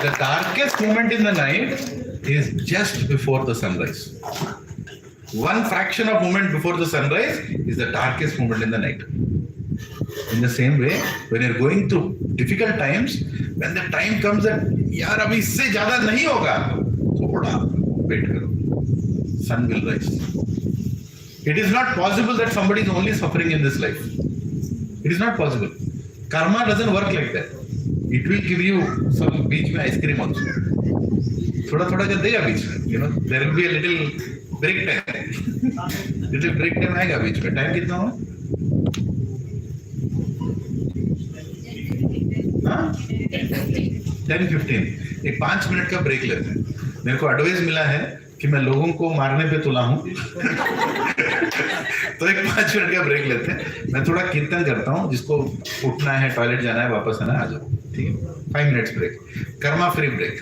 The darkest moment in the night is just before the sunrise. One fraction of moment before the sunrise is the darkest moment in the night. In the same way, when you're going through difficult times, when the time comes that yaar abhi isse zyada nahi hoga, thoda wait karo. Sun will rise. It is not possible that somebody is only suffering in this life. It is not possible. Karma doesn't work like that. It will give you some beach mein ice cream also. Thoda thoda kar dega beach mein. You know, there will be a little break time. Little break time आएगा बीच में. Time कितना हुआ? हाँ? 10-15. एक 5 minute का break लेते हैं. मेरे को एडवाइस मिला है कि मैं लोगों को मारने पे तुला हूँ. तो एक 5 मिनट का ब्रेक लेते हैं. मैं थोड़ा कीर्तन करता हूँ. जिसको उठना है, टॉयलेट जाना है, वापस आना है, आ जाओ. ठीक है? 5 minutes break. Karma free break.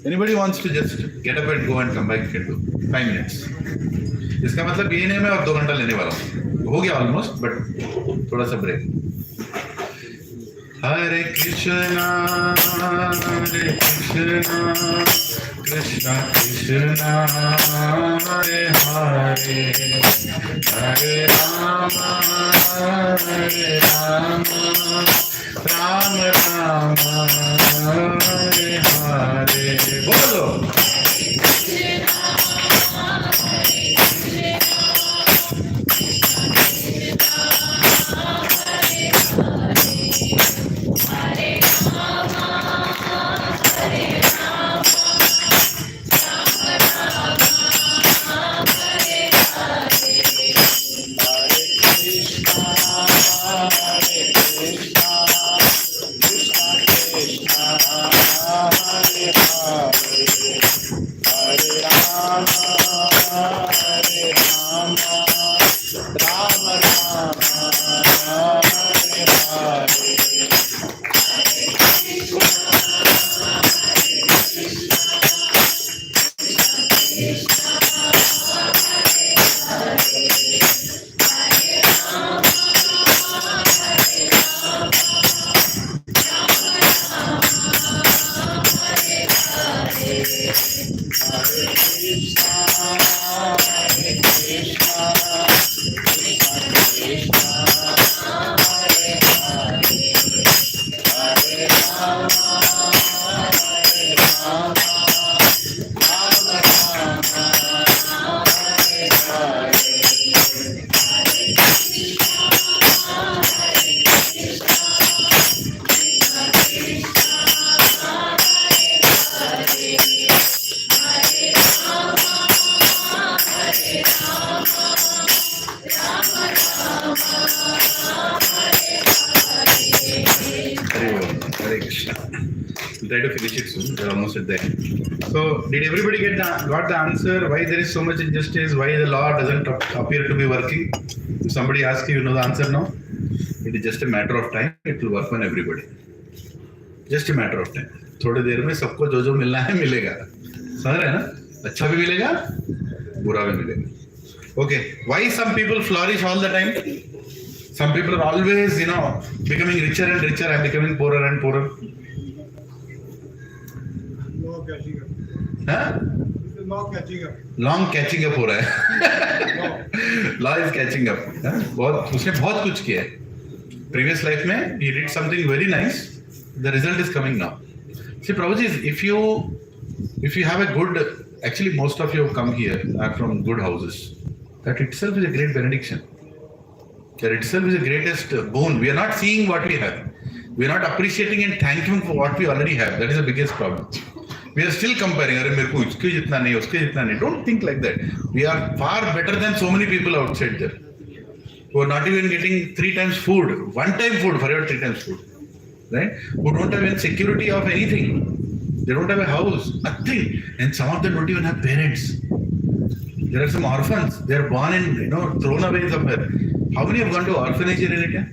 Anybody wants to just get up and go and come back, you can do 5 minutes. इसका मतलब ये नहीं मैं और 2 घंटा लेने वाला हूँ. हो गया ऑलमोस्ट, बट थोड़ा सा ब्रेक. हरे कृष्णा कृष्णा कृष्णा हरे हरे हरे राम राम राम हरे हरे. बोलो try to finish it soon. We're almost at the end. So, did everybody got the answer? Why there is so much injustice? Why the law doesn't appear to be working? If somebody asks you, you know the answer now? It is just a matter of time. It will work on everybody. Just a matter of time. थोड़ी देर में सबको जो जो मिलना है मिलेगा. समझ रहे हैं ना? अच्छा भी मिलेगा, बुरा भी मिलेगा. Okay. Why some people flourish all the time? Some people are always, becoming richer and richer and becoming poorer and poorer. Long catching up हो रहा है. Law is catching up. उसने बहुत कुछ किया है. Previous life में he did something very nice. The result is coming now. See, Prabhuji, if you have a good, actually most of you have come here are from good houses. That itself is a great benediction. That itself is the greatest boon. We are not seeing what we have. We are not appreciating and thanking for what we already have. That is the biggest problem. We are still comparing. अरे मेरे को इसके जितना नहीं, उसके जितना नहीं. Don't think like that. We are far better than so many people outside there, who are not even getting 3 times food, 1 time food, forever 3 times food, right? Who don't have any security of anything. They don't have a house, nothing, and some of them don't even have parents. There are some orphans. They are born and thrown away somewhere. How many have gone to orphanage in India?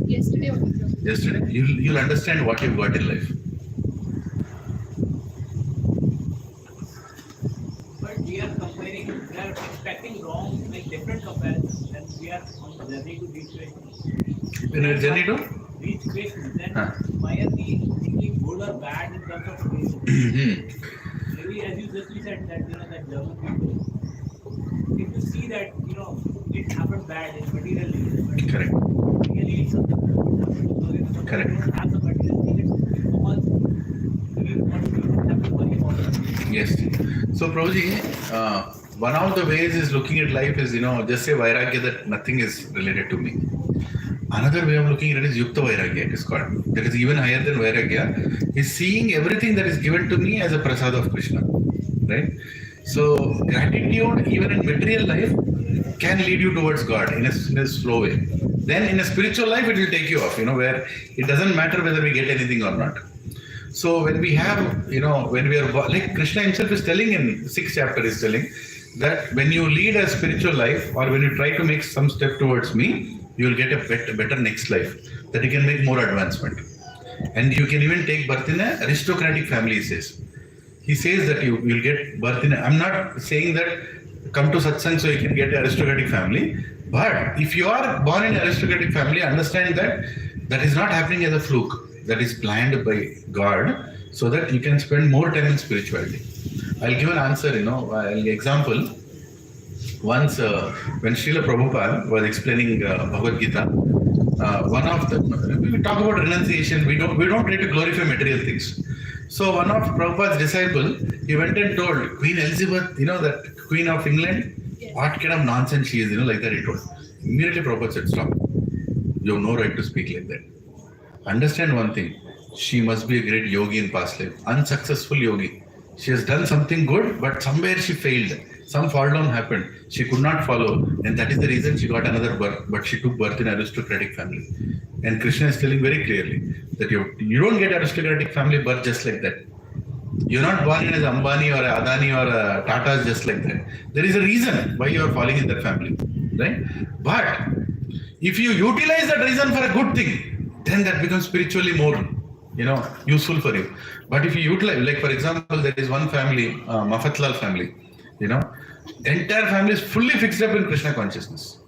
Yesterday. Yesterday. You'll understand what you've got in life. But we are comparing, we are expecting wrong make different comparisons, then we are on the journey to reach Krishna. In a journey to? Reach Krishna, then why are we thinking good or bad in terms of Krishna? Maybe as you just said that that German people, if you see that it happened bad in materially, but Correct. really it's something good happened. So Correct. we don't have the material thing, it's so much we don't have to worry about it. Yes. So Prabhuji, one of the ways is looking at life is, just say Vairagya, that nothing is related to me. Another way of looking at it is Yukta Vairagya, it is called. That is even higher than Vairagya, is seeing everything that is given to me as a prasad of Krishna. Right? So gratitude, even in material life, can lead you towards God in a slow way. Then in a spiritual life, it will take you off, where it doesn't matter whether we get anything or not. So when we have, when we are, like Krishna himself is telling in 6th chapter, is telling that when you lead a spiritual life or when you try to make some step towards me, you will get a better next life, that you can make more advancement. And you can even take birth in an aristocratic family, he says. He says that you will get birth in I'm not saying that come to satsang so you can get an aristocratic family, but if you are born in an aristocratic family, understand that that is not happening as a fluke. That is planned by God so that you can spend more time in spirituality. I'll give an answer, example. Once when Srila Prabhupada was explaining Bhagavad Gita, one of the, we talk about renunciation, we don't try to glorify material things. So one of Prabhupada's disciples, he went and told Queen Elizabeth, that Queen of England, what kind of nonsense she is, like that he told. Immediately Prabhupada said, stop. You have no right to speak like that. Understand one thing, she must be a great yogi in past life, unsuccessful yogi. She has done something good, but somewhere she failed. Some fall down happened. She could not follow, and that is the reason she got another birth, but she took birth in an aristocratic family. And Krishna is telling very clearly that you don't get aristocratic family birth just like that. You're not born in as Ambani or a Adani or a Tata just like that. There is a reason why you are falling in that family, right? But if you utilize that reason for a good thing, then that becomes spiritually more, useful for you. But if you utilize, like for example, there is one family, Mafatlal family, entire family is fully fixed up in Krishna consciousness.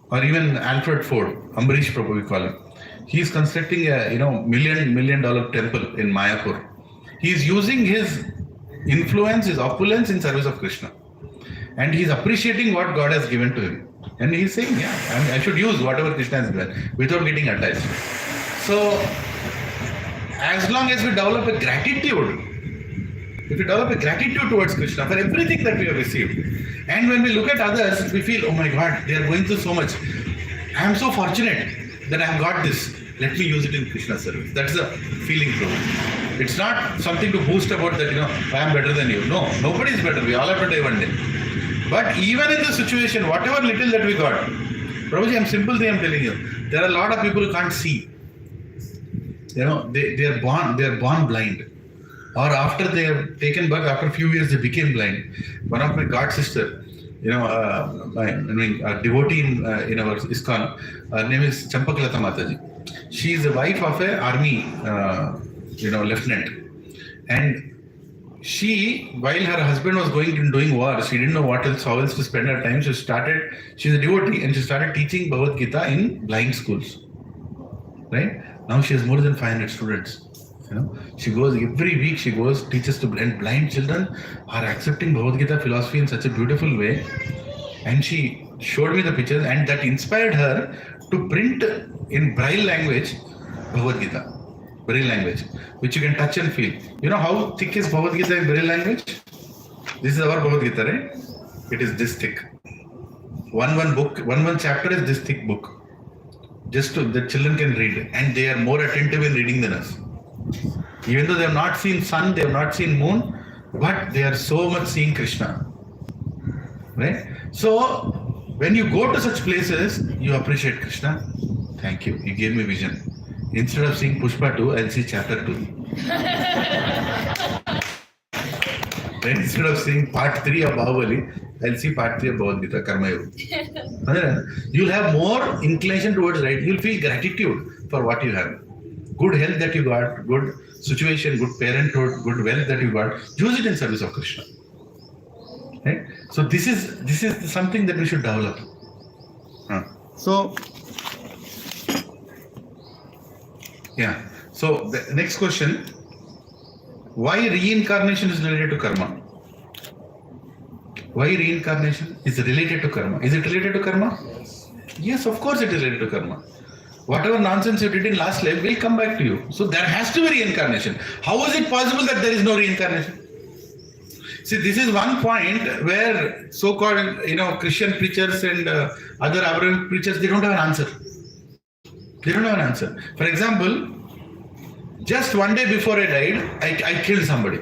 Or even Alfred Ford, Ambarish Prabhu we call him. He is constructing a, $1 million temple in Mayapur. He is using his influence, his opulence in service of Krishna. And he is appreciating what God has given to him. And he is saying, I should use whatever Krishna has given without getting attached. So, as long as we develop a gratitude, if we develop a gratitude towards Krishna for everything that we have received, and when we look at others, we feel, oh my God, they are going through so much. I am so fortunate that I have got this. Let me use it in Krishna's service. That's the feeling through. It's not something to boast about that, I am better than you. No, nobody is better. We all have to die one day. But even in the situation, whatever little that we got, Prabhuji, I'm simple thing I'm telling you. There are a lot of people who can't see. They are born blind. Or after they have taken birth, after a few years they became blind. One of my god sister, a devotee in our ISKCON, her name is Champakalata Mataji. She is the wife of an army, lieutenant. And she, while her husband was going and doing war, she didn't know how else to spend her time. She's a devotee and she started teaching Bhagavad Gita in blind schools. Right? Now she has more than 500 students. She goes, every week she goes, teaches to blind children are accepting Bhagavad Gita philosophy in such a beautiful way. And she showed me the pictures and that inspired her to print in Braille language Bhagavad Gita. Braille language, which you can touch and feel. You know how thick is Bhagavad Gita in Braille language? This is our Bhagavad Gita, right? It is this thick. One chapter is this thick book. Just so the children can read, and they are more attentive in reading than us. Even though they have not seen sun, they have not seen moon, but they are so much seeing Krishna. Right? So, when you go to such places, you appreciate Krishna. Thank you. You gave me vision. Instead of seeing Pushpa 2, I'll see chapter 2. Then instead of seeing part 3 of Bahubali, I'll see part 3 of Bhagavad Gita, Karma Yoga. You'll have more inclination towards right. You'll feel gratitude for what you have. Good health that you got, good situation, good parenthood, good wealth that you got. Use it in service of Krishna. Right? So this is something that we should develop. So yeah. So the next question: why reincarnation is related to karma? Why reincarnation is related to karma? Is it related to karma? Yes, of course it is related to karma. Whatever nonsense you did in last life will come back to you. So there has to be reincarnation. How is it possible that there is no reincarnation? See, this is one point where so-called, Christian preachers and other Abrahamic preachers, they don't have an answer. They don't have an answer. For example, just one day before I died, I killed somebody.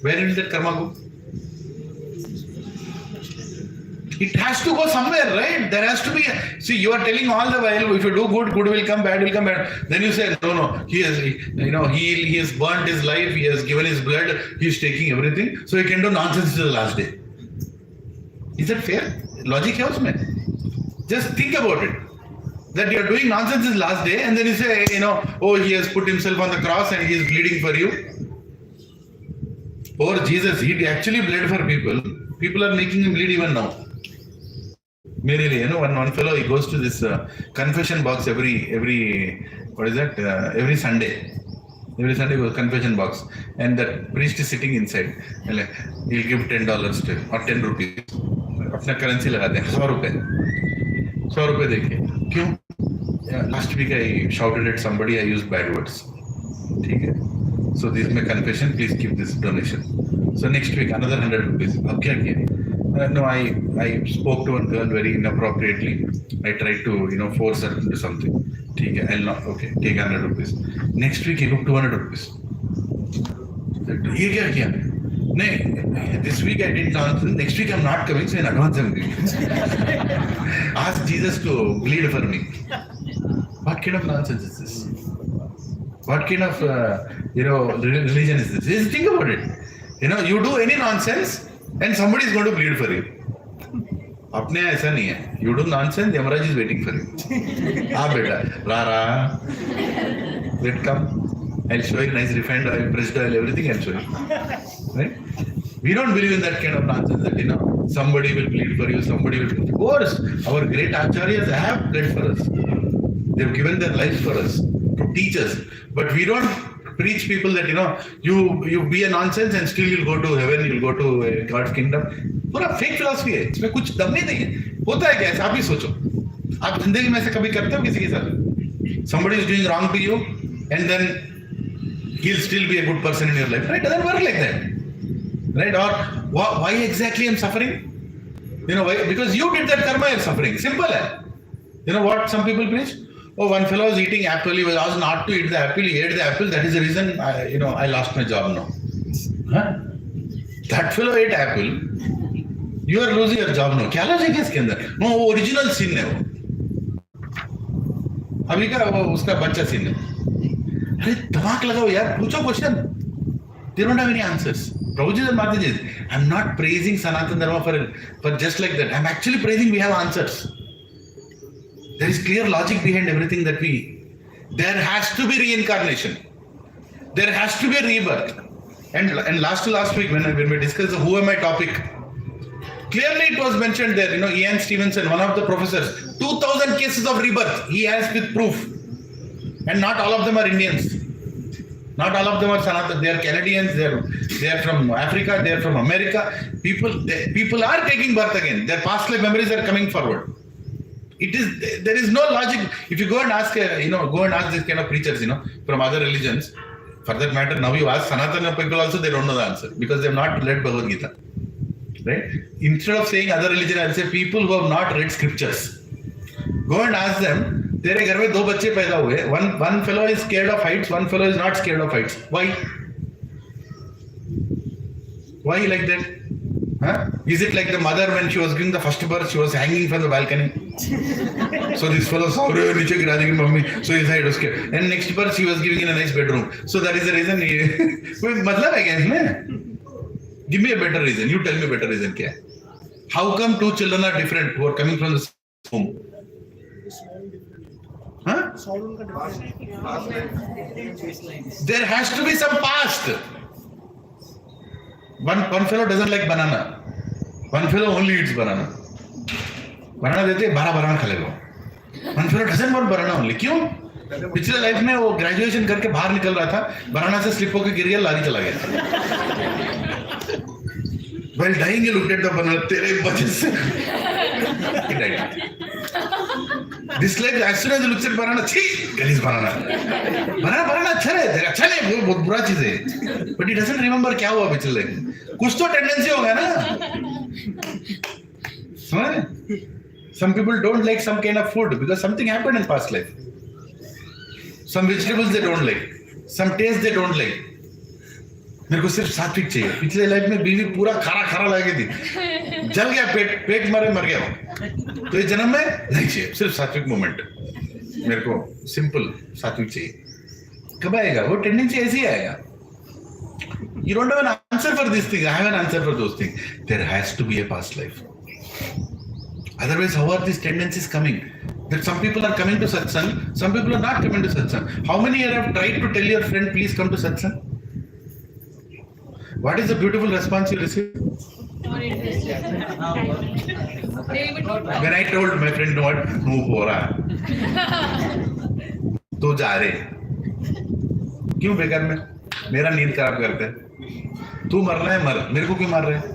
Where did that karma go? It has to go somewhere, right? There has to be. See, you are telling all the while, if you do good, good will come, bad will come, bad. Then you say, no, he has burnt his life, he has given his blood, he is taking everything, so he can do nonsense till the last day. Is that fair? Logic helps me. Just think about it. That you are doing nonsense this last day, and then you say, he has put himself on the cross and he is bleeding for you. Or Jesus, he actually bled for people. People are making him bleed even now. Merely, one fellow, he goes to this confession box every Sunday. Every Sunday goes confession box, and that priest is sitting inside. And he'll give $10 to him, or 10 rupees. अपना currency लगाते हैं, ₹100 देके. क्यों? Last week I shouted at somebody, I used bad words. ठीक है? So this is my confession. Please give this donation. So next week another 100 rupees. अब क्या किया? No, I spoke to one girl very inappropriately. I tried to, force her into something. Okay, I'll not. Okay, take 100 rupees. Next week he took 200 rupees. ये क्या किया? नहीं, this week I did nonsense. Next week I'm not coming, so in advance I'm giving. Ask Jesus to bleed for me. What kind of nonsense is this? What kind of religion is this? Just think about it. You do any nonsense, and somebody is going to bleed for you. अपने ऐसा नहीं है. You do nonsense, Yamaraj is waiting for you. हाँ बेटा, Rara, let come. I'll show you nice refined oil, pressed oil, everything I'll show you. Right? We don't believe in that kind of nonsense that somebody will bleed for you, somebody will. Of course, our great acharyas have bled for us. They've given their lives for us to teach us, but we don't preach people that you be a nonsense and still you'll go to heaven, you'll go to God's kingdom. पूरा fake philosophy है, इसमें कुछ दम नहीं है. होता है क्या? आप ही सोचो, आप जिंदगी में ऐसे कभी करते हो किसी के साथ? Somebody is doing wrong to you, and then he'll still be a good person in your life. Right? It doesn't work like that. Right? Or why exactly I'm suffering? Why? Because you did that karma, you're suffering. Simple. What some people preach? Oh, one fellow was eating apple. He was asked not to eat the apple. He ate the apple. That is the reason I lost my job now. Huh? That fellow ate apple. You are losing your job now. क्या logic है इसके अंदर? No, वो original scene है वो. अभी का वो उसका बच्चा सीन है. अरे दिमाग लगाओ यार, पूछो question. They don't have any answers. Prabhuji and Mataji, I'm not praising Sanatana Dharma for just like that. I'm actually praising we have answers. There is clear logic behind everything that there has to be reincarnation. There has to be a rebirth. And last week when we discussed the who am I topic, clearly it was mentioned there, Ian Stevenson, one of the professors, 2000 cases of rebirth he has with proof. And not all of them are Indians. Not all of them are Sanatana. They are Canadians, they are from Africa, they are from America. People are taking birth again. Their past life memories are coming forward. There is no logic. If you go and ask these kind of preachers, from other religions, for that matter, now you ask Sanatana people also, they don't know the answer because they have not read Bhagavad Gita. Right? Instead of saying other religion, I'll say people who have not read scriptures. Go and ask them, तेरे घर में 2 बच्चे पैदा हुए, one fellow is scared of heights, one fellow is not scared of heights. Why? Why like that? Huh? Is it like the mother when she was giving the first birth, she was hanging from the balcony? So this fellow saw her, niche gira degi mummy, so his head was scared. And next birth she was giving in a nice bedroom. So that is the reason मतलब है क्या इसमें? Give me a better reason. You tell me a better reason क्या है? How come 2 children are different who are coming from the same home? Huh? There has to be some past. One fellow doesn't like banana. One fellow only eats banana. Banana देते 12 बनाना खा लेगा. One fellow doesn't want banana only. क्यों? पिछले life में वो graduation करके बाहर निकल रहा था, बनाना से स्लिप होकर गिर गया, लारी चला गया. While dying, he looked at the banana. तेरे वजह से he died. This life, as soon as he looks at banana, छी, get his banana. Banana अच्छा है, अच्छा नहीं, वो बहुत बुरा चीज है. But he doesn't remember क्या हुआ पिछले लाइफ. कुछ तो टेंडेंसी होगा ना. समझ? Some people don't like some kind of food because something happened in past life. Some vegetables they don't like, some taste they don't like. मेरे को सिर्फ सात्विक चाहिए. पिछले लाइफ में बीवी पूरा खारा लगी थी, जल गया पेट मर गया. तो इस जन्म में नहीं चाहिए, सिर्फ सात्विक मोमेंट. मेरे को सिंपल सात्विक चाहिए. कब आएगा वो टेंडेंसी? ऐसे ही आएगा. You don't have an answer for this thing. I have an answer for those things. There has to be a past life. Otherwise, how are these tendencies coming? That some people are coming to satsang, some people are not coming to satsang. How many here have tried to tell your friend, please come to satsang? What is the beautiful response you receive? When I told my friend, what? No, pora. तो जा रहे. क्यों बेकार में? मेरा नींद खराब करते हैं. तू मरना है मर, मेरे को क्यों मार रहे हैं?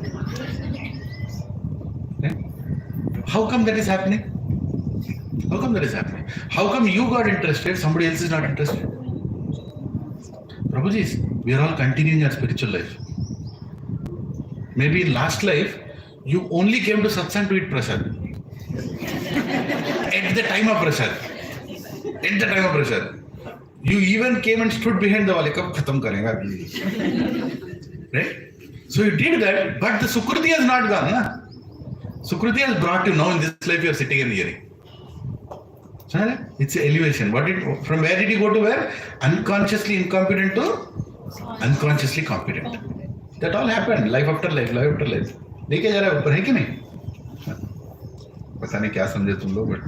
How come that is happening? How come that is happening? How come you got interested, somebody else is not interested? Prabhuji, we are all continuing our spiritual life. Maybe in last life, you only came to satsang to eat prasad. At the time of prasad. At the time of prasad. You even came and stood behind the wall. Kab khatam karega? Right? So you did that, but the Sukriti has not gone. Na? Sukriti has brought you now in this life you are sitting and hearing. It's an elevation. From where did you go to where? Unconsciously incompetent to unconsciously competent. That all happened. Life after life, life after life. लेके जा रहा है ऊपर, है कि नहीं? पता नहीं क्या समझे तुम लोग, but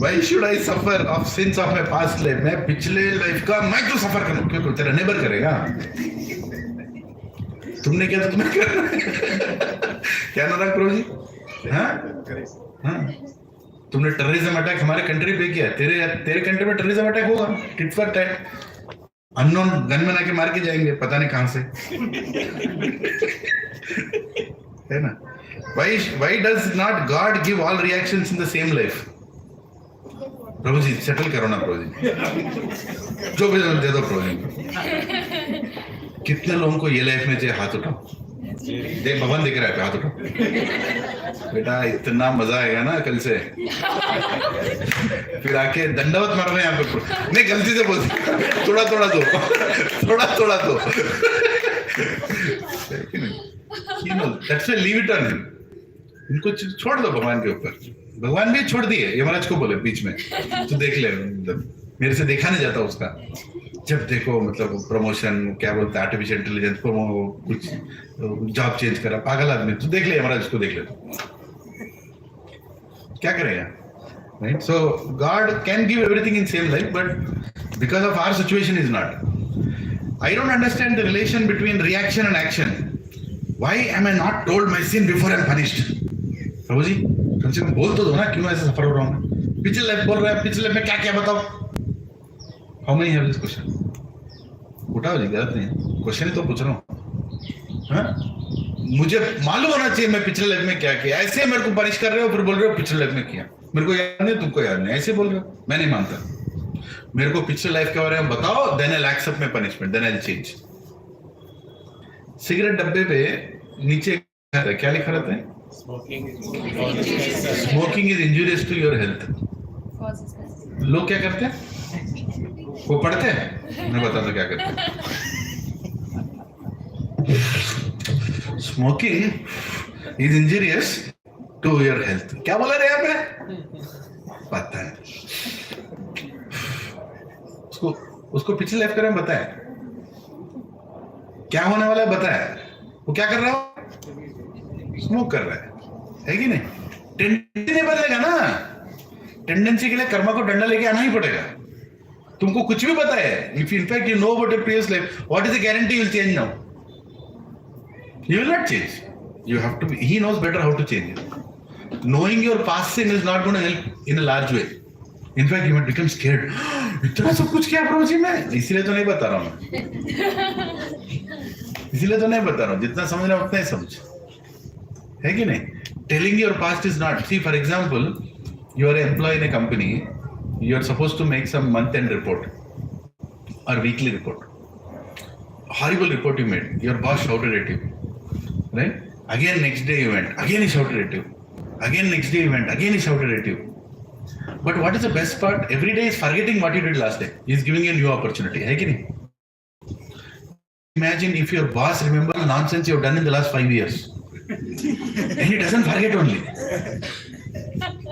Why should I suffer of sins of my past life? मैं पिछले लाइफ का मैं क्यों सफर करूं? क्यों? तेरा नेबर करेगा. तुमने क्या तो तुम्हें करना है. क्या नाराज करो जी? हाँ? तुमने टेररिज्म अटैक हमारे कंट्री पे किया. तेरे कंट्री में टेररिज्म अटैक होगा. Tit for tat. Unknown gunman आके मार के जाएंगे, पता नहीं कहां से. है ना? Why does not God give all reactions in the same life? प्रभु जी सेटल करो ना प्रभु जी. जो भी दे दो प्रभु जी. कितने लोगों को ये लाइफ में चाहिए? हाथ उठाओ. देख भवन दिख रहा है, हाथ उठाओ. बेटा इतना मजा आएगा ना कल से. फिर आके दंडवत मार रहे हैं यहाँ पे. नहीं गलती से बोल, थोड़ा दो. That's why leave it on him. इनको छोड़ दो भगवान के ऊपर. भगवान भी छोड़ दिए. यमराज को बोले बीच में, तो देख ले. मेरे से देखा नहीं जाता उसका. जब देखो मतलब प्रमोशन, क्या बोलते हैं, आर्टिफिशियल इंटेलिजेंस, कुछ जॉब चेंज करा, पागल आदमी. तू देख ले यमराज, उसको देख ले. क्या करेगा? Right? So God can give everything in same life, but because of our situation is not. I don't understand the relation between reaction and action. Why am I not told my sin before I am punished? प्रभु जी कम से कम बोल तो दो ना, क्यों ऐसे सफर हो रहा हूँ. पिछले लाइफ बोल रहा है, पिछले में क्या बताओ. How many have this question? उठाओ जी, गलत नहीं है. क्वेश्चन ही तो पूछ रहा हूँ. मुझे मालूम होना चाहिए मैं पिछले लाइफ में क्या किया. ऐसे मेरे को पनिश कर रहे हो, फिर बोल रहे हो पिछले लाइफ में किया. मेरे को याद नहीं, तुमको याद नहीं, ऐसे बोल रहे हो. मैं नहीं मानता. मेरे को पिछले लाइफ के बारे में बताओ, then I'll accept my punishment, then I'll change. Cigarette डब्बे पे नीचे क्या लिखा रहता है? Smoking is injurious to your health. लोग क्या करते हैं? वो पढ़ते हैं. मैं बताता क्या करते हैं. Smoking is injurious to your health. क्या बोला रे यहाँ पे? पता है. उसको पिछले लाइफ के बारे में बताया. क्या होने वाला है बताया. वो क्या कर रहा है? स्मोक कर रहा है कि नहीं? टेंडेंसी नहीं बदलेगा ना. टेंडेंसी के लिए कर्मा को डंडा लेके आना ही पड़ेगा. तुमको कुछ भी पता है, if in fact you know about your previous life, what is the guarantee you will change now? You will not change. You have to be, he knows better how to change it. Knowing your past sin is not going to help in a large way. In fact, you might become scared. इतना सब कुछ क्या प्रभु जी में, इसीलिए तो नहीं बता रहा हूँ, इसीलिए तो नहीं बता रहा हूँ, जितना समझना उतना ही समझ, है कि नहीं? Telling your past is not. See, for example, you are an employee in a company, you are supposed to make some month-end report or weekly report. Horrible report you made. Your boss shouted at you, right? Again next day you went. Again he shouted at you. Again next day you went. Again he shouted at you. But what is the best part? Every day is forgetting what you did last day. He is giving you a new opportunity. है कि नहीं? Imagine if your boss remembers the nonsense you have done in the last 5 years. And he doesn't forget only.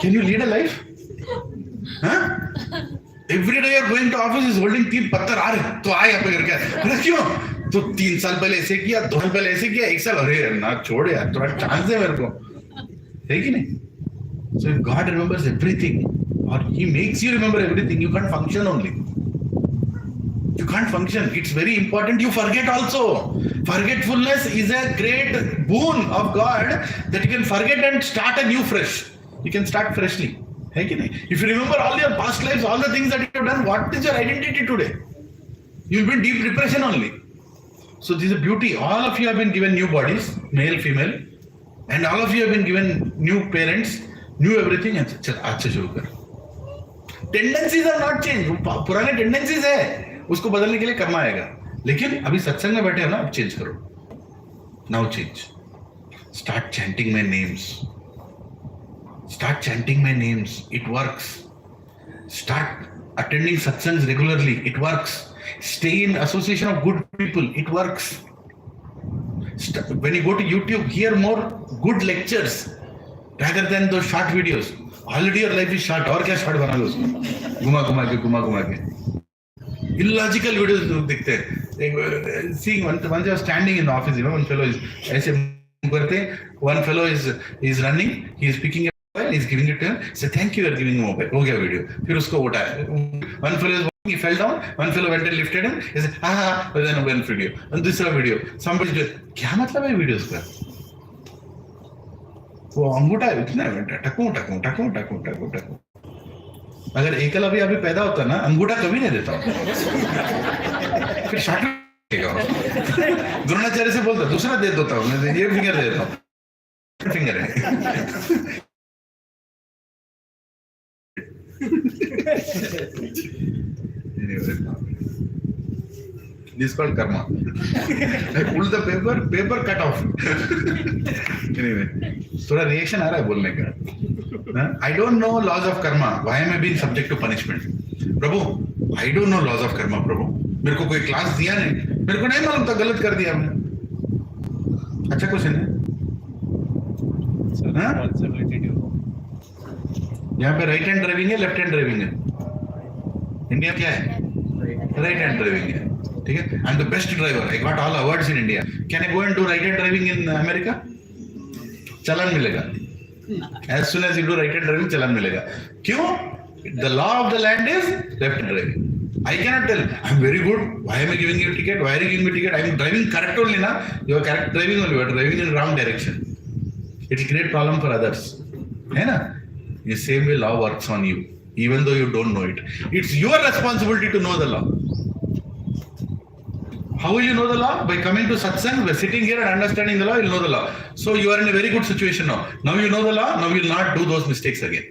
Can you lead a life? Huh? Every day you're going to office is holding 3 पत्थर आ रहे, तो आ यहाँ पे करके, अरे क्यों? तो 3 साल पहले ऐसे किया, 2 साल पहले ऐसे किया, 1 साल, अरे ना छोड़ यार, थोड़ा चांस दे मेरे को, है कि नहीं? So if God remembers everything, or He makes you remember everything, you can't function only. You can't function. It's very important you forget also. Forgetfulness is a great boon of God that you can forget and start anew fresh. You can start freshly. Hey, if you remember all your past lives, all the things that you have done, what is your identity today? You will be in deep depression only. So this is a beauty. All of you have been given new bodies, male, female, and all of you have been given new parents, new everything. And अच्छा शुरू कर. Tendencies are not changed. पुराने tendencies है, उसको बदलने के लिए कर्म आएगा. लेकिन अभी सत्संग में बैठे हो ना, अब चेंज करो. Now change. Start chanting my names. Start chanting my names. It works. Start attending satsangs regularly. It works. Stay in association of good people. It works. When you go to YouTube, hear more good lectures rather than those short videos. Already your life is short. और क्या short बना लो उसको? घुमा घुमा के. Illogical videos दिखते हैं. Seeing once I was standing in the office, you know, one fellow is ऐसे करते हैं. One fellow is running. He is picking up. He's giving it to him. Say thank you for giving him mobile. हो गया video. फिर उसको उठाया. One fellow is walking, he fell down. One fellow went and lifted him. He said and then one video. And this video. Somebody said क्या मतलब है videos का? वो अंगूठा इतना टकू. अगर एकलव्य अभी पैदा होता ना, अंगूठा कभी नहीं देता. फिर शॉर्ट द्रोणाचार्य से बोलता दूसरा दे देता हूँ, मैं ये फिंगर दे देता हूँ. फिंगर है. Anyway, this is called karma. I pulled the paper cut off. Anyway, थोड़ा reaction आ रहा है बोलने का. I don't know laws of karma. Why am I being subject to punishment? Prabhu, I don't know laws of karma. प्रभु, मेरे को कोई class दिया नहीं, मेरे को नहीं मालूम था, गलत कर दिया हमने. अच्छा क्वेश्चन है. यहाँ पे राइट हैंड ड्राइविंग है, लेफ्ट हैंड ड्राइविंग है. इंडिया क्या है? राइट हैंड ड्राइविंग है. ठीक है. I am the best driver. I got all awards in India. Can I go and do right hand driving in America? चालान मिलेगा. As soon as you do right hand driving, चालान मिलेगा. क्यों? The law of the land is left hand driving. I cannot tell. I'm very good. Why am I giving you a ticket? Why are you giving me a ticket? I'm driving correct only, na? You are correct driving only. You are driving in wrong direction. It's a great problem for others. है ना? The same way law works on you, even though you don't know it. It's your responsibility to know the law. How will you know the law? By coming to satsang, by sitting here and understanding the law, you'll know the law. So you are in a very good situation now. Now you know the law. Now you will not do those mistakes again.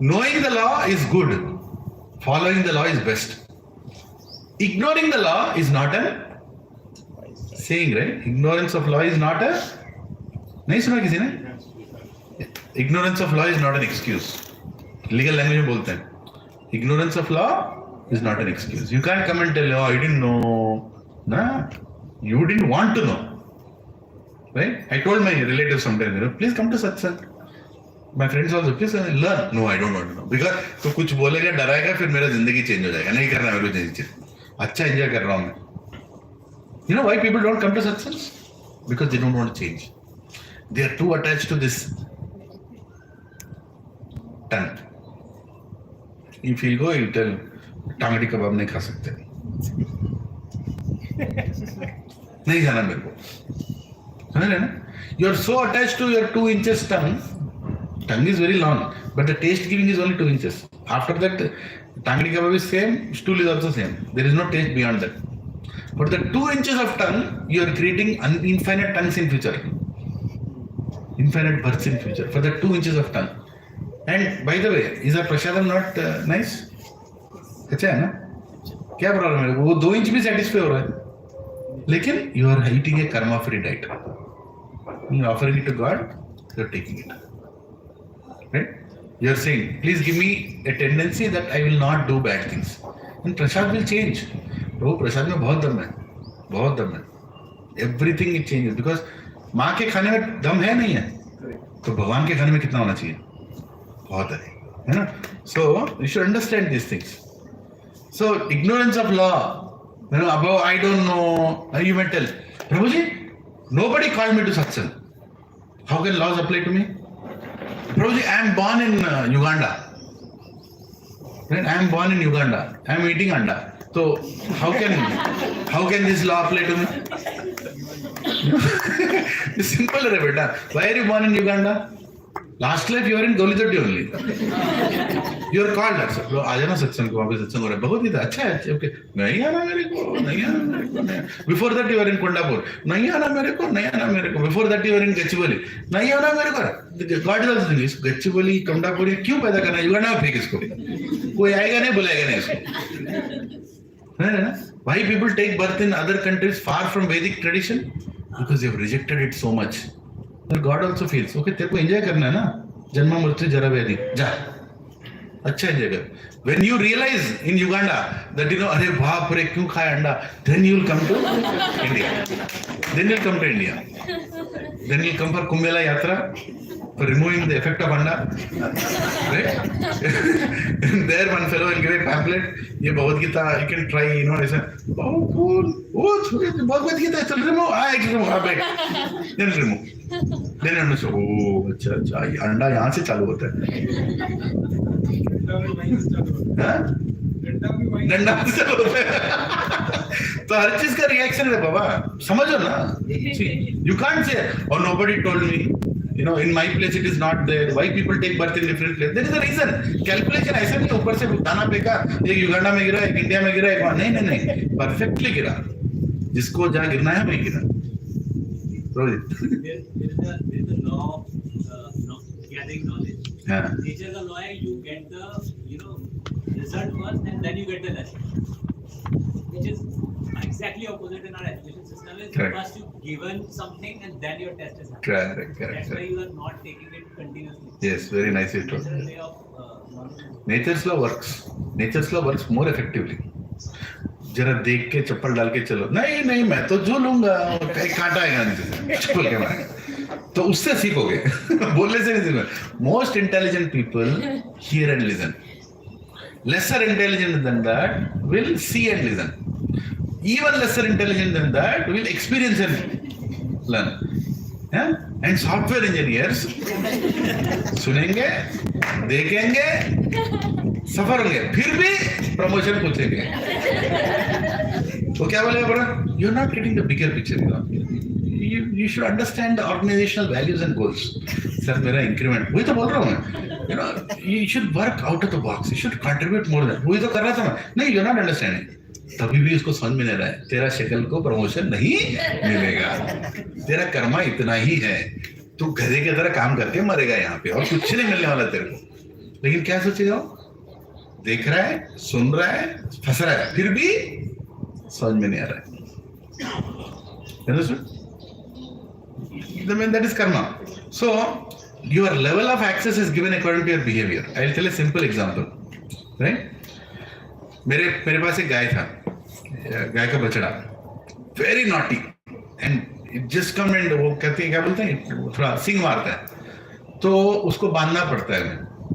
Knowing the law is good. Following the law is best. Ignoring the law is not a saying, right? Ignorance of law is not a. नहीं सुना किसी ने? Ignorance of law is not an excuse. Legal language में बोलते हैं. Ignorance of law is not an excuse. You can't come and tell, oh, I didn't know. Nah, you didn't want to know. Right? I told my relatives sometimes, please come to satsang. My friends also, please learn. No, I don't want to know. Because तो कुछ बोलेगा, डराएगा, फिर मेरा जिंदगी change हो जाएगा. नहीं करना मेरे को चेंज. अच्छा एंजॉय कर रहा हूँ मैं. You know why people don't come to satsangs? Because they don't want to change. They are too attached to this tongue. If he'll go, he'll tell, Tangri कबाब नहीं खा सकते, नहीं जाना मेरे को, समझ रहे ना? You are so attached to your 2 inches tongue. Tongue is very long, but the taste giving is only 2 inches. After that, tangdi kebab is same, stool is also same. There is no taste beyond that. For the 2 inches of tongue, you are creating infinite tongues in future, infinite births in future. For the 2 inches of tongue. And by the way, is our prasadam not nice? अच्छा है ना? क्या problem है? वो 2 inch भी satisfy हो रहा है, लेकिन you are eating a karma free diet. You are offering it to God, you are taking it. Right? You are saying, please give me a tendency that I will not do bad things. And prasad will change. प्रभु प्रसाद में बहुत दम है, बहुत दम है. Everything it changes because माँ के खाने में दम है नहीं है, तो भगवान के खाने में कितना होना चाहिए? बहुत है ना? So you should understand these things. So ignorance of law, about I don't know, you may tell, Prabhuji, nobody called me to satsang. How can laws apply to me? Prabhuji, I am born in Uganda. Right? I am born in Uganda. I am eating anda. So how can this law apply to me? It's simple, beta. Why are you born in Uganda? Last life you were in Golidoti only. You are called as bro. आ जाना सत्संग को, वापस सत्संग हो रहा है. बहुत ही था. अच्छा है. Okay. नहीं आना मेरे को. Before that you were in Kondapur. नहीं आना मेरे को. नहीं आना मेरे को. Before that you were in Gachibowli. नहीं आना मेरे को. God is also doing this. Gachibowli, Kondapur क्यों पैदा करना है? Uganda में फेंक इसको. कोई आएगा नहीं, बुलाएगा नहीं इसको. है ना? Why people take birth in other countries far from Vedic tradition? Because they have rejected it so much. But God also feels, okay, तेरे को enjoy करना है ना? जन्म मृत्यु जरा व्याधि. जा. अच्छा enjoy कर. When you realize in Uganda that अरे बाप रे क्यों खाया अंडा? Then you will come to India. Then you will come to India. Then you will come for Kumbh Mela Yatra, for removing the effect of anda. Right? And there one fellow will give a pamphlet. ये Bhagavad Gita, you can try, ऐसा. Oh cool. Oh छोड़े भगवद गीता चल remove. Remove. Back. Then remove. Then understand. Oh अच्छा ये अंडा यहाँ से चालू होता है. डंडा से चालू होता है. तो हर चीज का रिएक्शन है बाबा, समझो ना. You can't say, oh nobody told me. In my place it is not there. Why people take birth in different places? There is a reason. Calculation ऐसा नहीं ऊपर से दाना फेंका, एक युगांडा में गिरा, एक इंडिया में गिरा, एक वहाँ नहीं, परफेक्टली गिरा. जिसको जहाँ गिरना है वहीं गिरा. There is a law of gathering knowledge. Nature का law है, you get the result first and then you get the lesson, which is exactly opposite in our education system. Is first you given something and then your test is happening. Correct. That's why you are not taking it continuously. Yes, very nicely told. Nature's law works. Nature's law works more effectively. जरा देख के चप्पल डाल के चलो. नहीं मैं तो जो लूंगा, कहीं कांटा आएगा नीचे से चप्पल के मारे. तो उससे सीखोगे. बोलने से नहीं सीखोगे. Most intelligent people hear and listen. Lesser intelligent than that will see and listen. Even lesser intelligent than that will experience and learn. And software engineers सुनेंगे, देखेंगे, सफर होंगे, फिर भी प्रमोशन पूछेंगे. तो क्या बोलेगा बड़ा? You are not getting the bigger picture. You should understand the organizational values and goals. Sir मेरा इंक्रीमेंट, वही तो बोल रहा हूँ मैं. You should work out of the box. You should contribute more than. वही तो कर रहा था मैं. नहीं, you are not understanding. तभी भी उसको समझ में नहीं रहा है. तेरा शक्ल को प्रमोशन नहीं मिलेगा. तेरा कर्मा इतना ही है. तू गधे की तरह काम करके मरेगा यहाँ पे और कुछ नहीं मिलने वाला तेरे को. लेकिन क्या सोचेगा? देख रहा है, सुन रहा है, फंस रहा है, फिर भी समझ में नहीं आ रहा है. That is karma. So your level of access is given according to your behavior. I will tell a simple example. Right? मेरे पास एक गाय था, गाय का बछड़ा, very naughty, and it just come and वो कहते हैं क्या बोलते हैं, थोड़ा सिंग मारता है, तो उसको बांधना पड़ता है.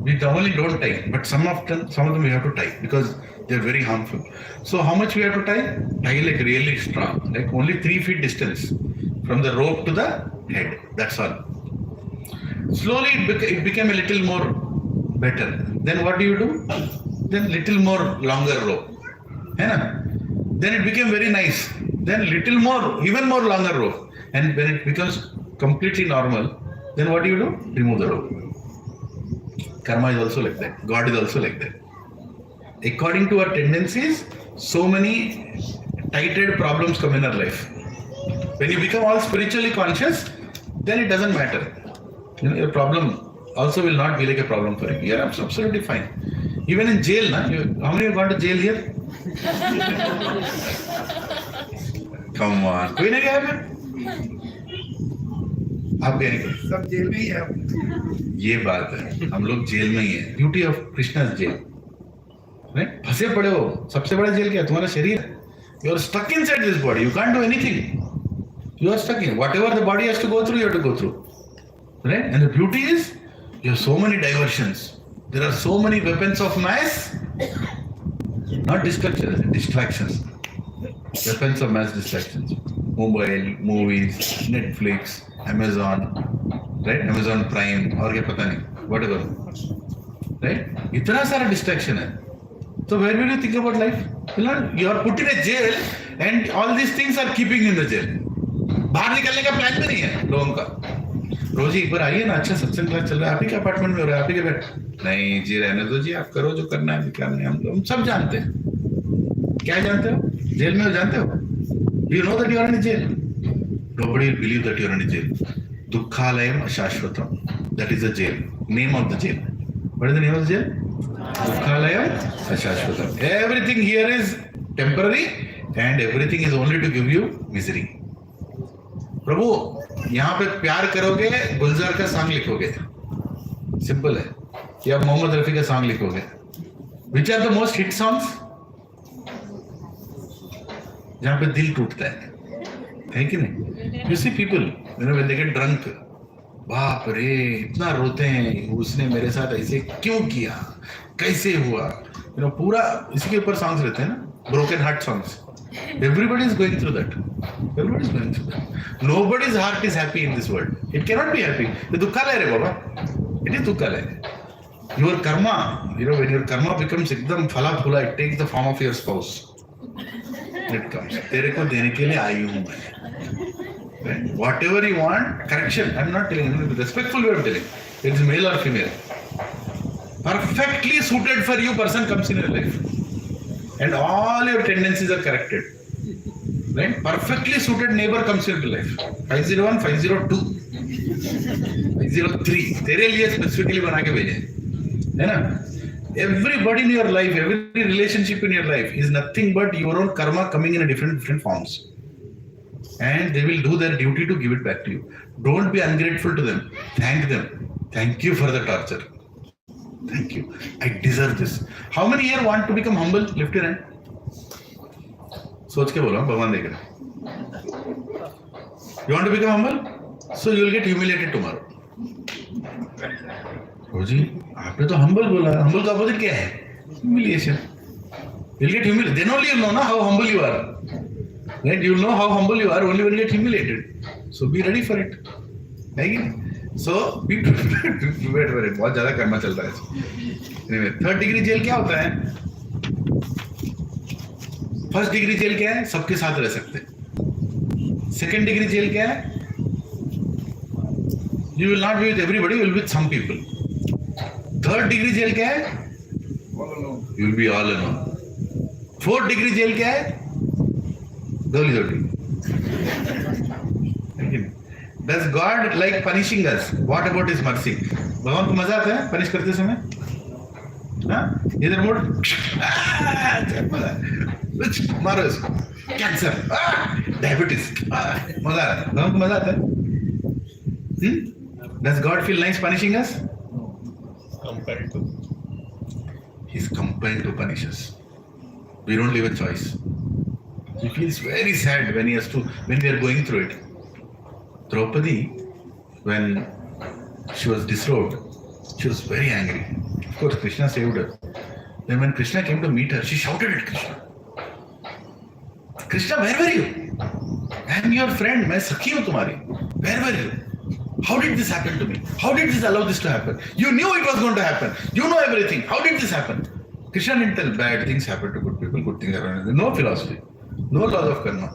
We normally don't tie, but some of them we have to tie because they are very harmful. So how much we have to tie? Tie like really strong, like only 3 feet distance from the rope to the head. That's all. Slowly it became a little more better. Then what do? then little more longer rope. Then it became very nice. Then little more, even more longer rope. And when it becomes completely normal, then what do? Remove the rope. Karma is also like that. God is also like that. According to our tendencies, so many tighted problems come in our life. When you become all spiritually conscious, then it doesn't matter. Your problem also will not be like a problem for you. You are absolutely fine. Even in jail, how many have gone to jail here? Come on. कोई नहीं गया फिर? आप गए नहीं? सब jail में ही है। ये बात है, हम लोग जेल में ही है। ब्यूटी ऑफ कृष्णा's जेल, फंसे पड़े हो। सबसे बड़ा जेल क्या है? तुम्हारा शरीर है। You are stuck inside this body. You can't do anything. You are stuck in whatever the body has to go through. You have to go through, right? And the beauty is, you have so many diversions. There are so many weapons of mass, not distractions, distractions. Weapons of mass distractions. Mobile, movies, Netflix, Amazon, right? Amazon Prime, और क्या पता नहीं, whatever, right? इतना सारा distraction है. So where will you think about life? You are put in a jail, and all these things are keeping you in the jail. बाहर निकलने का प्लान भी नहीं है लोगों का. रोजी एक बार आइए ना, अच्छा सत्संग क्लास चल रहा है, आप ही के अपार्टमेंट में हो रहा है, आप ही के बैठ. नहीं जी, रहने दो जी, आप करो जो करना है, क्या नहीं. हम सब जानते हैं. क्या जानते हो? जेल में हो, जानते हो? You know that you are in a jail. Nobody will believe that you are in a jail. Dukhalayam Ashashvatam. That is the jail. Name of the jail. What is the name of the jail? Dukhalayam Ashashvatam. Everything here is temporary, and everything is only to give you misery. प्रभु, यहाँ पे प्यार करोगे, गुलजार का song लिखोगे, simple है, या मोहम्मद रफी का song लिखोगे. Which are the most hit songs? जहाँ पे दिल टूटता है कि नहीं? You see people, when they get drunk, बाप रे, इतना रोते हैं, उसने मेरे साथ ऐसे क्यों किया, कैसे हुआ, पूरा इसी के ऊपर सॉन्ग्स रहते हैं ना, broken heart songs. Everybody is going through that. Everybody is going through that. Nobody's heart is happy in this world. It cannot be happy. The dukhalaya re baba. It is dukhalaya. Your karma, when your karma becomes ekdam phala phula, it takes the form of your spouse. It comes. तेरे को देने के लिए आई हूँ मैं. Whatever you want, correction. I'm not telling you. Respectful way of telling. It is male or female. Perfectly suited for you person comes in your life, and all your tendencies are corrected. Right? Perfectly suited neighbor comes in your life. 501, 502, 503. तेरे लिए specifically बना के भेजे, है ना? Everybody in your life, every relationship in your life is nothing but your own karma coming in a different forms. And they will do their duty to give it back to you. Don't be ungrateful to them. Thank them. Thank you for the torture. Thank you. I deserve this. How many here want to become humble? Lift your hand. सोच के बोलो, भगवान देख रहे. You want to become humble? So you will get humiliated tomorrow. रोजी, आपने तो humble बोला. Humble का opposite क्या है? Humiliation. You'll get humiliated. Then only you'll know how humble you are. Right? You'll know how humble you are only when you get humiliated. So be ready for it. Right? So be prepared for it. बहुत ज़्यादा कर्मा चल रहा है. Anyway, 3rd degree jail क्या होता है? 1st degree jail क्या है? सबके साथ रह सकते. 2nd degree jail क्या है? You will not be with everybody. You will be with some people. 3rd degree jail क्या है? You will be all alone. 4th degree jail क्या है? Doli. Does God like punishing us? What about His mercy? भगवान को मजा आता है punish करते समय? हाँ? इधर मोड़, मारो इसको, कैंसर, डायबिटीज, मजा आता है. भगवान को मजा आता है? Does God feel nice punishing us? Compelled to. He's compelled to punish us. We don't leave a choice. He feels very sad when we are going through it. Draupadi, when she was disrobed, she was very angry. Of course, Krishna saved her. Then when Krishna came to meet her, she shouted at Krishna. Krishna, where were you? I am your friend. मैं सखी हूँ तुम्हारी. Where were you? How did this happen to me? How did this allow this to happen? You knew it was going to happen. You know everything. How did this happen? Krishna didn't tell bad things happen to good people, good things happen. No philosophy, no laws of karma.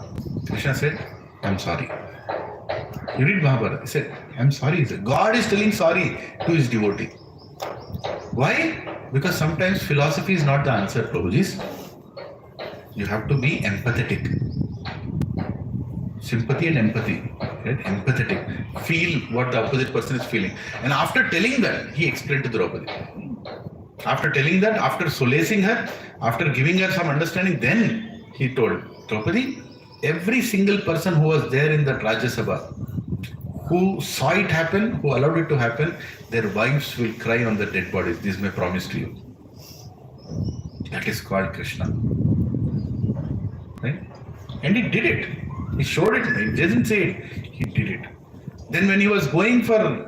Krishna said, I'm sorry. You read Mahabharata. He said, I'm sorry. He said, God is telling sorry to his devotee. Why? Because sometimes philosophy is not the answer, Prabhuji. You have to be empathetic. Sympathy and empathy. Right? Empathetic. Feel what the opposite person is feeling. And after telling that, he explained to Draupadi. After telling that, after solacing her, after giving her some understanding, then he told Draupadi, every single person who was there in that Rajya Sabha, who saw it happen, who allowed it to happen, their wives will cry on the dead bodies. This is my promise to you. That is called Krishna. Right? And he did it. He showed it. He didn't say it. He did it. Then when he was going for,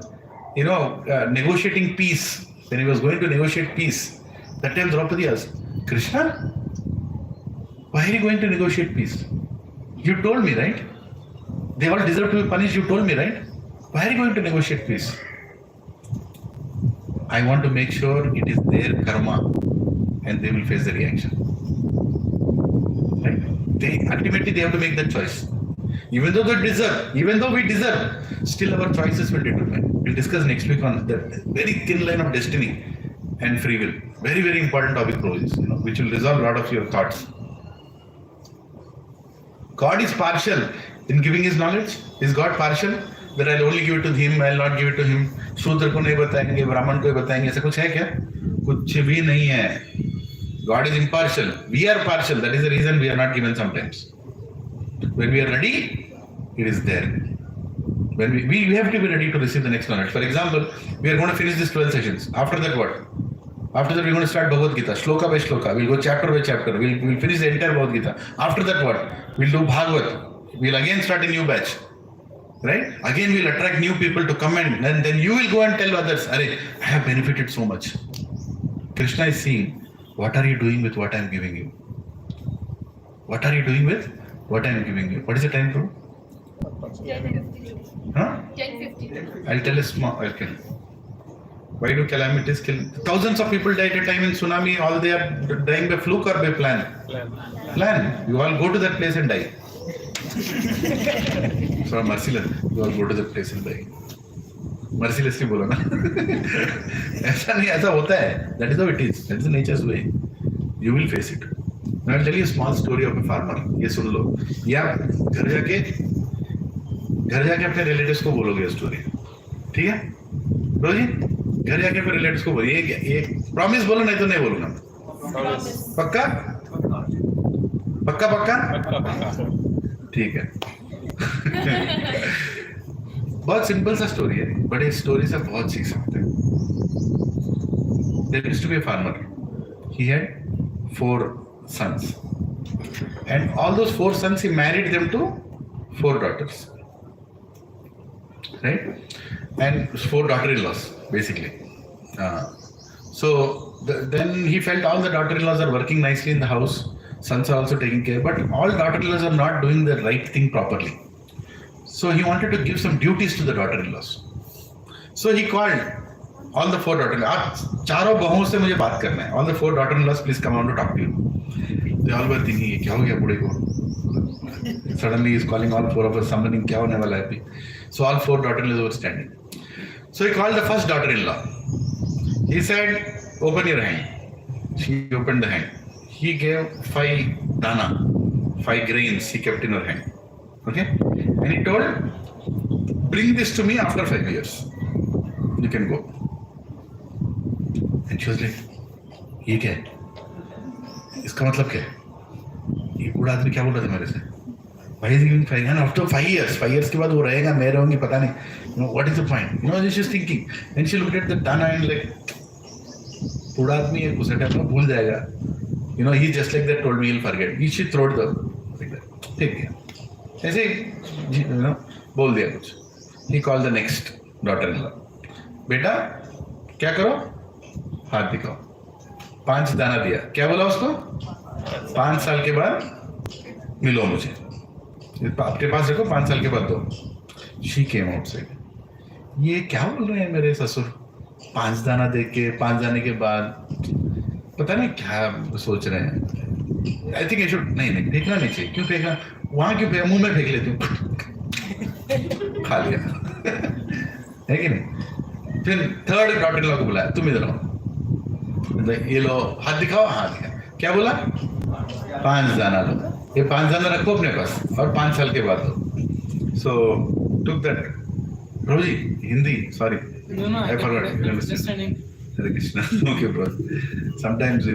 negotiating peace, when he was going to negotiate peace, that time Draupadi asked, Krishna, why are you going to negotiate peace? You told me, right? They all deserve to be punished. You told me, right? Why are you going to negotiate peace? I want to make sure it is their karma and they will face the reaction. Right? Ultimately they have to make that choice. Even though we deserve, still our choices will determine. We'll discuss next week on the very thin line of destiny and free will. Very, very important topic, which will resolve a lot of your thoughts. God is partial in giving his knowledge. Is God partial? That I'll only give it to him, I'll not give it to him. शूद्र को नहीं बताएंगे, ब्राह्मण को बताएंगे, ऐसा कुछ है क्या? कुछ भी नहीं है. God is impartial. We are partial. That is the reason we are not given sometimes. When we are ready, it is there. When we have to be ready to receive the next knowledge. For example, we are going to finish these 12 sessions. After that, what? After that, we're going to start Bhagavad Gita, shloka by shloka. We'll go chapter by chapter. We'll finish the entire Bhagavad Gita. After that, what? We'll do Bhagavad. We'll again start a new batch. Right? Again, we'll attract new people to come and then you will go and tell others, Arey, I have benefited so much. Krishna is saying, what are you doing with what I am giving you? What are you doing with what I am giving you? What is the time, bro? 10:50. Huh? 10:50. I'll tell a small. Okay. Why do calamities kill? Thousands of people died at a time in tsunami. All they are dying by fluke or by plan? Plan. You all go to that place and die. So merciless. You all go to that place and die. Mercilessly बोलो ना. ऐसा नहीं, ऐसा होता है. That is how it is. That is the nature's way. You will face it. Now I'll tell you a small story of a farmer. ये सुन लो. या घर जाके अपने रिलेटिव्स को बोलोगे ये स्टोरी. ठीक है? रोजी घर जाके अपने रिलेटिव्स को बोलो. ये प्रॉमिस बोलो, नहीं तो नहीं बोलूंगा. पक्का? पक्का? ठीक है. बहुत सिंपल सा स्टोरी है, बट इस स्टोरी से बहुत सीख सकते हैं. There used to be a farmer. He had 4 sons, and all those 4 sons he married them to 4 daughters, right? And 4 daughter-in-laws basically. Then he felt all the daughter-in-laws are working nicely in the house. Sons are also taking care, but all daughter-in-laws are not doing the right thing properly. So he wanted to give some duties to the daughter-in-laws. So he called all the 4 daughter-in-laws. आप चारों बहुओं से मुझे बात करना है. All the 4 daughter-in-laws, please come on to talk to you. They all were thinking, क्या हो गया बूढ़े को? Suddenly he is calling all 4 of us, summoning क्या होने वाला है? So all 4 daughter-in-laws were standing. So he called the first daughter-in-law. He said, open your hand. She opened the hand. He gave 5 dana, 5 grains he kept in her hand. Okay? And he told, bring this to me after 5 years. You can go. And she was like, ये क्या है? इसका मतलब क्या है? ये बूढ़ा आदमी क्या बोल रहा था मेरे से? Why is he giving 5? And after 5 years, 5 years के बाद वो रहेगा, मैं रहूँगी, पता नहीं. What is the point? she's thinking. Then she looked at the dana and like, बूढ़ा आदमी है, उसे टाइम में भूल जाएगा. He just like that told me he'll forget. He should throw the like that. ठीक है. ऐसे बोल दिया कुछ. He called the next daughter-in-law. बेटा क्या करो? हाथ दिखाओ. 5 दाना दिया. क्या बोला उसको? 5 साल के बाद मिलो मुझे. आपके पास रखो, 5 साल के बाद दो. She came outside. ये क्या बोल रहे हैं मेरे ससुर? 5 दाना दे के 5 दाने के बाद. पता नहीं क्या सोच रहे हैं। आई थिंक नहीं फेंकना नहीं चाहिए। क्यों फेंका? वहां क्यों फेंका? मुंह में फेंक लेती हूँ। खा लिया। है कि नहीं? फिर थर्ड डॉटर इन लॉ को बुलाया, तुम इधर आओ, ये लो हाथ दिखाओ। हाथ दिखा, क्या बोला? 5 दाना लो, ये 5 दाना रखो अपने पास और 5 साल के बाद दो। So took that. Prabhu ji, Hindi, sorry, No, I forgot. I'm understanding. Hare Krishna. Okay, bro. Sometimes, I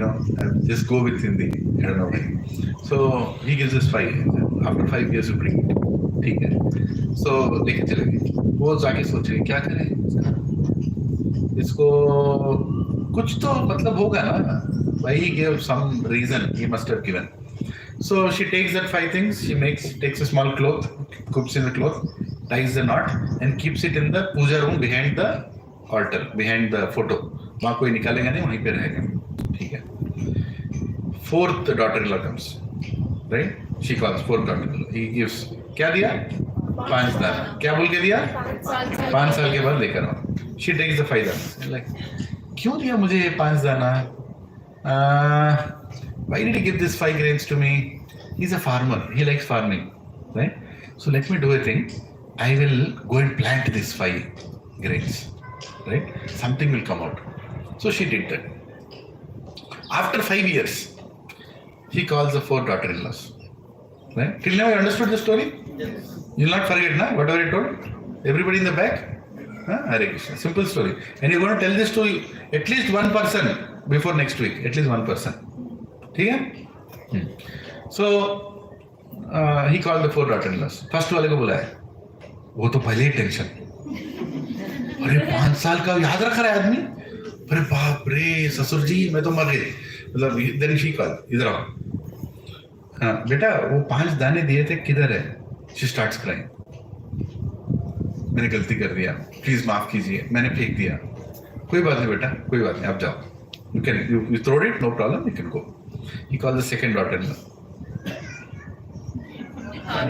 just go with Hindi. I don't know why. So he gives us 5. After 5 years, we bring it. ठीक है. So लेके चले गए. वो जाके सोच रहे क्या करें इसको, कुछ तो मतलब होगा ना. Why he gave some reason he must have given. So she takes that 5 things. She takes a small cloth, cooks in the cloth, ties the knot, and keeps it in the puja room behind the altar, behind the photo. वहाँ कोई निकालेगा नहीं, वहीं पे रहेगा. ठीक है. 4th daughter-in-law comes, right? She calls 4th daughter-in-law. He gives, क्या दिया? 5 दाना. क्या बोल के दिया? 5 साल के बाद लेकर आओ. She takes the 5 दाना. Like, क्यों दिया मुझे 5 दाना? Why did he give this 5 grains to me? He's a farmer. He likes farming, right? So let me do a thing. I will go and plant these 5 grains, right? Something will come out. So she did that. After 5 years, he calls the 4 daughter-in-laws, right? Till now you understood the story? Yes. You'll not forget, na? Whatever I told? Everybody in the back? Hare Krishna. Simple story. And you're going to tell this to at least one person before next week. At least one person. ठीक है? So he called the 4 daughter-in-laws. First वाले को बुलाया. वो तो पहले ही tension. अरे 5 साल का याद रख रहा है आदमी. अरे बाप रे ससुर जी मैं तो मर गई. मतलब then she called, इधर आओ. हाँ बेटा वो 5 दाने दिए थे किधर है? She starts crying. मैंने गलती कर दिया, प्लीज माफ कीजिए, मैंने फेंक दिया. कोई बात नहीं बेटा, कोई बात नहीं, आप जाओ. You throw it, no problem, you can go. He called the second daughter-in-law.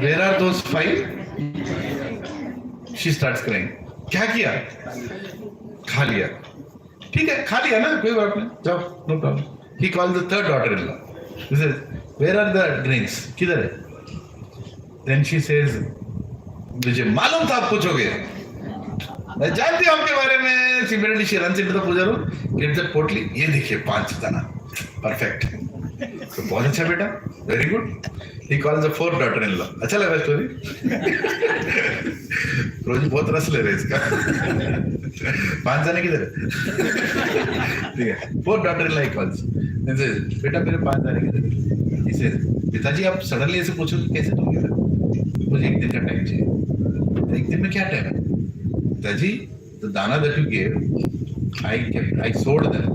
Where are those 5? She starts crying. क्या किया? खा लिया. ठीक है, खा लिया ना, कोई बात नहीं, जाओ, no problem. He called the third daughter-in-law. He says, where are the grains? किधर है? Then she says, मुझे मालूम था आप पूछोगे. मैं जानती हूँ आपके बारे में. Immediately she runs into the puja room, gets the potli. ये देखिए 5 दाना. Perfect. तो बहुत अच्छा बेटा, very good. He calls the 4th daughter-in-law. अच्छा लगा स्टोरी? रोज बहुत रस ले रहे इसका. 5 दाने किधर है? ठीक है. 4th daughter-in-law he calls. He says, बेटा मेरे 5 दाने किधर है? He says, पिताजी आप सडनली ऐसे पूछोगे कैसे दूंगे? मुझे 1 दिन का टाइम चाहिए. 1 दिन में क्या टाइम है? पिताजी the dana that you gave, I sowed them,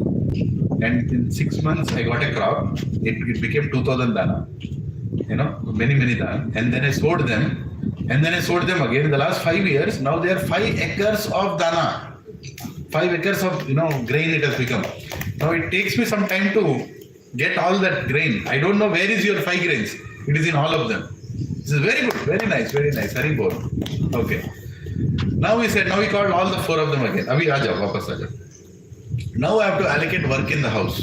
and in 6 months I got a crop. It became 2,000 dana, many dana, and then I sowed them, and then I sowed them again. In the last 5 years, now they are 5 acres of dana, 5 acres of grain it has become. Now it takes me some time to get all that grain. I don't know where is your 5 grains. It is in all of them. This is very good, very nice. Hari bol. Okay. Now he said, now he called all the 4 of them again. Abhi aa jao, wapas aa jao. Now I have to allocate work in the house.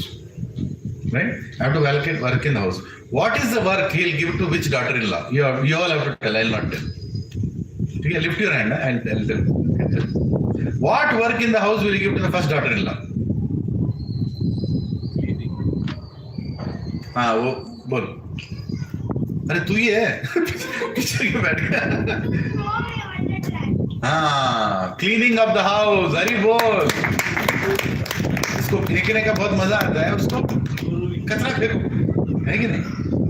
Right? I have to allocate work in the house. What is the work he'll give to which daughter-in-law? You all have to tell, I'll not tell. Okay, lift your hand and tell. What work in the house will you give to the first daughter-in-law? हाँ वो बोल. अरे तू ही है. पीछे क्यों बैठ गया? हाँ, क्लीनिंग ऑफ द हाउस. हरी बोल. इसको फेंकने का बहुत मजा आता है. उसको कचरा फेंको, है कि नहीं?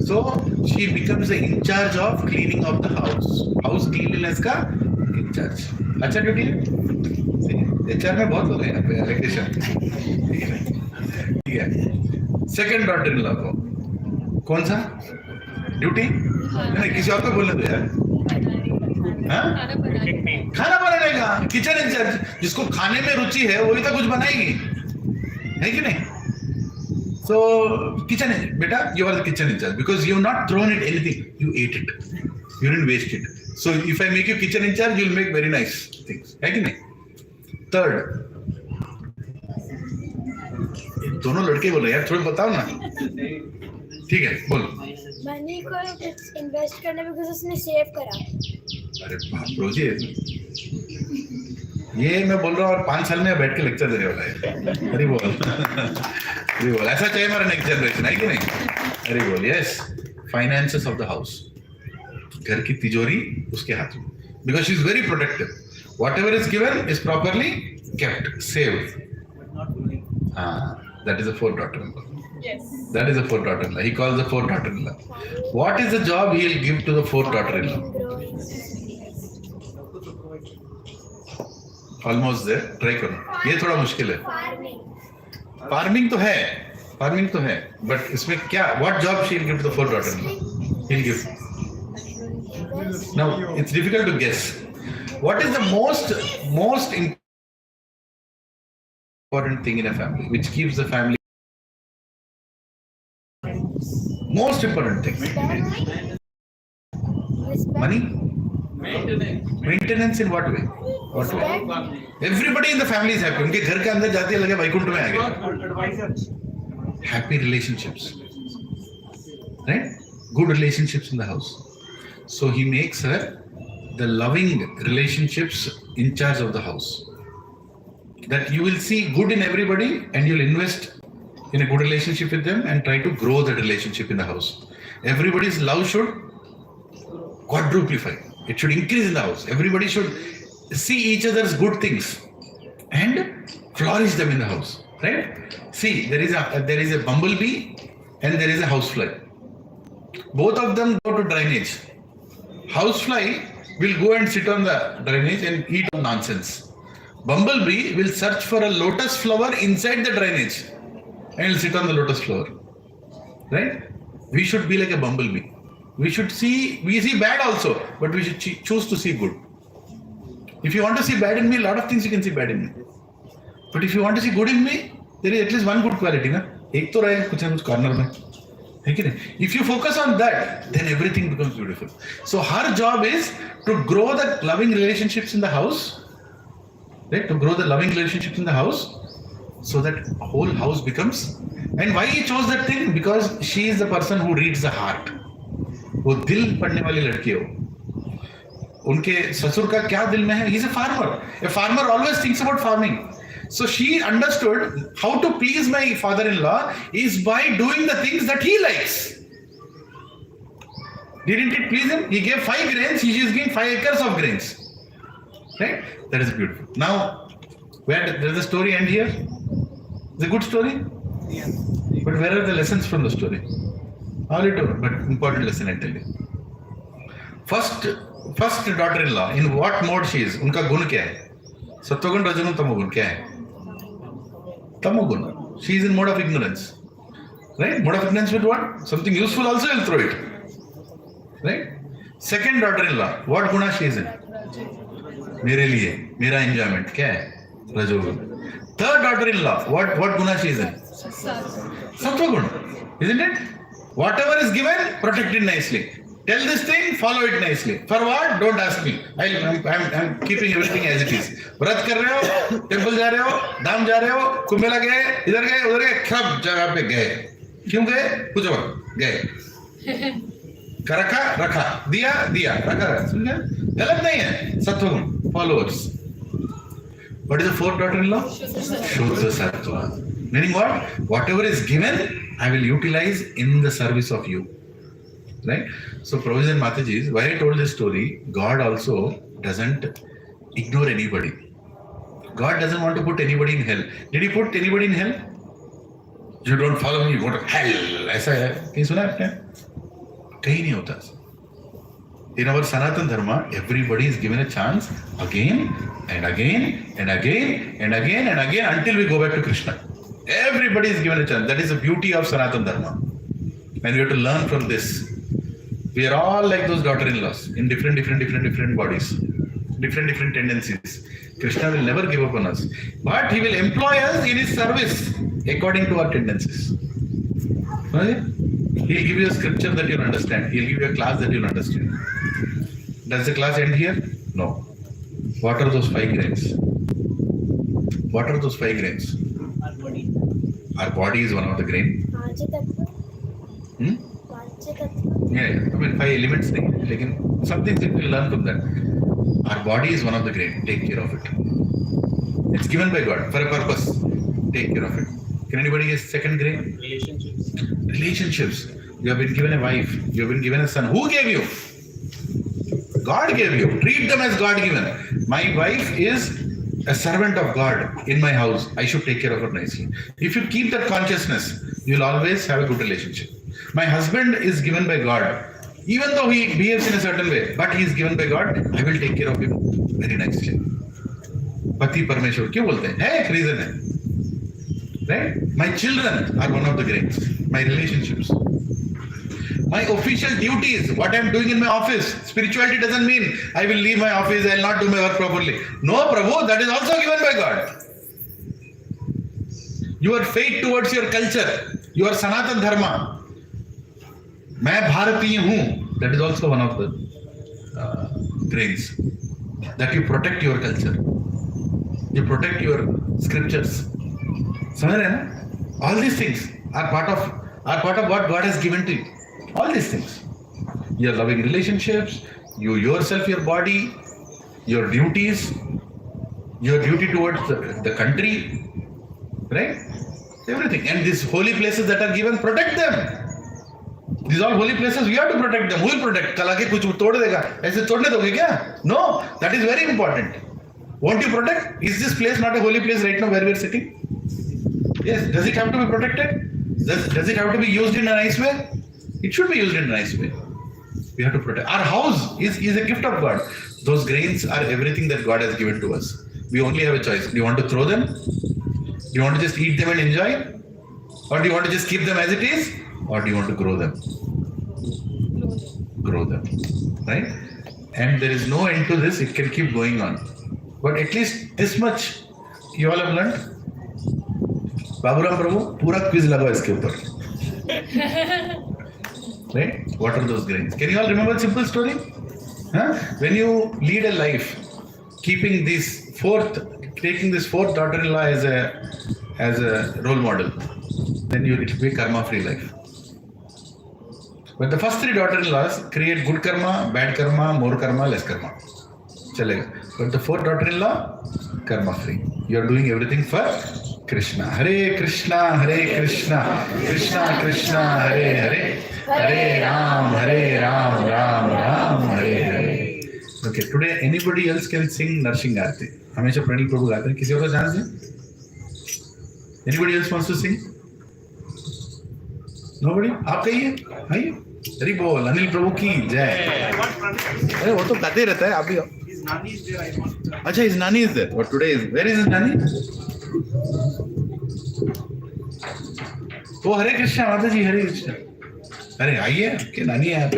So she becomes the in charge of cleaning of the house. House cleanliness का in charge. अच्छा ड्यूटी है. HR में बहुत लोग हैं यहाँ पे एलोकेशन. ठीक है. सेकंड डॉटर-इन-लॉ को कौन सा ड्यूटी? नहीं किसी और को बोलने दो यार. खाना बनाने का किचन इंचार्ज. जिसको खाने में रुचि है वही तो कुछ बनाएगी, है कि नहीं? So kitchen beta, you are the kitchen incharge because you have not thrown it anything. You ate it. You didn't waste it. So if I make you kitchen incharge, you will make very nice things, है कि नहीं? Third, दोनों लड़के बोल रहे यार, थोड़ा बताओ ना। ठीक है, बोलो। मनी को इन्वेस्ट करने में कुछ उसने सेव करा। अरे बाप रोजी, ये मैं बोल रहा हूँ और 5 साल में बैठ के लेक्चर देने वाला है। अरे बोल, अरे बोल, ऐसा चाहिए हमारा नेक्स्ट जनरेशन, है कि नहीं? अरे बोल, yes, finances of the house, घर की तिजोरी उसके हाथ में, because she is very protective. What ever is given is properly kept, saved. That is a fourth daughter-in-law. Yes. That is a fourth daughter-in-law. He calls the fourth daughter-in-law. What is the job he will give to the fourth daughter-in-law? Almost there. Try करो. ये थोड़ा मुश्किल है. Farming तो है. Farming तो है. But इसमें क्या? What job she will give to the fourth daughter-in-law? He'll give. Now it's difficult to guess. What is the most important thing in a family, which keeps the family? Most important thing. Money? Maintenance in what way? What way? Everybody in the family is happy. उनके घर के अंदर जाते लगे वैकुंठ में आ गए. Happy relationships, right? Good relationships in the house. So he makes her the loving relationships in charge of the house. That you will see good in everybody and you'll invest in a good relationship with them and try to grow that relationship in the house. Everybody's love should quadruplify. It should increase in the house. Everybody should see each other's good things and flourish them in the house. Right? See, there is a bumblebee and there is a housefly. Both of them go to drainage. Housefly will go and sit on the drainage and eat nonsense. Bumblebee will search for a lotus flower inside the drainage and will sit on the lotus flower. Right? We should be like a bumblebee. We see bad also, but we should choose to see good. If you want to see bad in me, a lot of things you can see bad in me. But if you want to see good in me, there is at least one good quality, na? एक तो रहे कुछ ना कुछ corner में, है कि नहीं? If you focus on that, then everything becomes beautiful. So her job is to grow the loving relationships in the house. Right? To grow the loving relationships in the house so that whole house becomes. And why he chose that thing? Because she is the person who reads the heart. वो दिल पढ़ने वाली लड़की है वो. उनके ससुर का क्या दिल में है? He is a farmer. A farmer always thinks about farming. So she understood how to please my father-in-law is by doing the things that he likes. Didn't it please him? He gave 5 grains. She is giving 5 acres of grains. Right? That is beautiful. Now, where does the story end here? It's a good story? Yeah. But where are the lessons from the story? All little, but important lesson I tell you. First daughter-in-law, in what mode she is? उनका गुण क्या है? सत्वगुण, रजोगुण, तमोगुण क्या है? Tamogun. She is in mode of ignorance. Right? Mode of ignorance with what? Something useful also you'll throw it. Right? Second daughter-in-law, what guna she is in? मेरे लिए, मेरा enjoyment क्या है? रजोगुण. Third daughter-in-law, what guna she is in? Sattva-guna. Isn't it? Whatever is given, protect it nicely. Tell this thing, follow it nicely. For what? Don't ask me. I'm keeping everything as it is. व्रत कर रहे हो, temple जा रहे हो, धाम जा रहे हो, कुंभ मेला गए, इधर गए, उधर गए, सब जगह पे गए. क्यों गए? कुछ और गए. रखा, दिया, रखा. समझे? गलत नहीं है. सत्वगुण, followers. What is the fourth daughter-in-law? Shuddha Sattva. Meaning what? Whatever is given, I will utilize in the service of you. Right? So, Prabhuji and Mataji, why I told this story, God also doesn't ignore anybody. God doesn't want to put anybody in hell. Did he put anybody in hell? You don't follow me, you go to hell. ऐसा है? कहीं सुना आपने? कहीं नहीं होता. In our Sanatan Dharma, everybody is given a chance again and again and again and again and again until we go back to Krishna. Everybody is given a chance. That is the beauty of Sanatan Dharma. And we have to learn from this. We are all like those daughter-in-laws in different bodies, different tendencies. Krishna will never give up on us, but he will employ us in his service according to our tendencies. Right? He'll give you a scripture that you'll understand. He'll give you a class that you'll understand. Does the class end here? No. What are those 5 grains? What are those 5 grains? Our body. Our body is one of the grain. पांच तत्व Hmm? पांच तत्व Yeah, I mean 5 elements thing. Like something that we learn from that. Our body is one of the grain. Take care of it. It's given by God for a purpose. Take care of it. Can anybody guess second grain? Relationships. Relationships. You have been given a wife. You have been given a son. Who gave you? God gave you. Treat them as God given. My wife is a servant of God in my house. I should take care of her nicely. If you keep that consciousness, you'll always have a good relationship. My husband is given by God. Even though he behaves in a certain way, but he is given by God, I will take care of him very nicely. Pati Parmeshwar, क्यों बोलते हैं? है एक reason है. Right? My children are one of the grains. My relationships. My official duties, what I am doing in my office. Spirituality doesn't mean I will leave my office, I will not do my work properly. No, Prabhu, that is also given by God. Your faith towards your culture, your Sanatan Dharma. मैं भारतीय हूँ. That is also one of the grains. That you protect your culture. You protect your scriptures. समझ रहे हैं ना? All these things are part of what God has given to you. All these things. Your loving relationships, you yourself, your body, your duties, your duty towards the country, right? Everything. And these holy places that are given, protect them. These are holy places, we have to protect them. Who will protect? कल आके कुछ तोड़ देगा. ऐसे तोड़ने दोगे क्या? No, that is very important. Won't you protect? Is this place not a holy place right now where we are sitting? Yes. Does it have to be protected? Does it have to be used in a nice way? It should be used in a nice way. We have to protect. Our house is a gift of God. Those grains are everything that God has given to us. We only have a choice. Do you want to throw them? Do you want to just eat them and enjoy? Or do you want to just keep them as it is? Or do you want to grow them? Grow them. Right? And there is no end to this. It can keep going on. But at least this much you all have learned. Baburam प्रभु पूरा quiz लगाओ इसके ऊपर. Right? What are those grains? Can you all remember a simple story? Huh? When you lead a life, taking this fourth daughter-in-law as a role model, then it will be karma-free life. But the first 3 daughter-in-laws create good karma, bad karma, more karma, less karma. Chalega. But the 4th daughter-in-law, karma-free. You are doing everything for Krishna. Hare Krishna, Hare Krishna, Krishna Krishna, Hare Hare, Hare Ram, Ram Ram, Hare Hare. Okay, today anybody else can sing Narshing Aarti. हमेशा प्रणील प्रभु गाते हैं. किसी और को chance है? Anybody else wants to sing? Nobody? आप कहिए, आइए. हरि बोल, अनिल प्रभु की जय. अरे वो तो गाते रहता है. आप भी. His nani is there. I want. अच्छा, his nani is there. But today is where is his nani? वो हरे कृष्णा माता जी, हरे कृष्णा. अरे आइए, आपके नानी है यहाँ पे.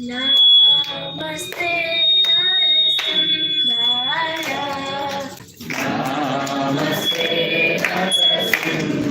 नमस्ते नरसिंहाय, नमस्ते नरसिंहाय,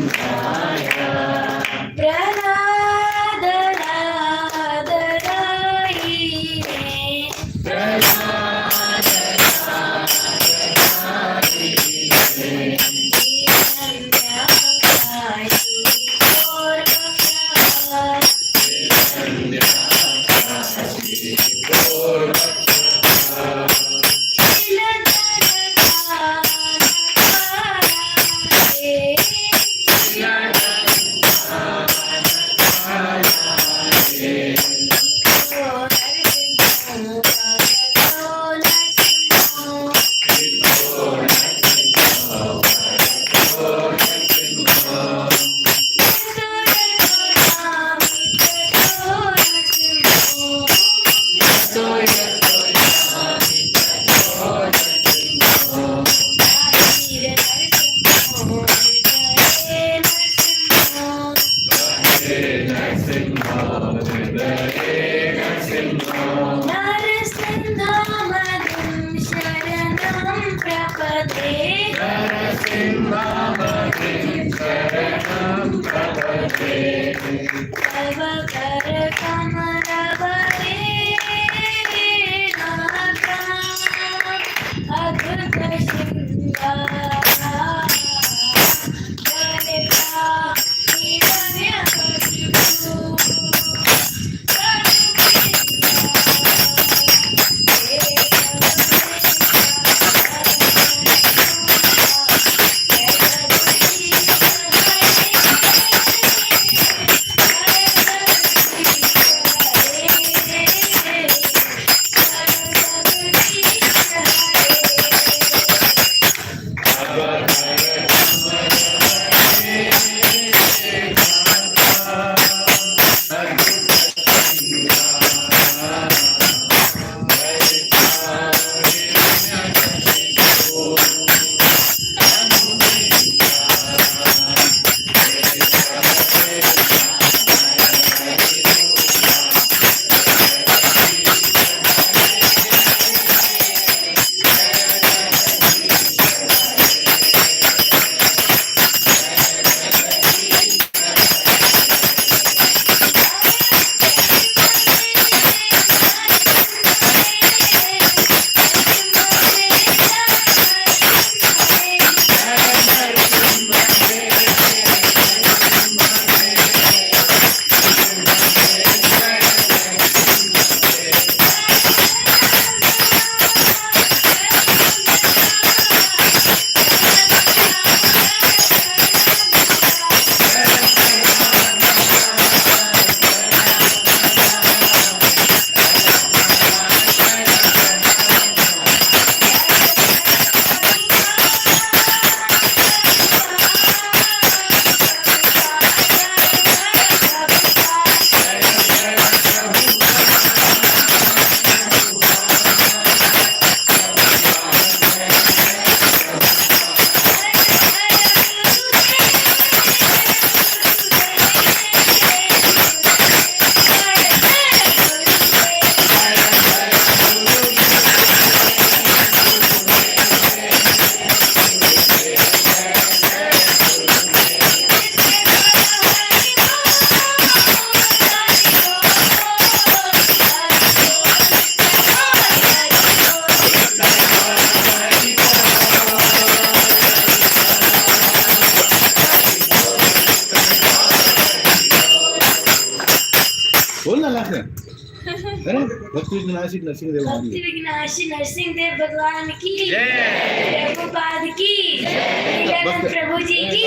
अरे भक्त विघ्नाशी नरसिंहदेव भक्ति विघ्नाशी नरसिंह देव भगवान की प्रभुपाद की नित्यानंद प्रभु जी की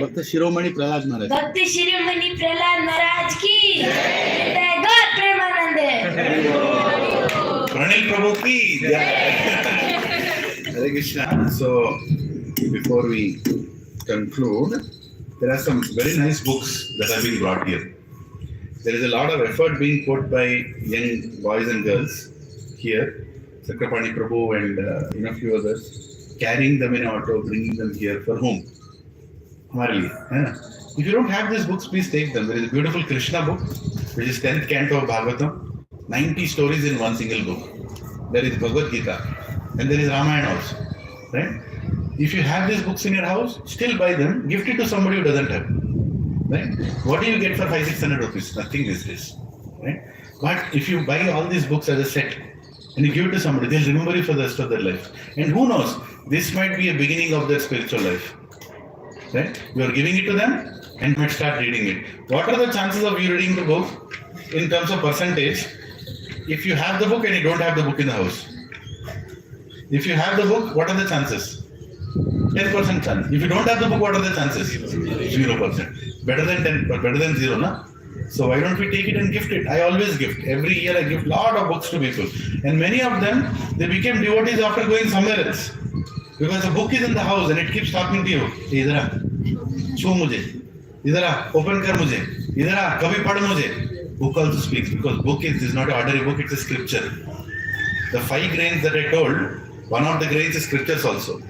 भक्त शिरोमणि प्रहलाद महाराज भक्त शिरोमणि प्रहलाद महाराज की जय गौर Premanand Pranil Prabhu ki Hare Krishna. So before we conclude, there are some very nice books that have been brought here. There is a lot of effort being put by young boys and girls here, Sakrapani Prabhu and a few others, carrying them in auto, bringing them here for whom? हमारे लिए, है ना? If you don't have these books, please take them. There is a beautiful Krishna book, which is 10th canto of Bhagavatam, 90 stories in one single book. There is Bhagavad Gita, and there is Ramayana also, right? If you have these books in your house, still buy them, gift it to somebody who doesn't have, right? What do you get for 500-600 rupees? Nothing these days, right? But if you buy all these books as a set, and you give it to somebody, they'll remember you for the rest of their life. And who knows, this might be a beginning of their spiritual life. Right? You are giving it to them and might start reading it. What are the chances of you reading the book in terms of percentage if you have the book and you don't have the book in the house? If you have the book, what are the chances? 10% chance. If you don't have the book, what are the chances? 0%. Better than 10, but better than 0, na? So why don't we take it and gift it? I always gift. Every year I gift a lot of books to people. And many of them, they became devotees after going somewhere else. Because the book is in the house and it keeps talking to you. इधर आ, छू मुझे, इधर आ, open कर मुझे, इधर आ, कभी पढ़ मुझे. Book also speaks because book is not an ordinary book, it's a scripture. The 5 grains that I told, one of the grains is scriptures also.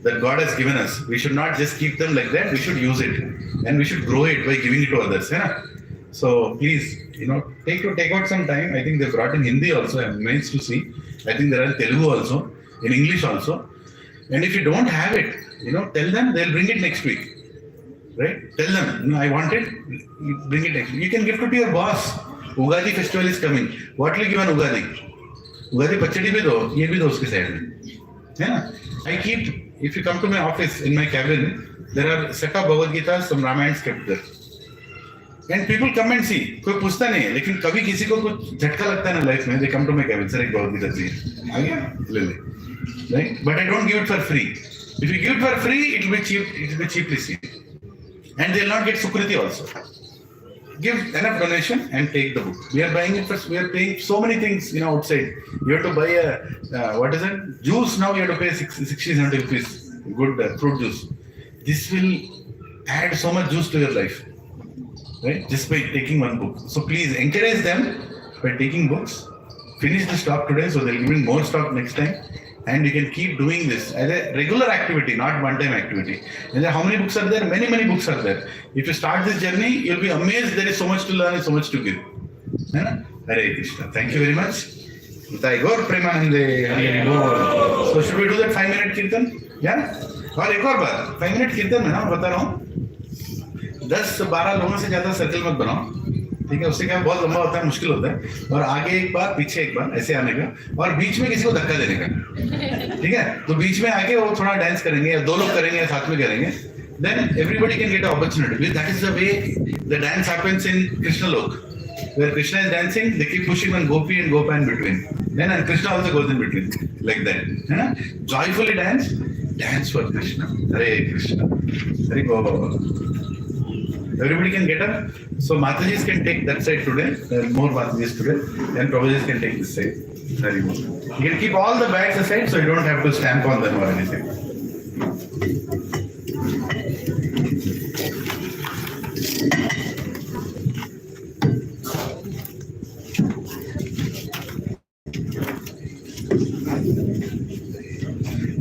That God has given us. We should not just keep them like that, we should use it. And we should grow it by giving it to others. Yeah? So please, take out some time. I think they brought in Hindi also, I'm amazed to see. I think there are in Telugu also, in English also. And if you don't have it, tell them, they'll bring it next week. Right? Tell them, I want it, bring it next week. You can give it to your boss. Ugadi festival is coming. What will you give on Ugadi? Ugadi pachadi bhi do, ye bhi do uske side mein. Yeah? I keep, if you come to my office, in my cabin, there are a set of Bhagavad Gita, some Ramayans kept there. And people come and see. कोई पूछता नहीं है, लेकिन कभी किसी को कुछ झटका लगता है ना लाइफ में, they come to my cabin, sir एक Bhagavad Gita चाहिए, आ गया, ले ले. Right? But I don't give it for free. If you give it for free, it will be cheap. It will be cheaply seen, and they will not get Sukriti also. Give enough donation and take the book. We are buying it first. We are paying so many things, outside. You have to buy a juice now. You have to pay 60-70 rupees. Good fruit juice. This will add so much juice to your life, right? Just by taking one book. So please encourage them by taking books. Finish the stock today, so they'll give you more stock next time. And you can keep doing this as a regular activity, not one-time activity. And how many books are there? Many, many books are there. If you start this journey, you'll be amazed there is so much to learn and so much to give. Hare Krishna. Thank you very much. Gaur Premanande. Hare Gaur. So should we do that 5-minute kirtan? Yeah? और एक और बात, 5-minute कीर्तन में ना मैं बता रहा हूँ, 10-12 लोगों से ज्यादा सर्कल मत बनाओ, ठीक है? उससे क्या बहुत लंबा होता है, मुश्किल होता है, और आगे एक बार पीछे एक बार ऐसे आने का, और बीच में किसी को धक्का देने का, ठीक है? तो बीच में आके वो थोड़ा डांस करेंगे या 2 लोग करेंगे या साथ में करेंगे, then everybody can get an opportunity. That is the way the dance happens in Krishna Lok, where Krishna is dancing, they keep pushing one gopi and gopa in between, then and Krishna also goes in between, like that. Joyfully dance for Krishna. Hare Krishna. Hare Baba. Everybody can get up. So Matajis can take that side today. There are more Matajis today. And Prabhujis can take this side. Hare Baba. You can keep all the bags aside so you don't have to stamp on them or anything.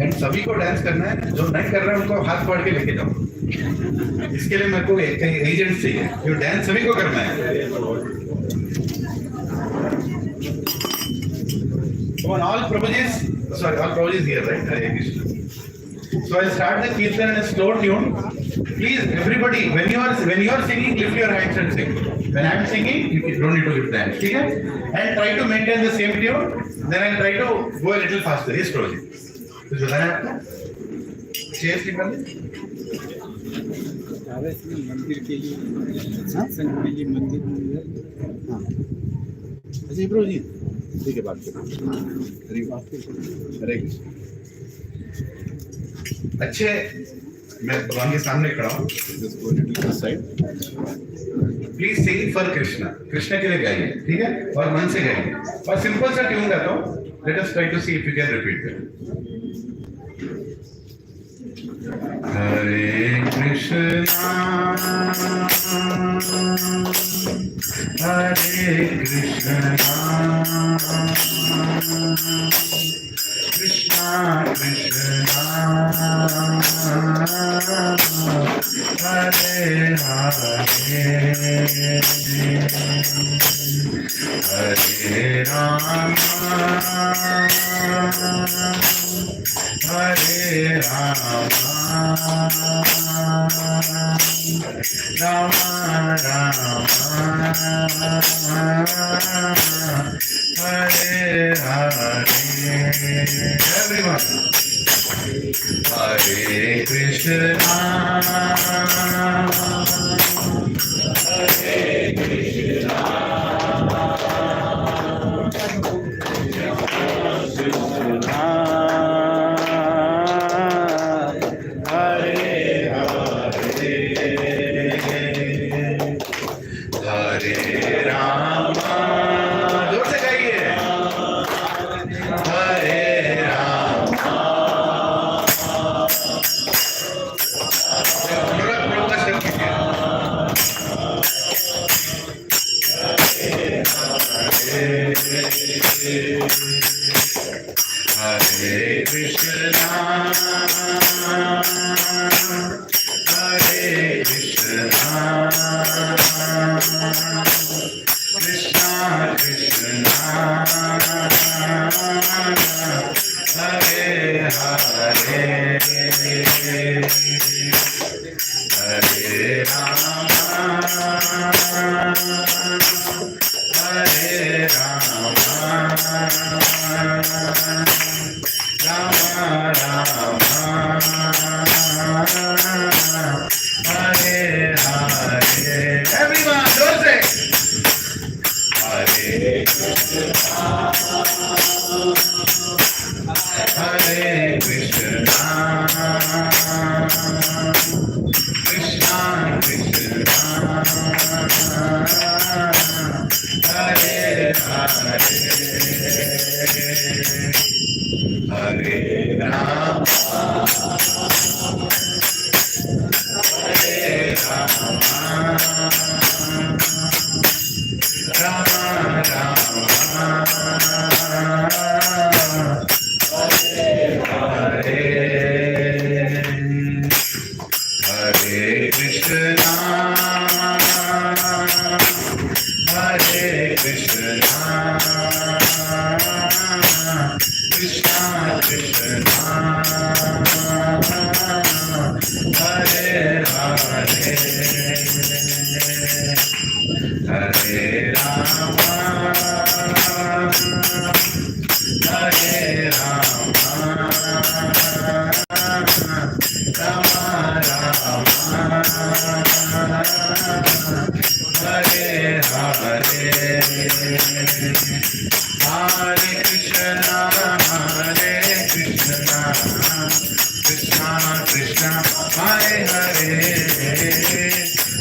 And सभी को dance करना है, जो नहीं कर रहे हैं उनको हाथ पकड़ के लेके जाओ. इसके लिए मेरे को एक एजेंट चाहिए, जो डांस सभी को करना है. Come on, all Prabhujis, sorry, all Prabhujis here, right? Hare Krishna. So I'll start the kirtan in a slow tune. Please, everybody, when you are singing, lift your hands and sing. When I'm singing, you don't need to lift the hands, okay? And try to maintain the same tune. Then I'll try to go a little faster. Yes, Prabhuji. कुछ बताना है आपको? Chairs निकाल दे. मंदिर के लिए, सत्संग के लिए मंदिर में. हाँ. अच्छा प्रभु जी ठीक है, बात करो। हरे हरे कृष्ण। अच्छे, मैं भगवान के सामने खड़ा हूँ। Side please sing for Krishna, Krishna के लिए गाइए, ठीक है, और मन से गाइए। और सिंपल सा ट्यून गाता हूँ, let us try to see if you can repeat it. हरे कृष्णा हरे कृष्णा कृष्णा कृष्णा हरे हरे हरे राम हरे राम राम राम हरे हरे। Everyone. Hare Krishna Hare Krishna Hare Krishna Hare Krishna Krishna Krishna Hare Hare Hare Rama Hare Rama Rama Rama Hare Hare. Everyone, don't say Hare Krishna Hare Krishna Krishna Krishna Hare Hare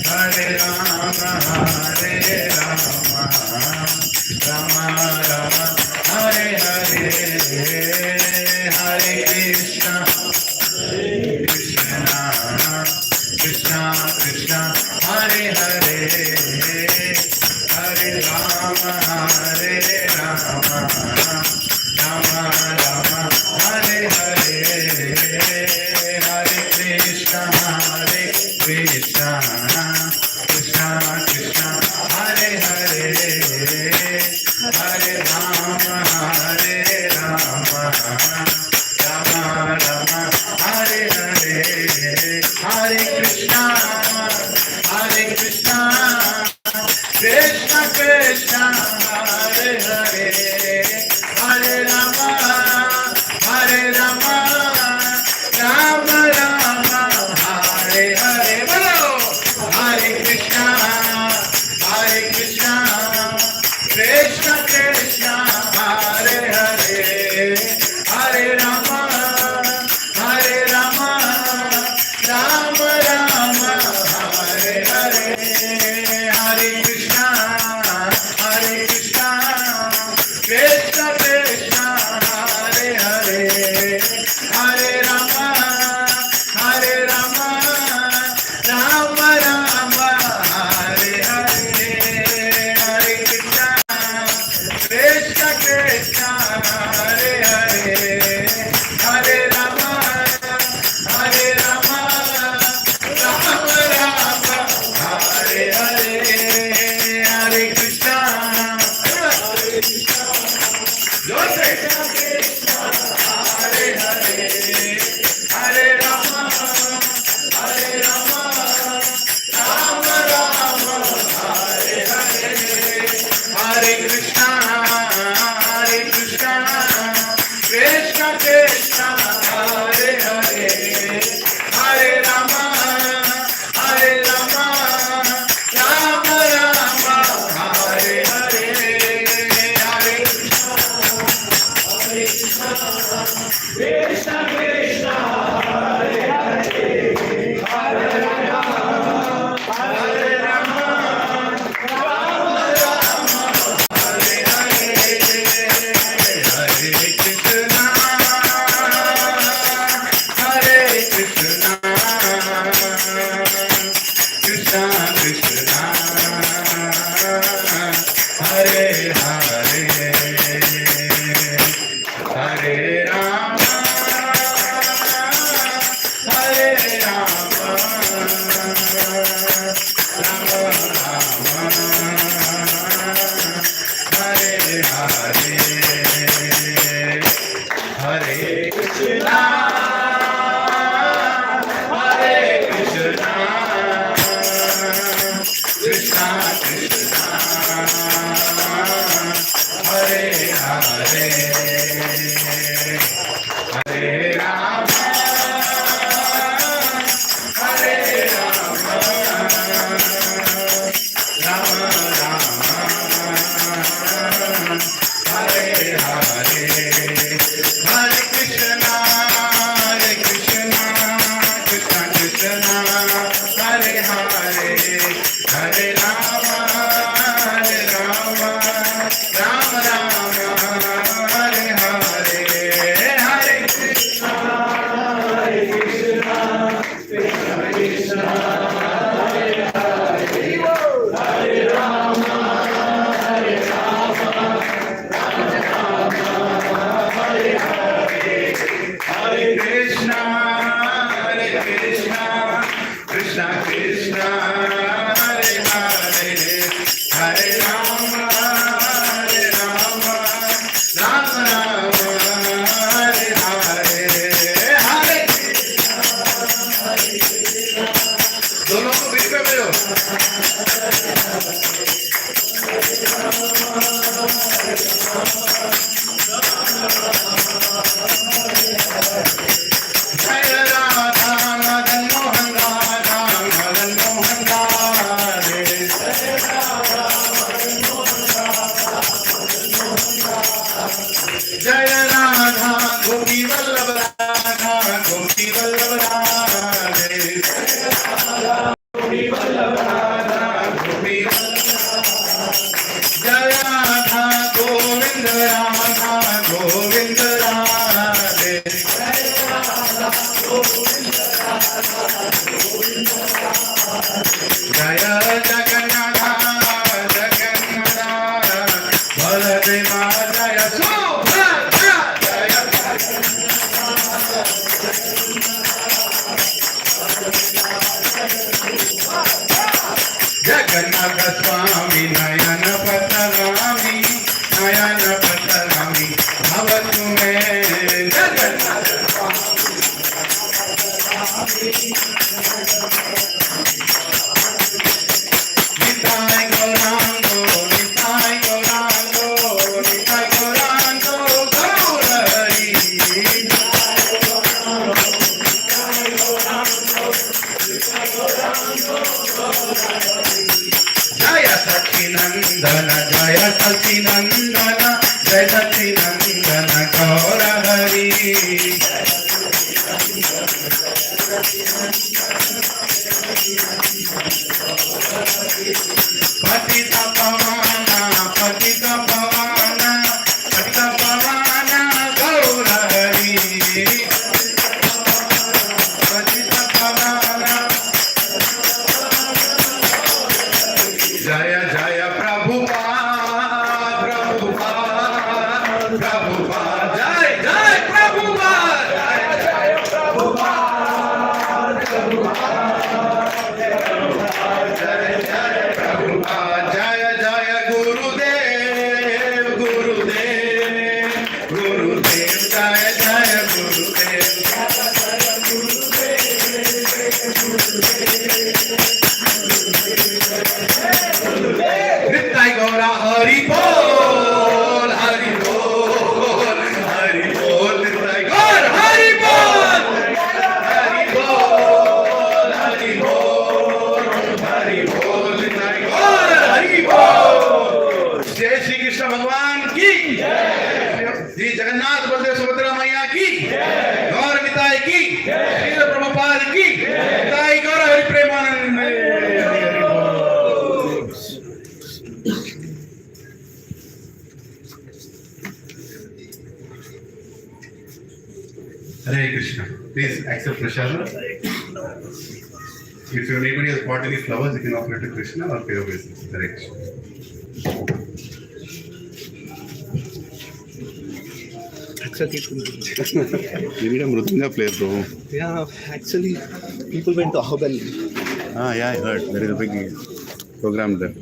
Hare Rama Hare Rama Rama Rama Hare Hare Hare Krishna Hare Krishna Krishna Krishna Hare Hare Hare Rama Hare Rama Rama Rama Hare Hare Hare Krishna Hare Krishna Krishna Krishna Hare Hare Hare Rama Hare Rama Rama Rama Hare Hare Hare Krishna Krishna Krishna Krishna Hare Hare Hare Rama Hare Rama Rama Rama Hare Hare Hare Krishna Krishna Krishna Krishna Hare Hare Hare Rama Hare Rama Rama Rama Hare Hare Hare Krishna Krishna, Hare Hare, Hare Rama, Hare Rama, Rama Rama, Hare Hare, Hare Krishna, Hare Krishna, Hare Hare, Hare Rama, Hare Rama, Rama Rama, Hare Hare, Hare Krishna, Krishna Krishna, Hare Hare, Hare Rama, Hare Rama, Rama Rama, Hare Hare, Hare Krishna, Krishna Krishna, Hare Hare, Hare Rama, Hare Rama, Rama Rama, Hare Hare, Hare Krishna, Hare Krishna, Krishna Krishna, Hare Hare, Hare Rama, Hare Rama, Rama Rama, Hare Hare, Hare Krishna, Hare Krishna, Krishna Krishna, Hare Hare, Hare Rama, Hare Rama, Rama Rama, Hare Hare, Hare Krishna, Krishna Krishna, Hare Hare, Hare Rama, Rama Rama, Hare Hare, Hare Krishna, Krishna Krishna, Hare Hare, Hare Rama, Hare Rama, Hare Hare, Hare Krishna, Krishna Krishna, Hare Hare, Hare Rama, Rama Rama, Hare Hare, Hare दोनों को बीच में मिलो, जय राधा मदन मोहन राधा मदन मोहन राधे, जय राधा गोपी वल्लभ राधा गोपी वल्लभ राधे, गोपी वल्लभ राधा गोपी जय राधा गोविंद राधा गोविंद राधे, जय जगन्नाथ जगन्नाथ बलदेवा जय सुभद्रा जय जगन्नाथ स्वामी नयन पतरामी भवतु मे जगन्नाथ निताय गौरांगो निताय गौरांगो निताय गौरांगो गौर हरि, जय सचिनंदन जय सचिनंदन जय सचिनंदन गौर हरि, पतित पवाना पतित पवाना पतित पवाना गौर हरि, पतित पवाना जय जय प्रभुपाद प्रभुपाद श्री जगन्नाथ बलदेव सुभद्रा मैया की गौर निताई की श्री प्रभुपाद की निताई गौर Hari Premanand Hare Krishna. Please accept prasad. If anybody has bought any flowers, you can offer it to Krishna or pay obeisance. Hare Krishna. You need a mridanga player, bro. Yeah, actually, people went to Ahobali. Ah, yeah, I heard. There is a big program there.